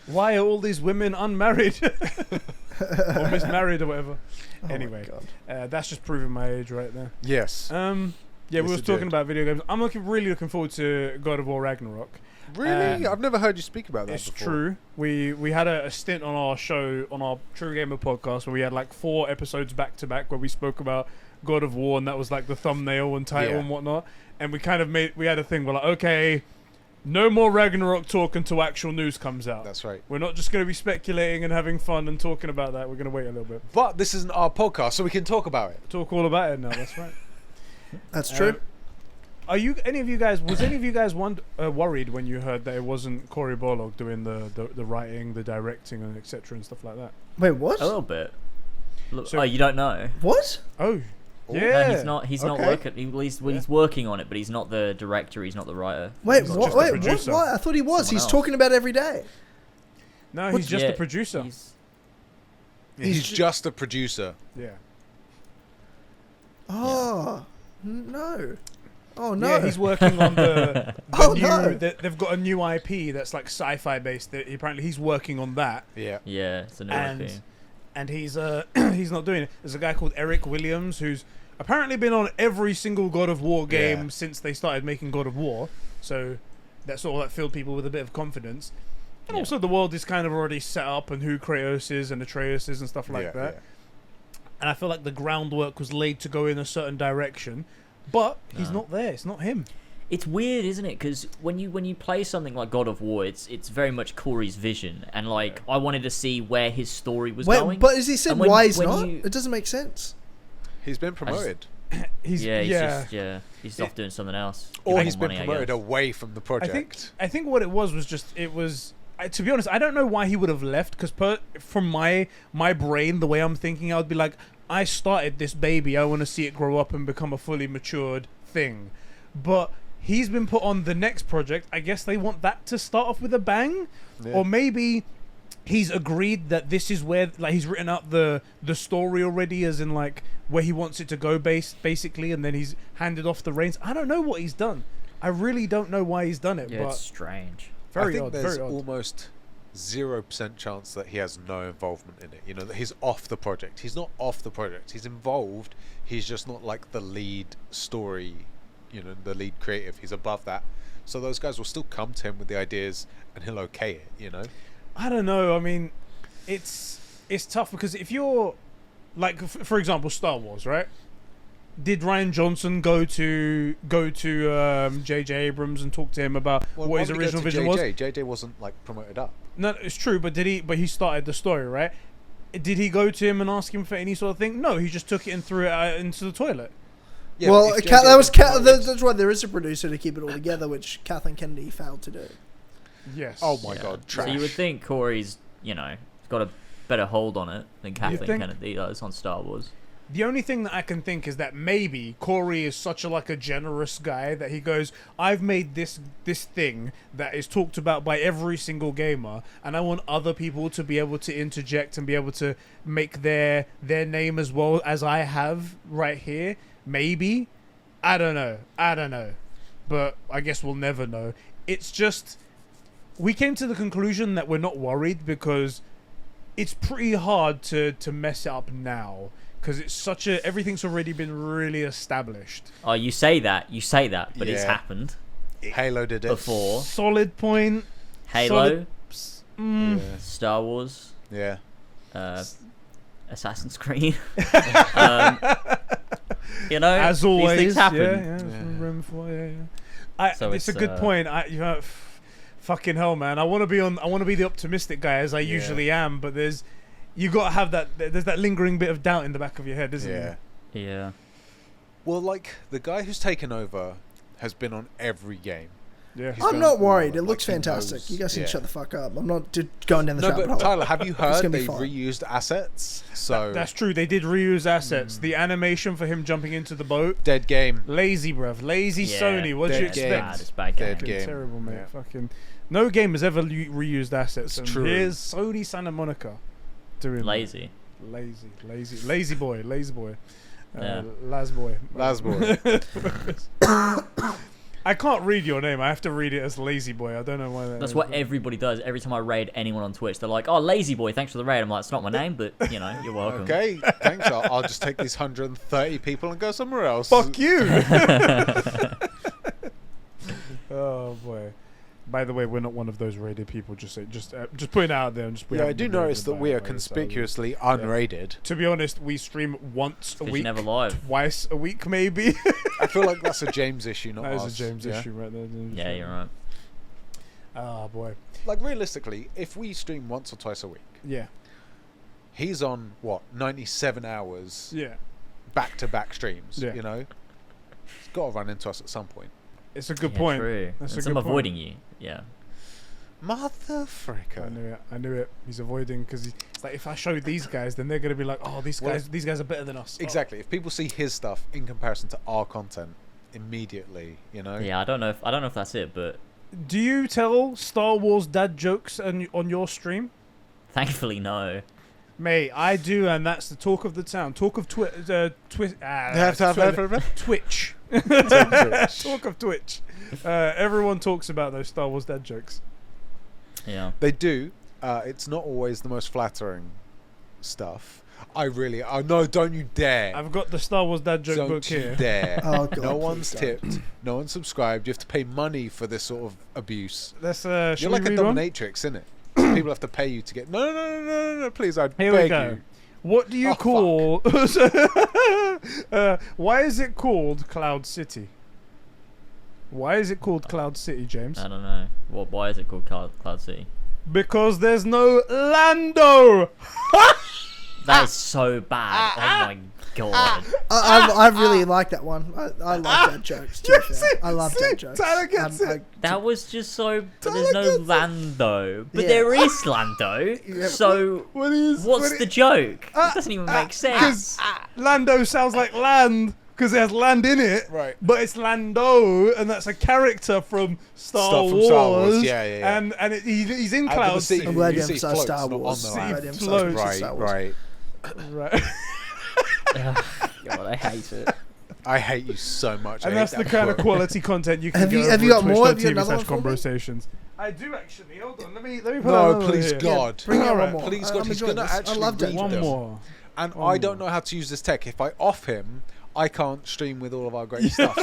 Why are all these women unmarried or mismarried or whatever?
Oh my
Anyway,
God.
that's just proving my age right there.
Yes.
Yeah,
Yes,
we was
it
talking
did.
about video games. I'm really looking forward to God of War Ragnarok.
Really? I've never heard you speak about that
It's
before.
true. We had a stint on our show, on our True Gamer podcast, where we had like 4 episodes back to back where we spoke about God of War, and that was like the thumbnail and title
Yeah.
and whatnot. And we kind of we had a thing, we're like, okay, no more Ragnarok talk until actual news comes out.
That's right.
We're not just going to be speculating and having fun and talking about that. We're going to wait a little bit.
But this isn't our podcast, so we can talk about it.
Talk all about it now, that's right.
That's true.
Was any of you guys worried when you heard that it wasn't Cory Barlog doing the writing, the directing, and etc. and stuff like that?
Wait, what?
A little bit. Look,
So-
you don't know?
What?
Oh,
No,
yeah.
he's not
Okay.
working. He's working on it, but he's not the director. He's not the writer.
Wait,
He's
what?
just a
Wait, what?
producer.
What? I thought he was.
Someone
He's
else.
talking about it every day.
No,
What-
he's just
Yeah,
a producer.
He's just a producer.
Yeah.
Oh, no. Oh, no.
Yeah, he's working on the
Oh,
new.
no.
They've got a new IP that's like sci-fi based. Apparently, he's working on that,
Yeah.
Yeah, it's a new
and
IP.
and he's he's not doing it. There's a guy called Eric Williams who's apparently been on every single God of War game
Yeah.
since they started making God of War. So that's all that filled people with a bit of confidence. And
Yeah.
also, the world is kind of already set up, and who Kratos is and Atreus is and stuff like
yeah,
that. And I feel like the groundwork was laid to go in a certain direction, but he's
No.
not there. It's not him.
It's weird, isn't it? Because when you play something like God of War, it's very much Corey's vision, and like I wanted to see where his story was
Wait,
going.
but has he said
And when-
why he's
when
not?
you-
It doesn't make sense.
He's been promoted.
He's
He's off doing something else.
Or
Getting
he's been
money, I
promoted
guess.
away from the project.
I think what it was just to be honest, I don't know why he would have left, because from my brain, the way I'm thinking, I would be like, I started this baby, I want to see it grow up and become a fully matured thing. But he's been put on the next project. I guess they want that to start off with a bang.
Yeah.
Or maybe he's agreed that this is where, like, he's written out the story already, as in like where he wants it to go basically, and then he's handed off the reins. I don't know what he's done. I really don't know why he's done it.
Yeah,
but
it's strange.
very
I think
odd.
there's
Very odd.
almost 0% chance that he has no involvement in it. You know, that he's off the project. He's not off the project. He's involved. He's just not like the lead story, you know, the lead creative. He's above that. So those guys will still come to him with the ideas and he'll okay it, you know?
I don't know. I mean, it's tough because if you're like, for example, Star Wars, right? Did Rian Johnson go to J.J. Abrams and talk to him about what his original vision was?
JJ wasn't like promoted up.
No, it's true, but did he? But he started the story, right? Did he go to him and ask him for any sort of thing? No, he just took it and threw it into the toilet.
Yeah,
well,
if JJ
that was
promoted-
that's why there is a producer to keep it all together, which Kathleen Kennedy failed to do.
Yes.
Oh my
Yeah.
god, trash.
So you would think Corey's, got a better hold on it than Kathleen
think?
Kennedy does on Star Wars.
The only thing that I can think is that maybe Corey is such a generous guy that he goes, I've made this thing that is talked about by every single gamer, and I want other people to be able to interject and be able to make their name as well as I have right here. Maybe. I don't know. But I guess we'll never know. It's just, we came to the conclusion that we're not worried because it's pretty hard to mess it up now. Because it's everything's already been really established.
Oh, you say that, but it's
Yeah.
happened
Halo did it
before.
Solid point.
Halo,
Mm.
Yeah.
Star Wars,
Yeah.
Assassin's Creed.
As always,
these things happen.
Yeah.
Yeah.
Room for
So
it's a
it's,
good point. Fucking hell, man. I want to be the optimistic guy as I
Yeah.
usually am, but you got to have there's that lingering bit of doubt in the back of your head, isn't
Yeah.
there?
Yeah.
Well, like the guy who's taken over has been on every game.
Yeah.
He's
I'm
been
not
on-
worried. It
like,
looks
he
fantastic.
knows.
You guys can
Yeah.
shut the fuck up. I'm not going down the
No,
rabbit
but
hole.
Tyler, have you heard
gonna be
they've
fine.
reused assets? So
That's true. They did reuse assets. The animation for him jumping into the boat.
dead game.
Lazy, bruv. Lazy
Yeah.
Sony. What did you
Dead
It's
game.
expect?
bad. It's bad
Dead
game.
game.
Fucking terrible, mate.
Yeah.
Fucking no game has ever reused assets.
It's
And
true.
here's Sony Santa Monica doing that.
Lazy.
lazy boy.
Yeah.
Las boy.
Lasboy.
I can't read your name. I have to read it as lazy boy. I don't know why.
That's what everybody does. Every time I raid anyone on Twitch, they're like, "Oh, lazy boy, thanks for the raid." I'm like, "It's not my name, but you're welcome."
Okay, thanks. I'll just take these 130 people and go somewhere else.
Fuck you. Oh boy. By the way, we're not one of those raided people. Just putting it out there. And just
Yeah, I do notice that we are conspicuously unrated.
To be honest, we stream once a
'Cause you're
week,
never live.
twice a week, maybe.
I feel like that's a James issue, not
That is
ours.
a James
Yeah?
issue right there.
Yeah, you're right.
Oh boy.
Like realistically, if we stream once or twice a week,
Yeah.
he's on what 97 hours
Yeah.
back-to-back streams.
Yeah.
You know, he's got to run into us at some point.
It's a good
Yeah,
point.
True.
That's a
And
good
I'm
point.
avoiding you. Yeah.
Motherfricker.
I knew it. He's avoiding because it's like if I show these guys, then they're gonna be like, oh, these
Well,
guys are better than us.
Exactly. If people see his stuff in comparison to our content immediately, you know.
Yeah, I don't know if that's it, but
Oh. Do you tell Star Wars dad jokes on your stream?
thankfully no.
Mate, I do, and that's the talk of the town. Talk of Twitch. Twitch. Talk of Twitch. Everyone talks about those Star Wars dad jokes.
Yeah.
They do. It's not always the most flattering stuff. Oh no! Don't you dare!
I've got the Star Wars dad joke
Don't
book
you
here.
dare!
Oh, God,
no one's
please don't.
tipped. No one's subscribed. You have to pay money for this sort of abuse.
Let's.
You're
Shall
like
we
a
read one?
dominatrix, innit? People have to pay you to get. No! Please, I
Here we
beg
go.
you.
What do you
Oh,
call? Why is it called Cloud City? Why is it called Cloud City, James?
I don't know. Why is it called Cloud City?
Because there's no Lando.
That is so bad. Oh my god.
I really like that one. I like that jokes. To be fair. I love that jokes.
Tyler gets it.
That was just so. But there's no Lando. But
Yeah.
there is Lando. So what's the joke? It doesn't even make sense.
Lando sounds like land because it has land in it.
Right.
But it's Lando, and that's a character from Star Wars.
Yeah.
And he's in Cloud City.
I'm glad you
see
emphasized
floats,
Star
not
Wars.
on
the
I'm
land.
glad you
See
emphasized
floats.
Star Wars.
Right.
Right.
God, I hate it.
I hate you so much. I
And
hate
that's the
that
kind of
quote.
quality content you can
Have
get
you- have
over
you
at
got more? Have you got
twitch.tv/conversations.
another one for me?
conversations. I do actually. Hold on. Let me put
No,
another
please,
here.
God.
Bring out
Alright.
one more.
Please,
I'm
God, he's
enjoying
gonna
this.
actually
I love
read
that
One
them.
more.
And
One
I don't
more.
know how to use this tech. If I off him, I can't stream with all of our great stuff.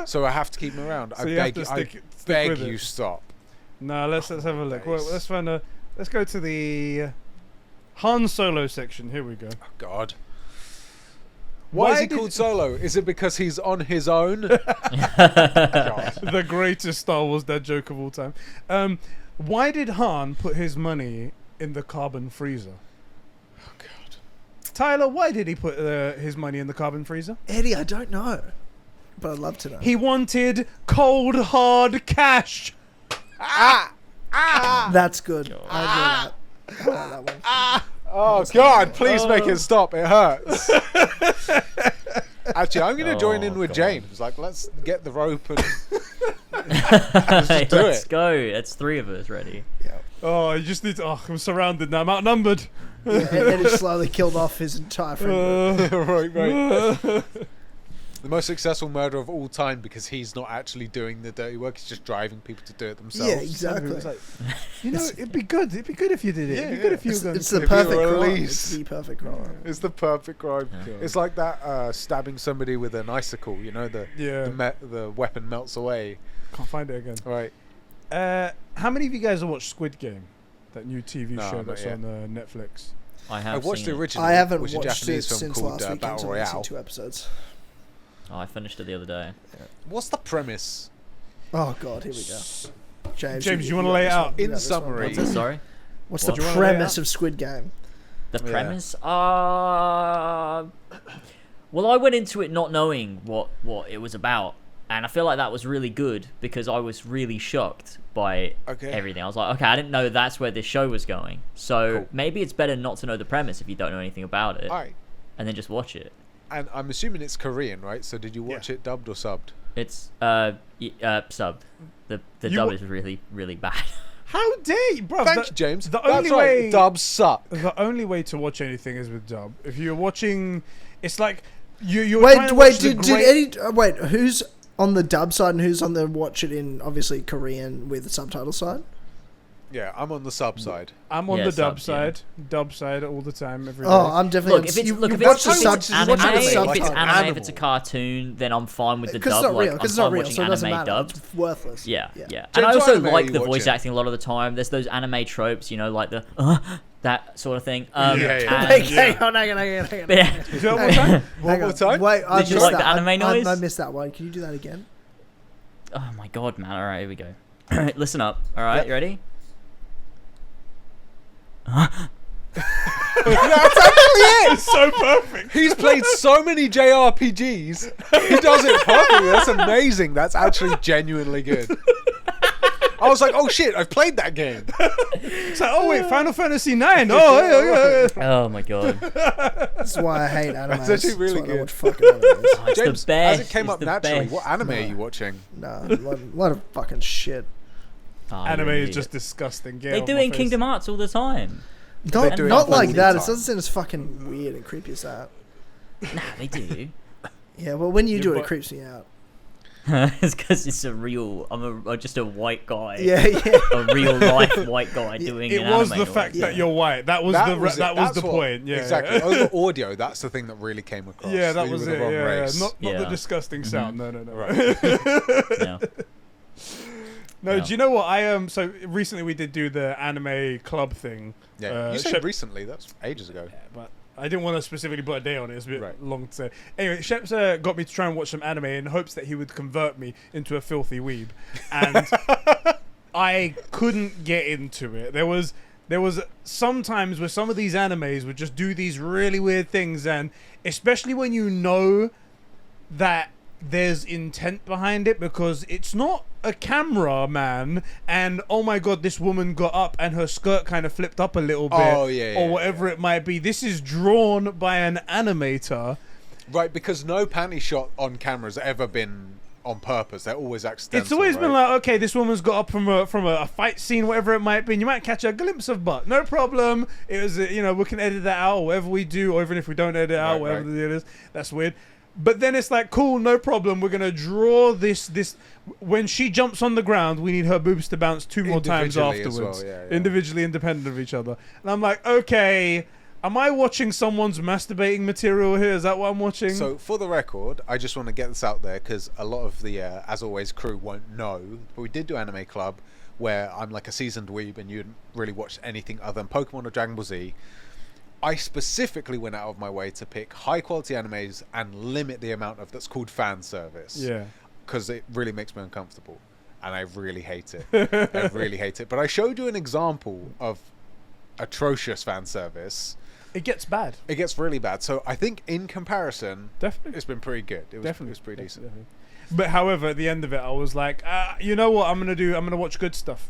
So I have to keep him around.
So you have to stick
beg
with
you
it.
stop.
No, let's have a look. Well, let's go to the Han Solo section. Here we go.
Oh, God. Why is he called Solo? Is it because he's on his own? God.
The greatest Star Wars dad joke of all time. Why did Han put his money in the carbon freezer?
Oh, God.
Tyler, why did he put his money in the carbon freezer?
Eddie, I don't know, but I'd love to know.
He wanted cold, hard cash.
That's good. I agree with that. I like that one.
Oh, God, please make it stop. It hurts. Actually, I'm going to join in with James. Like, let's get the rope and
Let's go. That's 3 of us ready.
Yeah.
Oh, you just need to... Oh, I'm surrounded now. I'm outnumbered.
Eddie slowly killed off his entire friend group.
right. The most successful murder of all time because he's not actually doing the dirty work. He's just driving people to do it themselves.
Yeah, exactly.
It's like, you know, it'd be good. It'd be good if you did it. It'd be good if you were
It's the
If you
perfect
were
crime.
released.
It's the perfect crime.
It's the perfect crime.
Yeah.
It's like that stabbing somebody with an icicle. You know, the weapon melts away.
Can't find it again.
Right.
How many of you guys have watched Squid Game? That new TV
No,
show
not
that's
yet.
on Netflix.
I have
I watched
seen
the
it.
original.
I haven't
which is a
watched it
Japanese film
since
called
last weekend.
Battle
I've only seen
Royale.
2 episodes.
Oh, I finished it the other day.
What's the premise?
Oh God, here we go. James,
you wanna lay it
got this
out?
one. You
In
got this one.
summary-
What's it? Sorry?
What's
What?
the
Do you wanna lay it
premise
out?
of Squid Game?
The
Yeah.
premise? Well, I went into it not knowing what it was about. And I feel like that was really good because I was really shocked by everything. I was like, okay, I didn't know that's where this show was going. So
Cool.
maybe it's better not to know the premise if you don't know anything about it.
All right.
And then just watch it.
And I'm assuming it's Korean, right? So did you watch it dubbed or subbed?
It's subbed. The
You
dub
wa-
is really, really bad.
How dare you, bro?
Thank you, James.
The
That's
only
right.
way
Dubs suck.
the only way to watch anything is with dub. If you're watching, it's like you're trying to
Wait,
watch the
did
great-
Eddie? Wait, who's on the dub side and who's on the watch it in obviously Korean with the subtitle side?
Yeah, I'm on the sub side.
I'm on
Yeah,
the dub
subs, yeah.
side. Dub side all the time, every day.
Oh, I'm definitely.
Look, if it's
you
if
watch
it's,
the
if
sub-
it's
you
anime,
watch the
if it's
subtitle.
anime, if it's a cartoon, then I'm fine with the
Because it's
dub.
not real.
Like,
Because it's
I'm
not
fine
real,
watching
so it doesn't
anime
matter.
dubbed.
It's worthless.
Yeah. And
James,
I
what
also
anime
like
you
the voice
watching?
acting a lot of the time. There's those anime tropes, you know, like the that sort of thing.
Yeah.
and-
Wait, hang on.
yeah.
Do that one more time?
One more time?
Wait, I
Did you
missed
like
that.
the anime noise?
I missed that one. Can you do that again?
Oh my god, man! All right, here we go. Listen up. All right, you ready?
That's actually it.
It's so perfect.
He's played so many JRPGs. He does it perfectly. That's amazing. That's actually genuinely good. I was like, oh shit, I've played that game.
It's like, oh wait, Final Fantasy 9. Oh, yeah.
Oh my god!
That's why I hate anime.
That's actually really
That's why I
good.
watch fucking animes.
Oh, it's
James,
the best.
as it came
It's
up
the
naturally,
best.
what anime are you watching?
No, a lot of fucking shit.
Oh,
Anime
you're an
is
idiot.
just disgusting. Get
They
off
do
my
it in
face.
Kingdom Hearts all the time.
Not,
do it
not
all
like
the
that. It
time.
doesn't seem as fucking weird and creepy as that.
Nah, they do.
Yeah, well, when you
Yeah,
do it, it
but-
creeps me out.
It's because it's a real. I'm just a white guy.
Yeah, yeah.
A real life white guy doing
It
an
was
anime
the fact
noise.
that you're white. That was the
it.
that was
That's
the
what-
point. Yeah,
exactly.
Yeah.
Over audio, that's the thing that really came across.
Yeah, that
you
was
were the
it.
wrong
Yeah,
race.
not the
Yeah.
disgusting sound. No.
Right.
Yeah.
No,
Yeah.
do you know what I So recently we did do the anime club thing.
Yeah, you said
Shep-
recently. That's ages ago.
but I didn't want to specifically put a day on it. It's a bit
Right.
long to say. Anyway, Sheps got me to try and watch some anime in hopes that he would convert me into a filthy weeb, and I couldn't get into it. There was some times where some of these animes would just do these really weird things, and especially when you know that there's intent behind it, because it's not a camera, man, and oh my god, this woman got up and her skirt kind of flipped up a little bit,
Oh, yeah,
or
yeah,
whatever it might be. This is drawn by an animator.
Right, because no panty shot on camera has ever been on purpose. They're always accidental.
It's always been
right?
like, okay, this woman's got up from a fight scene, whatever it might be, and you might catch a glimpse of butt. No problem. It was, we can edit that out, or whatever we do, or even if we don't edit it out,
Right,
whatever
right.
it is. That's weird. But then it's like, cool, no problem. We're gonna draw this. When she jumps on the ground, we need her boobs to bounce 2 more times
Individually as
afterwards,
well, yeah.
individually, independent of each other. And I'm like, okay, am I watching someone's masturbating material here? Is that what I'm watching?
So, for the record, I just want to get this out there because a lot of the As Always crew won't know. But we did do Anime Club, where I'm like a seasoned weeb and you hadn't really watched anything other than Pokemon or Dragon Ball Z. I specifically went out of my way to pick high quality animes and limit the amount of that's called fan service.
Yeah.
Because it really makes me uncomfortable. And I really hate it. I really hate it. But I showed you an example of atrocious fan service.
It gets bad.
It gets really bad. So I think in comparison,
Definitely.
it's been pretty good. It
Definitely.
was pretty decent.
Definitely. But however, at the end of it, I was like, you know what I'm going to do? I'm going to watch good stuff.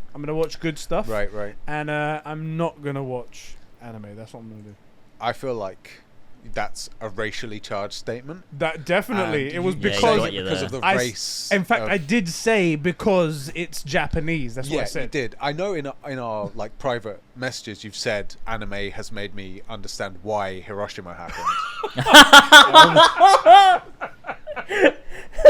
Right, right.
And I'm not going to watch anime. That's what I'm going to do.
I feel like that's a racially charged statement.
That definitely.
And
It was
Yeah,
because of the
I
race.
in fact,
of-
I did say because it's Japanese. That's what I
Yeah,
said.
you did. I know in our like private messages you've said anime has made me understand why Hiroshima happened.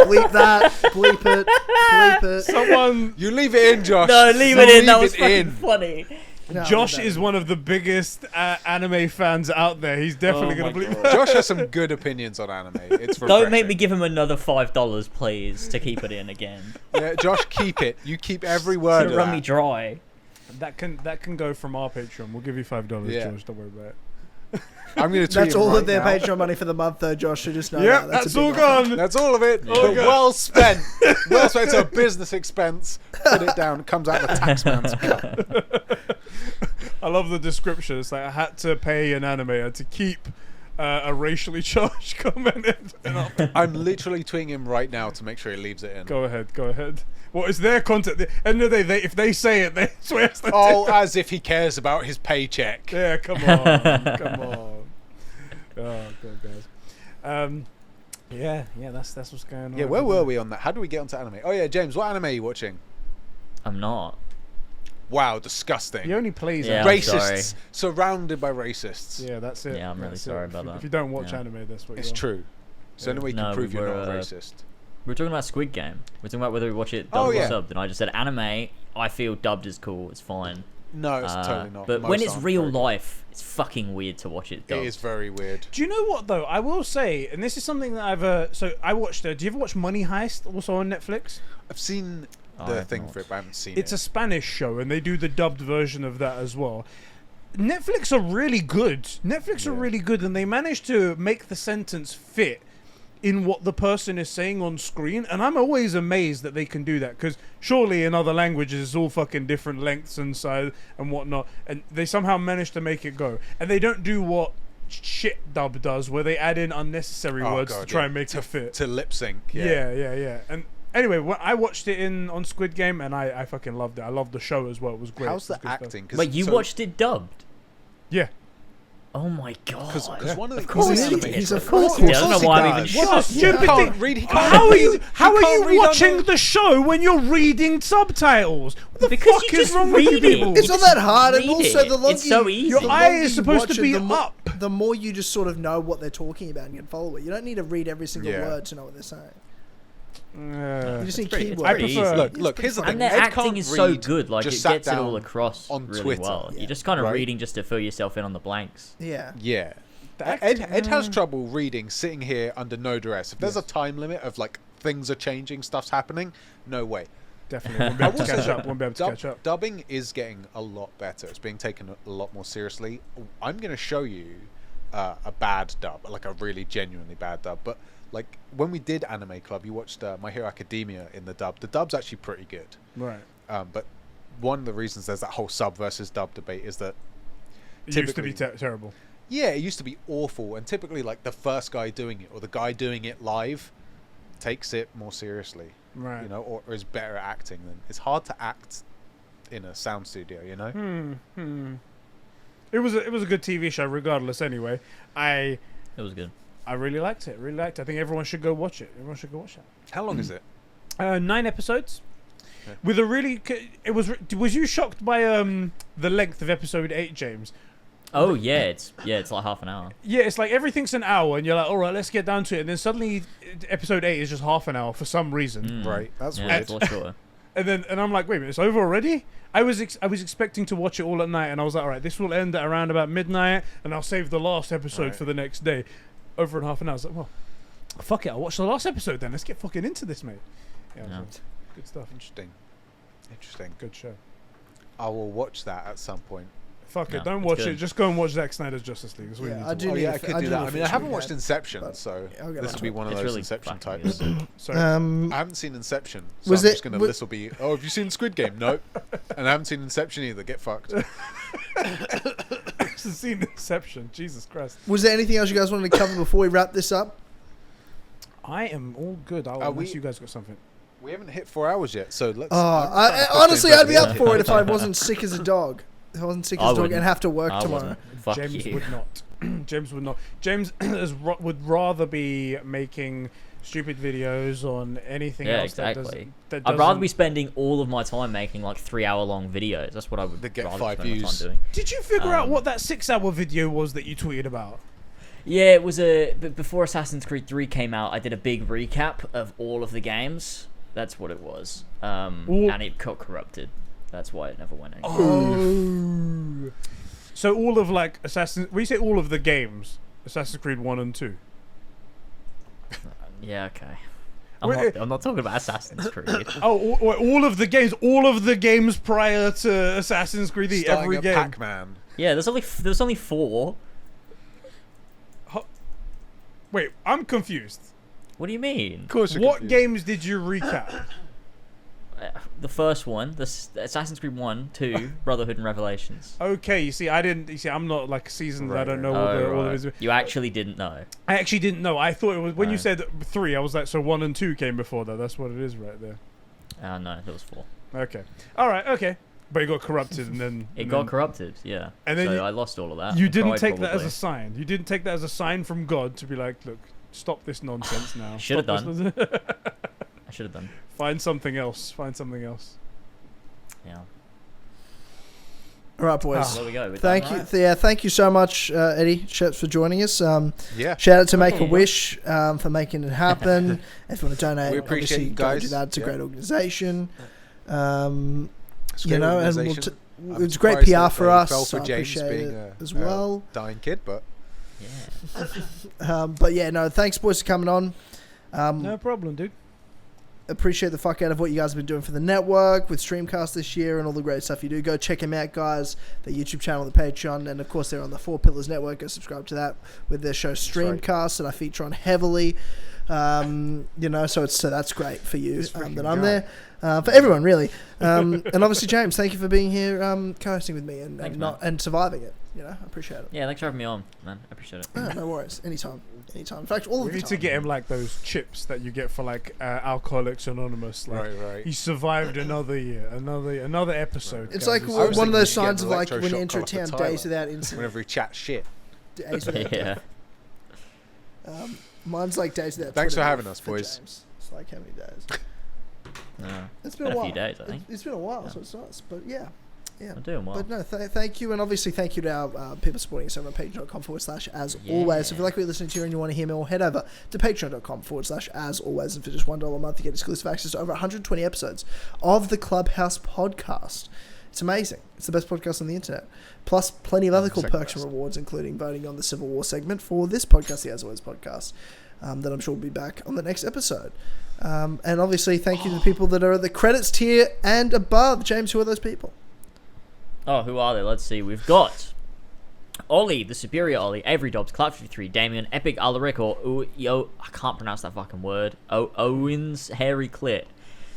Bleep that. Bleep it. Bleep it.
Someone.
You leave it in, Josh.
No, leave
You
it in. That
leave
was
it
fucking
in.
funny.
No,
Josh
no.
is one of the biggest anime fans out there. He's definitely
Oh
going to
my
believe
God.
that.
Josh has some good opinions on anime. It's
Don't make me
refreshing.
give him another $5, please, to keep it in again.
Yeah, Josh, keep it. You keep every
It's
word
gonna
of
run me
that.
dry.
That can go from our Patreon. We'll give you $5,
Yeah.
Josh. Don't worry about it.
I'm going to tweet
That's
him
all
right
of their
now.
Patreon money for the month, though, Josh. So just know
Yep,
that.
that's
a big
all
offer.
gone.
That's all of it.
Yeah.
But well spent. Well spent. It's a business expense. Put it down. It comes out the taxman's cut.
I love the description. It's like I had to pay an animator to keep a racially charged comment in. And
I'm literally tweeting him right now to make sure he leaves it in.
Go ahead. What is their content? And if they say it, they swear to
Oh, as if he cares about his paycheck.
Yeah, come on. Oh god, guys. Yeah, that's what's going on.
Yeah, where were we on that? How do we get onto anime? Oh yeah, James, what anime are you watching?
I'm not.
Wow, disgusting.
He only plays.
Yeah,
anime.
I'm
Racists, surrounded by racists.
Yeah, that's it.
Yeah, I'm really
That's
sorry
it.
about that.
If you don't watch
Yeah.
anime, that's what
It's
you are.
true. It's the only way you can
No,
prove you're
we're,
not a racist.
We're talking about Squid Game. We're talking about whether we watch it
Oh,
dubbed
yeah.
or subbed, and I just said anime. I feel dubbed is cool. It's fine.
No, it's totally not.
But
Most
when it's
aren't
real
very good.
life, it's fucking weird to watch it dubbed.
It is very weird.
Do you know what though? I will say, and this is something that I've. So I watched. Do you ever watch Money Heist? Also on Netflix.
I've seen
I
the
have
thing
not.
for it, but I haven't seen
It's a
it.
Spanish show, and they do the dubbed version of that as well. Netflix are really good. Netflix are
Yeah.
really good, and they manage to make the sentence fit in what the person is saying on screen. And I'm always amazed that they can do that, because surely in other languages it's all fucking different lengths and size and whatnot, and they somehow manage to make it go. And they don't do what shit dub does, where they add in unnecessary
Oh,
words
God,
to try
yeah.
and make it fit.
To lip sync.
Yeah. And anyway, I watched it on Squid Game, and I fucking loved it. I loved the show as well. It was great.
How's
It was
the
good stuff.
acting? 'Cause
Wait, you
so-
watched it dubbed?
Yeah.
Oh my god!
Because one of the
Of course
he
he
did.
did.
He's
Of
a
course
fool.
he did. I don't know why I'm even
What
What a
shocked.
stupid
He can't
thing.
read. He can't
How are
read.
you?
He
How are
can't
you
read
watching
under-
the show when you're reading subtitles? What the
Because
fuck
you
is
just
wrong with you
read it.
people?
It's not that hard, and
Read
also
it.
the longer
It's so
you,
easy.
Your
the
eye
longer
is
you
supposed
watch
to
it,
be
the mo-
up.
The more you just sort of know what they're talking about and you can follow it. You don't need to read every single
Yeah.
word to know what they're saying. You
Uh,
just need
pretty- it's
keywords.
I
pretty
prefer-
easy.
Look, here's the thing.
And their
Ed
acting
can't
is so
read,
good, like
just
it
sat
gets it all
down
across
on
really
Twitter.
well.
Yeah.
You're just kind of
Right.
reading just to fill yourself in on the blanks.
Yeah.
Yeah.
The
Ed
acting-
has trouble reading, sitting here under no duress. If there's a time limit of like things are changing, stuff's happening, no way.
Definitely won't be able to
I will
catch
say
up. Won't be able to catch up.
Dubbing is getting a lot better. It's being taken a lot more seriously. I'm going to show you a bad dub, like a really genuinely bad dub. But like when we did Anime Club, you watched My Hero Academia in the dub. The dub's actually pretty good.
Right.
But one of the reasons there's that whole sub versus dub debate is that
It used to be
Typically-
terrible.
yeah, it used to be awful, and typically like the first guy doing it or the guy doing it live takes it more seriously,
Right.
you know, or is better at acting than. It's hard to act in a sound studio, you know.
It was a good TV show, regardless. Anyway, I
It was good.
really liked it. Really liked it. I think everyone should go watch it. Everyone should go watch it.
How long is it?
9 episodes.
Okay.
With a really, it was you shocked by the length of episode 8, James?
Oh yeah, it's like half an hour.
Yeah, it's like everything's an hour, and you're like, all right, let's get down to it. And then suddenly, episode 8 is just half an hour for some reason.
Mm.
Right, that's
Yeah,
weird.
it's a lot shorter.
And I'm like, wait a minute, it's over already? I was expecting to watch it all at night, and I was like, all right, this will end at around about midnight, and I'll save the last episode
Right.
for the next day. Over in half an hour, I was like, well, fuck it, I'll watch the last episode then. Let's get fucking into this, mate. Yeah,
Yeah.
so, good stuff.
Interesting.
Good show.
I will watch that at some point.
Fuck
No,
it, don't
it's
watch
good.
it. Just go and watch Zack Snyder's Justice League. That's what you
Yeah,
need
I
to
do
watch.
need
Yeah,
to
I
fi-
could
I
do
do
that.
need
I
to
mean, I
finish
haven't
Weekend,
watched Inception,
but
so
I'll get
this
on
will be
to
one of
It's
those
really
Inception
fucking
types.
good.
So
I haven't seen Inception, so
Was
I'm
it-
just gonna.
wa-
This will be. Oh, have you seen Squid Game? Nope. And I haven't seen Inception either. Get fucked.
I've seen Inception. Jesus Christ.
Was there anything else you guys wanted to cover before we wrap this up?
I am all good. Unless you guys got something.
We haven't hit 4 hours yet, so let's.
Honestly, I'd be up
Yeah.
for it if I wasn't sick as a dog. If I wasn't sick
I
as a dog
wouldn't.
and have to work
I
tomorrow.
wouldn't. Fuck
James
you.
would not. James would not. James would rather be making stupid videos on anything
Yeah,
else
exactly.
that
I'd rather
doesn't-
be spending all of my time making like 3-hour-long videos. That's what I would
That get
rather
5
spend my time
views.
doing.
Did you figure out
Um,
what that 6-hour video was that you tweeted about?
Yeah, it was before Assassin's Creed 3 came out. I did a big recap of all of the games. That's what it was. And it got corrupted. That's why it never went anywhere.
Oh. So all of like we say all of the games, Assassin's Creed 1 and 2.
Yeah, okay.
Wait,
I'm not talking about Assassin's Creed.
Oh, all of the games prior to Assassin's Creed,
Starting
every
at
game.
Pac-Man.
Yeah, there's only 4.
Wait, I'm confused.
What do you mean?
Of course.
What games did you recap?
The first one, Assassin's Creed 1, 2, Brotherhood and Revelations.
Okay, you see, I'm not like seasoned. I
Right,
don't know
right.
all
right.
the.
You actually didn't know.
I actually didn't know. I thought it was when you
Right.
said 3. I was like, so 1 and 2 came before that. That's what it is right there.
No, it was 4.
Okay. All right. Okay. But it got corrupted and then
It got corrupted, yeah.
And then
so
you-
I lost all of that.
You
and
didn't
cried
take that as
probably.
a sign. You didn't take that as a sign from God to be like, look, stop this nonsense now.
Should have
Stop this-
I should have done.
Find something else. Find something else.
Yeah.
All right, boys.
There we go. We're
Thank
done,
you.
right?
Yeah, thank you so much, Eddie Sheps, for joining us.
Yeah.
Shout out to
No
Make a
problem.
Wish for making it happen. If you want to donate,
We appreciate
obviously
you
go
guys.
do that. It's a
Yeah.
great organisation.
It's a
You
great
know, and
organisation. I'm
it's great
surprised
PR
that
for
they
us.
fell for
I
James
appreciate
being
it
a
as well.
dying kid, but
Yeah.
But yeah, no, thanks, boys, for coming on.
No problem, dude.
Appreciate the fuck out of what you guys have been doing for the network with Streamcast this year and all the great stuff you do. Go check them out, guys. The YouTube channel, the Patreon, and of course they're on the 4 Pillars Network. Go subscribe to that with their show Streamcast that I feature on heavily. You know, so that's great for you that I'm there. For everyone, really. And obviously, James, thank you for being here, co-hosting with me
Thanks,
and surviving it. You know, I appreciate it.
Yeah, thanks for having me on, man. I appreciate it.
No worries. Anytime. In fact, all of
We
the
need
time.
to get him like those chips that you get for like Alcoholics Anonymous. Like,
right.
he survived another year, another episode.
It's
guys.
like
It's-
I was
one of
thinking
those
you get
signs
an
of like when you
electroshock
enter a
off the
town,
Tyler.
days without incident.
Whenever he chats shit.
Days without
Yeah.
Mine's like days without
Thanks for
Twitter
having us,
for
boys.
James. It's like how many days?
No.
It's been a while.
few days, I think.
It's been a while,
Yeah.
so it's nice. But yeah.
I'm doing well.
But no, thank you. And obviously, thank you to our people supporting us over at patreon.com/as always. If you like what you're listening to and you want to hear more, head over to patreon.com/as always. And for just $1 a month, you get exclusive access to over 120 episodes of the Clubhouse podcast. It's amazing. It's the best podcast on the internet. Plus, plenty of other cool
Second
perks and
best.
rewards, including voting on the Civil War segment for this podcast, the As Always podcast, that I'm sure will be back on the next episode. And obviously, thank you to the people that are at the credits tier and above. James, who are those people?
Oh, who are they? Let's see. We've got Ollie, the Superior Ollie, Avery Dobbs, Clark53, Damien, Epic Alaric, or I can't pronounce that fucking word. Owens, Harry Clit,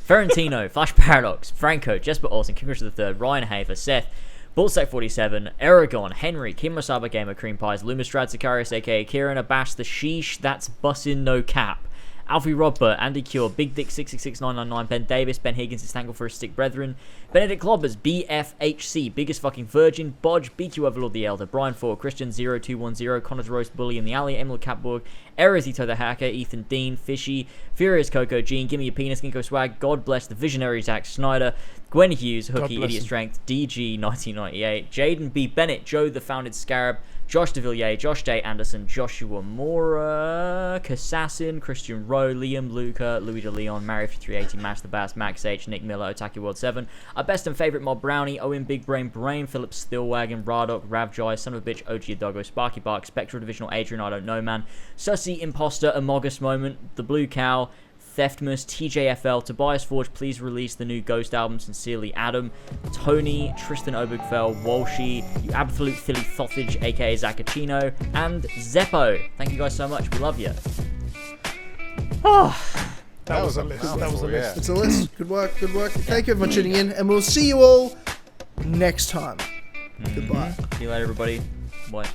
Ferentino, Flash Paradox, Franco, Jesper Olsen, King Richard III, Ryan Haver, Seth, Bullsec47, Aragon, Henry, Kim Masaba Gamer, Cream Pies, Lumistrad, Sicarius, aka Kieran, Abash, The Sheesh, That's Bussin' No Cap, Alfie Rodbert, Andy Cure, Big Dick 666999, Ben Davis, Ben Higgins is thankful for his stick brethren, Benedict Clobbers, BFHC, Biggest Fucking Virgin, Bodge, BQ Overlord the Elder, Brian Ford, Christian 0210, Connor's Roast Bully in the Alley, Emil Catborg, Erizito the Hacker, Ethan Dean, Fishy, Furious Coco, Gene, Gimme Your Penis, Ginkgo Swag, God Bless, The Visionary Zack Snyder, Gwen Hughes, Hooky,
bless
Idiot
him.
Strength, DG 1998, Jaden B. Bennett, Joe the Founded Scarab, Josh DeVilliers, Josh J. Anderson, Joshua Mora, Kassassin, Christian Rowe, Liam, Luca, Louis De Leon, Mary 380, Mash the Bass, Max H, Nick Miller, Otaki World 7, our best and favourite Mob Brownie, Owen Big Brain, Philip Stillwagon, Radok, Ravjai, Son of a Bitch, OG Doggo, Sparky Bark, Spectral Divisional Adrian, I Don't Know Man, Sussy, Imposter, Amogus Moment, The Blue Cow, Theftmus, TJFL, Tobias Forge, please release the new Ghost album. Sincerely, Adam, Tony, Tristan Obergfell, Walshy, you absolute Philly Thothage, aka Zacchino, and Zeppo. Thank you guys so much. We love you. Oh.
That was a list. That was a list.
It's a list. Good work. Good work. Thank you everyone for tuning in, and we'll see you all next time. Goodbye.
See you later, everybody. Bye.